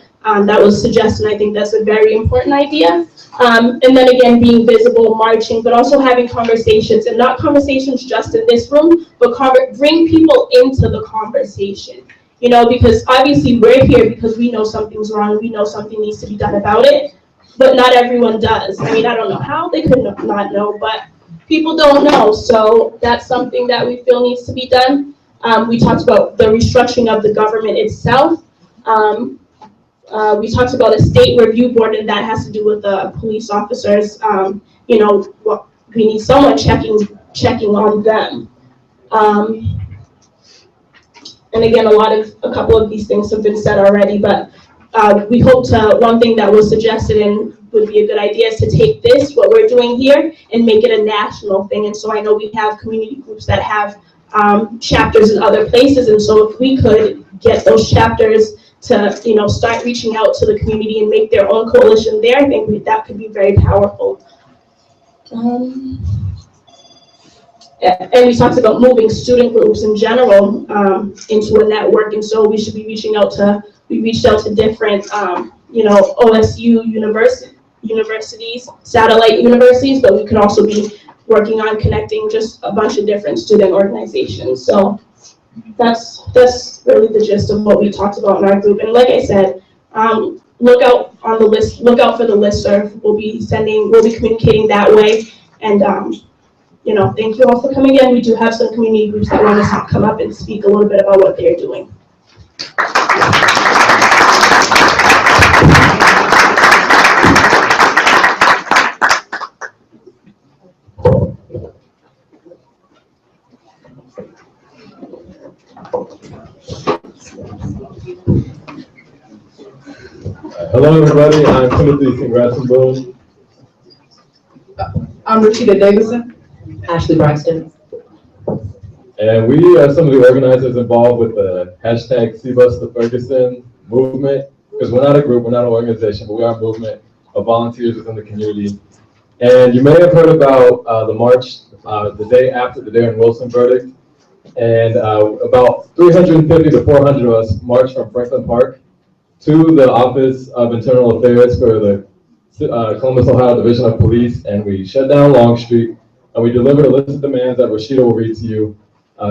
that was suggested, and I think that's a very important idea. And then again, being visible, marching, but also having conversations, and not conversations just in this room, but bring people into the conversation. Because obviously we're here because we know something's wrong, we know something needs to be done about it, but not everyone does. I mean, I don't know how they could not know, but people don't know, so that's something that we feel needs to be done. We talked about the restructuring of the government itself. We talked about a state review board, and that has to do with the police officers. We need someone checking on them. And again, a couple of these things have been said already, but we hope to, one thing that was suggested and would be a good idea is to take this, what we're doing here, and make it a national thing. And so I know we have community groups that have chapters in other places, and so if we could get those chapters to start reaching out to the community and make their own coalition there, I think that could be very powerful. And we talked about moving student groups in general into a network, and so we should be reaching out to, we reached out to different OSU universities, satellite universities, but we could also be working on connecting just a bunch of different student organizations. So that's really the gist of what we talked about in our group. And like I said, look out on the list, look out for the listserv. We'll be communicating that way. And thank you all for coming in. We do have some community groups that want to come up and speak a little bit about what they're doing. Hello, everybody. I'm Timothy Singh-Ratzenboom. I'm Rashida Davison. Ashley Braxton. And we are some of the organizers involved with the hashtag #SeaBusToFerguson movement, because we're not a group, we're not an organization, but we are a movement of volunteers within the community. And you may have heard about the march the day after the Darren Wilson verdict. And about 350 to 400 of us marched from Franklin Park to the Office of Internal Affairs for the Columbus, Ohio Division of Police, and we shut down Long Street. and we delivered a list of demands that Rashida will read to you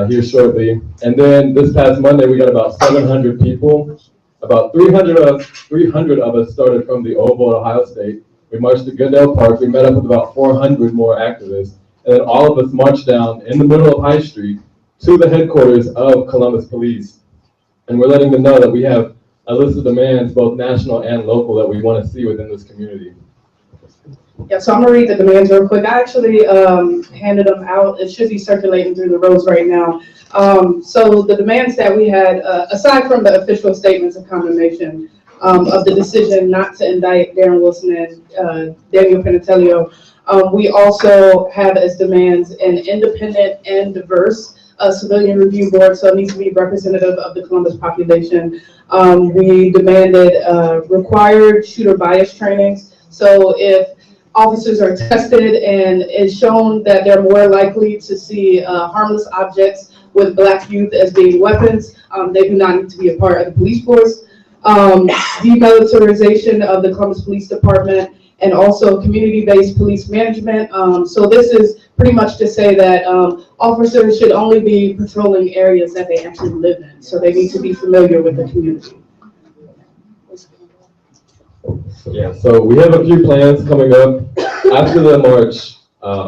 here shortly. And then this past Monday, we got about 700 people. About 300 of us started from the Oval at Ohio State. We marched to Goodell Park. We met up with about 400 more activists. And then all of us marched down in the middle of High Street to the headquarters of Columbus Police. And we're letting them know that we have a list of demands, both national and local, that we want to see within this community. Yeah, so I'm gonna read the demands real quick. I actually handed them out. It should be circulating through the roads right now. So the demands that we had, aside from the official statements of condemnation of the decision not to indict Darren Wilson and Daniel Penatelio, we also have as demands an independent and diverse civilian review board, so it needs to be representative of the Columbus population. We demanded required shooter bias trainings. So if officers are tested and it's shown that they're more likely to see harmless objects with Black youth as being weapons, they do not need to be a part of the police force. Demilitarization of the Columbus Police Department, and also community-based police management. So this is pretty much to say that officers should only be patrolling areas that they actually live in. So they need to be familiar with the community. Yeah, so we have a few plans coming up after the march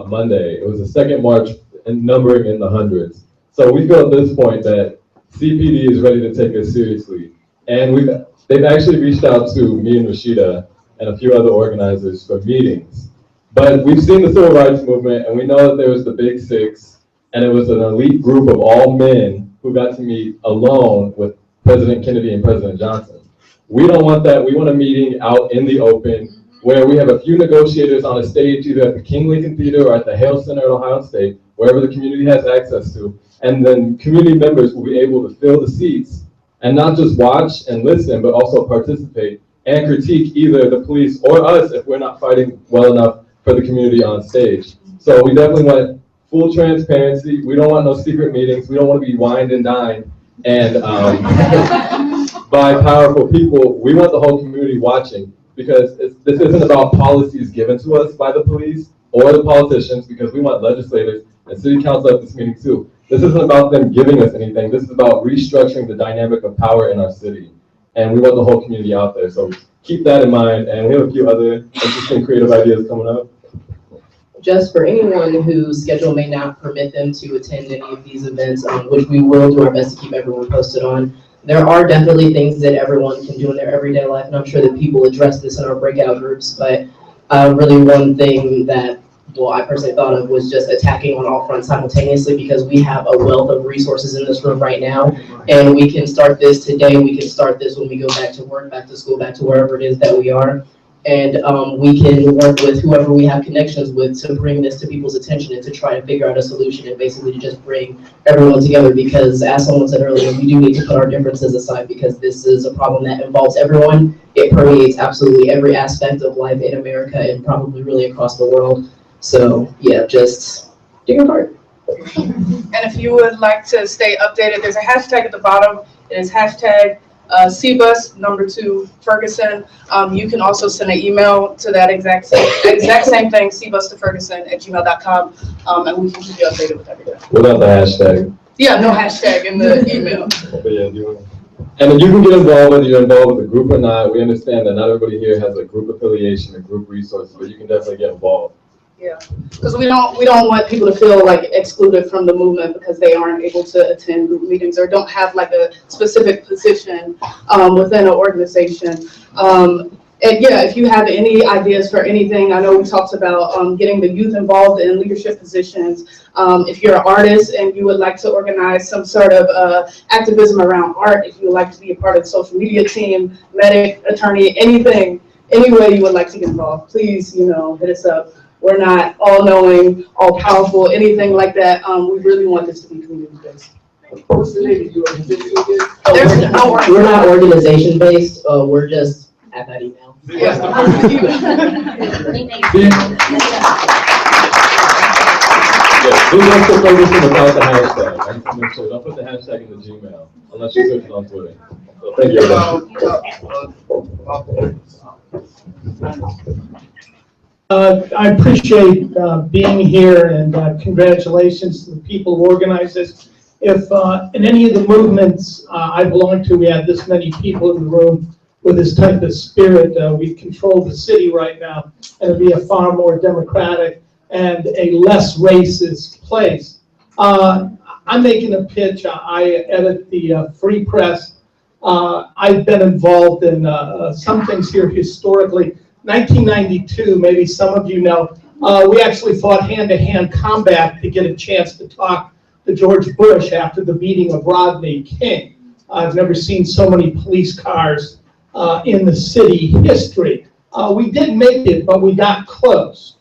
Monday. It was the second march and numbering in the hundreds. So we feel at this point that CPD is ready to take us seriously. And they've actually reached out to me and Rashida and a few other organizers for meetings. But we've seen the civil rights movement, and we know that there was the Big Six, and it was an elite group of all men who got to meet alone with President Kennedy and President Johnson. We don't want that. We want a meeting out in the open where we have a few negotiators on a stage, either at the King Lincoln Theater or at the Hale Center at Ohio State, wherever the community has access to. And then community members will be able to fill the seats and not just watch and listen, but also participate and critique either the police or us if we're not fighting well enough for the community on stage. So we definitely want full transparency. We don't want no secret meetings. We don't want to be wined and dined and by powerful people. We want the whole community watching, because this isn't about policies given to us by the police or the politicians, because we want legislators and city council at this meeting too. This isn't about them giving us anything. This is about restructuring the dynamic of power in our city. And we want the whole community out there. So keep that in mind. And we have a few other interesting creative ideas coming up. Just for anyone whose schedule may not permit them to attend any of these events, which we will do our best to keep everyone posted on, there are definitely things that everyone can do in their everyday life, and I'm sure that people address this in our breakout groups, but really one thing that, well, I personally thought of was just attacking on all fronts simultaneously, because we have a wealth of resources in this room right now, and we can start this today, we can start this when we go back to work, back to school, back to wherever it is that we are. And we can work with whoever we have connections with to bring this to people's attention and to try to figure out a solution and basically to just bring everyone together, because as someone said earlier, we do need to put our differences aside, because this is a problem that involves everyone. It permeates absolutely every aspect of life in America and probably really across the world. So yeah, just do your part. And if you would like to stay updated, there's a hashtag at the bottom. It is hashtag CBUS #2 Ferguson. You can also send an email to that exact same thing, cbus2ferguson@gmail.com, and we can keep you updated with everything. Without the hashtag. Yeah, no hashtag in the email. But yeah, and then you can get involved whether you're involved with a group or not. We understand that not everybody here has a group affiliation or group resources, but you can definitely get involved. Yeah, because we don't want people to feel like excluded from the movement because they aren't able to attend group meetings or don't have like a specific position within an organization. And yeah, if you have any ideas for anything, I know we talked about getting the youth involved in leadership positions. If you're an artist and you would like to organize some sort of activism around art, if you would like to be a part of the social media team, medic, attorney, anything, any way you would like to get involved, please, hit us up. We're not all-knowing, all-powerful, anything like that. We really want this to be community-based. What's the name of your organization again? We're not organization-based. We're just at that email. Yeah, who wants to focus without the hashtag? I just make sure, don't put the hashtag in the Gmail, unless you search it on Twitter. So thank you. I appreciate being here, and congratulations to the people who organized this. If in any of the movements I belong to, we have this many people in the room with this type of spirit, we control the city right now, and it'd be a far more democratic and a less racist place. I'm making a pitch. I edit the Free Press. I've been involved in some things here historically. 1992, maybe some of you know, we actually fought hand-to-hand combat to get a chance to talk to George Bush after the beating of Rodney King. I've never seen so many police cars in the city history. We did make it, but we got close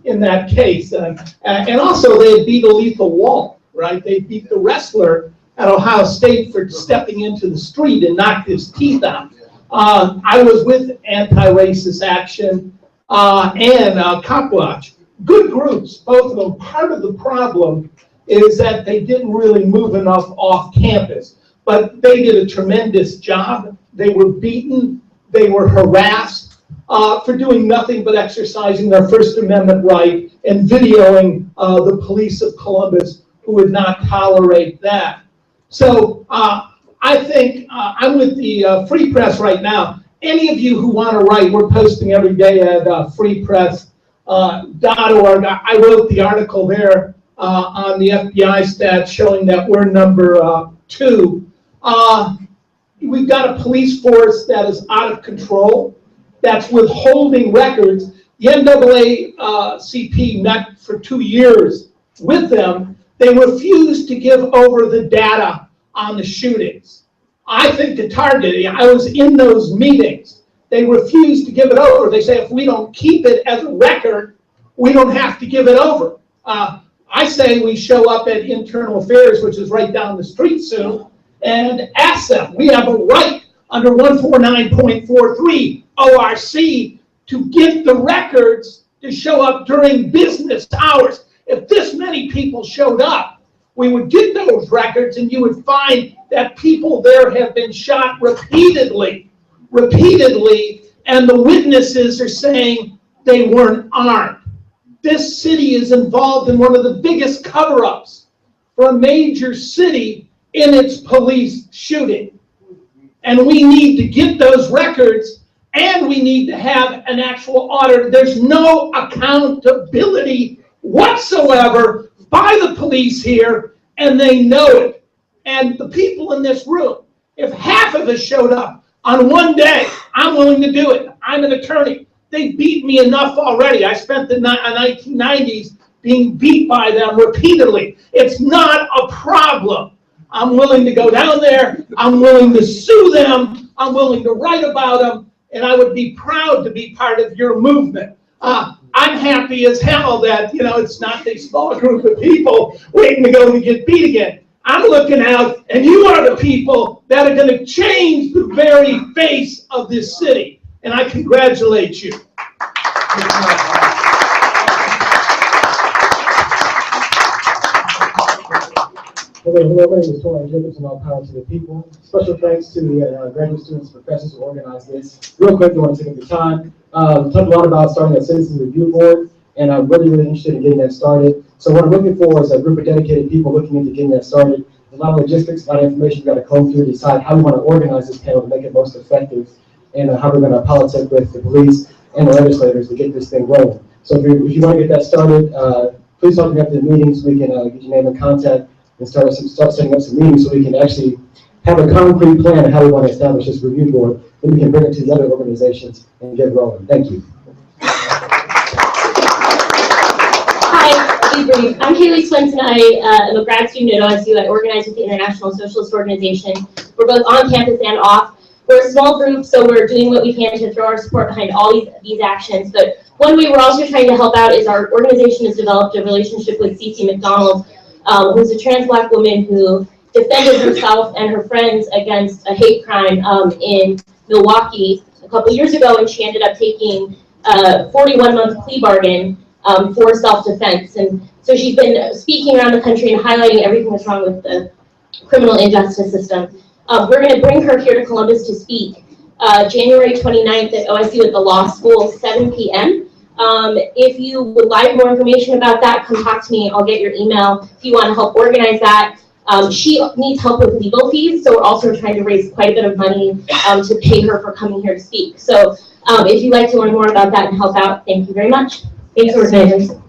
in that case. And also they beat a lethal wall, right? They beat the wrestler at Ohio State for stepping into the street and knocked his teeth out. I was with Anti-Racist Action and Cop Watch. Good groups, both of them. Part of the problem is that they didn't really move enough off campus, but they did a tremendous job. They were beaten, they were harassed for doing nothing but exercising their First Amendment right and videoing the police of Columbus, who would not tolerate that. So I think I'm with the Free Press right now. Any of you who want to write, we're posting every day at freepress.org. I wrote the article there on the FBI stats showing that we're number 2. We've got a police force that is out of control, that's withholding records. The NAACP met for 2 years with them. They refused to give over the data on the shootings. I think the target, I was in those meetings. They refused to give it over. They say if we don't keep it as a record, we don't have to give it over. I say we show up at Internal Affairs, which is right down the street soon, and ask them. We have a right under 149.43 ORC to get the records to show up during business hours. If this many people showed up, we would get those records and you would find that people there have been shot repeatedly, and the witnesses are saying they weren't armed. This city is involved in one of the biggest cover-ups for a major city in its police shooting. And we need to get those records, and we need to have an actual audit. There's no accountability whatsoever by the police here, and they know it. And the people in this room, if half of us showed up on one day, I'm willing to do it. I'm an attorney. They beat me enough already. I spent the 1990s being beat by them repeatedly. It's not a problem. I'm willing to go down there. I'm willing to sue them. I'm willing to write about them. And I would be proud to be part of your movement. I'm happy as hell that, it's not a small group of people waiting to go and get beat again. I'm looking out, and you are the people that are going to change the very face of this city. And I congratulate you. Hello, my name is Tori Jacobs, and all power to the people. Special thanks to the graduate students and professors who organized this. Real quick, I want to take up the time. Talked a lot about starting a citizens review board, and I'm really interested in getting that started. So what I'm looking for is a group of dedicated people looking into getting that started. There's a lot of logistics, a lot of information we've got to comb through to decide how we want to organize this panel to make it most effective, and how we're going to politic with the police and the legislators to get this thing rolling. So if you want to get that started, please talk to me after the meeting so we can get your name and contact and start setting up some meetings so we can actually have a concrete plan of how we want to establish this review board. Then we can bring it to the other organizations and get rolling. Thank you. Hi, I'll be brief. I'm Kaylee Swenson. I am a grad student at OSU. I organize with the International Socialist Organization. We're both on campus and off. We're a small group, so we're doing what we can to throw our support behind all these actions. But one way we're also trying to help out is our organization has developed a relationship with CC McDonald, who's a trans Black woman who defended herself and her friends against a hate crime in Milwaukee a couple years ago, and she ended up taking a 41-month plea bargain for self-defense. And so she's been speaking around the country and highlighting everything that's wrong with the criminal injustice system. We're going to bring her here to Columbus to speak January 29th at OSU at the Law School, 7 p.m. If you would like more information about that, come talk to me. I'll get your email if you want to help organize that. She needs help with legal fees, so we're also trying to raise quite a bit of money to pay her for coming here to speak. So if you'd like to learn more about that and help out, thank you very much. Thanks, organizers. All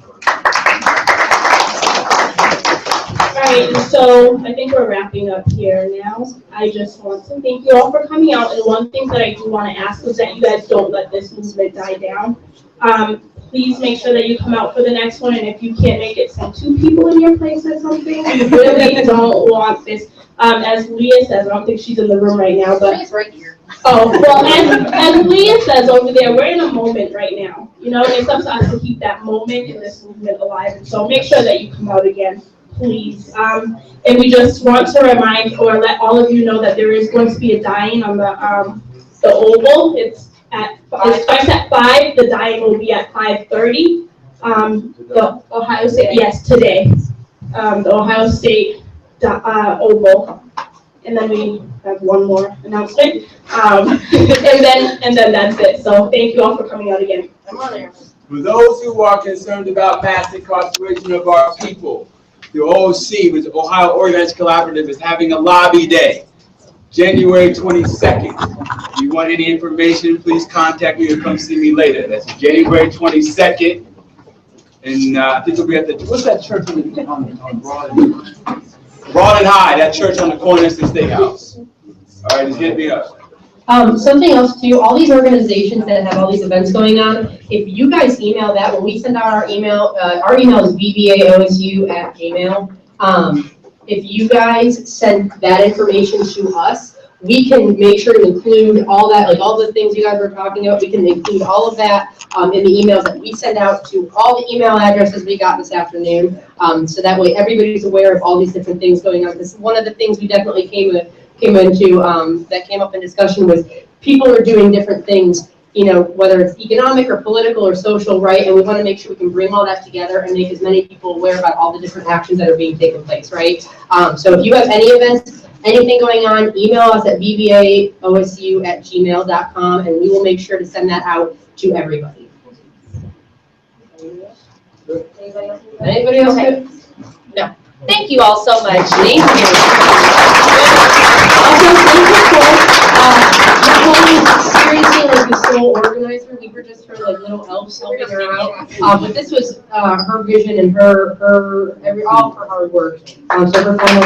right, so I think we're wrapping up here now. I just want to thank you all for coming out. And one thing that I do want to ask is that you guys don't let this movement die down. Please make sure that you come out for the next one. And if you can't make it, send 2 people in your place or something. We really don't want this. As Leah says, I don't think she's in the room right now, but She's right here. oh, well, as Leah says over there, we're in a moment right now. You know, it's up to us to keep that moment in this movement alive. And so make sure that you come out again, please. And we just want to remind or let all of you know that there is going to be a dying on the Oval. It starts at 5. The dying will be at 5:30. The Ohio State, yes, today. The Ohio State Oval. And then we have one more announcement. And then that's it. So thank you all for coming out again. I'm on there. For those who are concerned about mass incarceration of our people, the OOC, which is Ohio Organized Collaborative, is having a lobby day, January 22nd. If you want any information, please contact me or come see me later. That's January 22nd. And I think we'll be at the, what's that church on Broad and High, that church on the corner of the Steakhouse. All right, just hit me up. Something else too, all these organizations that have all these events going on, if you guys email that, when we send out our email is vbaosu@gmail. If you guys send that information to us, we can make sure to include all that, like all the things you guys were talking about, we can include all of that in the emails that we send out to all the email addresses we got this afternoon. So that way everybody's aware of all these different things going on. Because one of the things we definitely came into that came up in discussion was people are doing different things, you know, whether it's economic or political or social, right? And we want to make sure we can bring all that together and make as many people aware about all the different actions that are being taken place, right? So if you have any events, anything going on, email us at vbaosu@gmail.com and we will make sure to send that out to everybody. Anybody else? Okay. No. Thank you all so much. Thank you. Also, experiencing like the sole organizer, we were just her like little elves helping her out. But this was her vision and all of her hard work. So her final.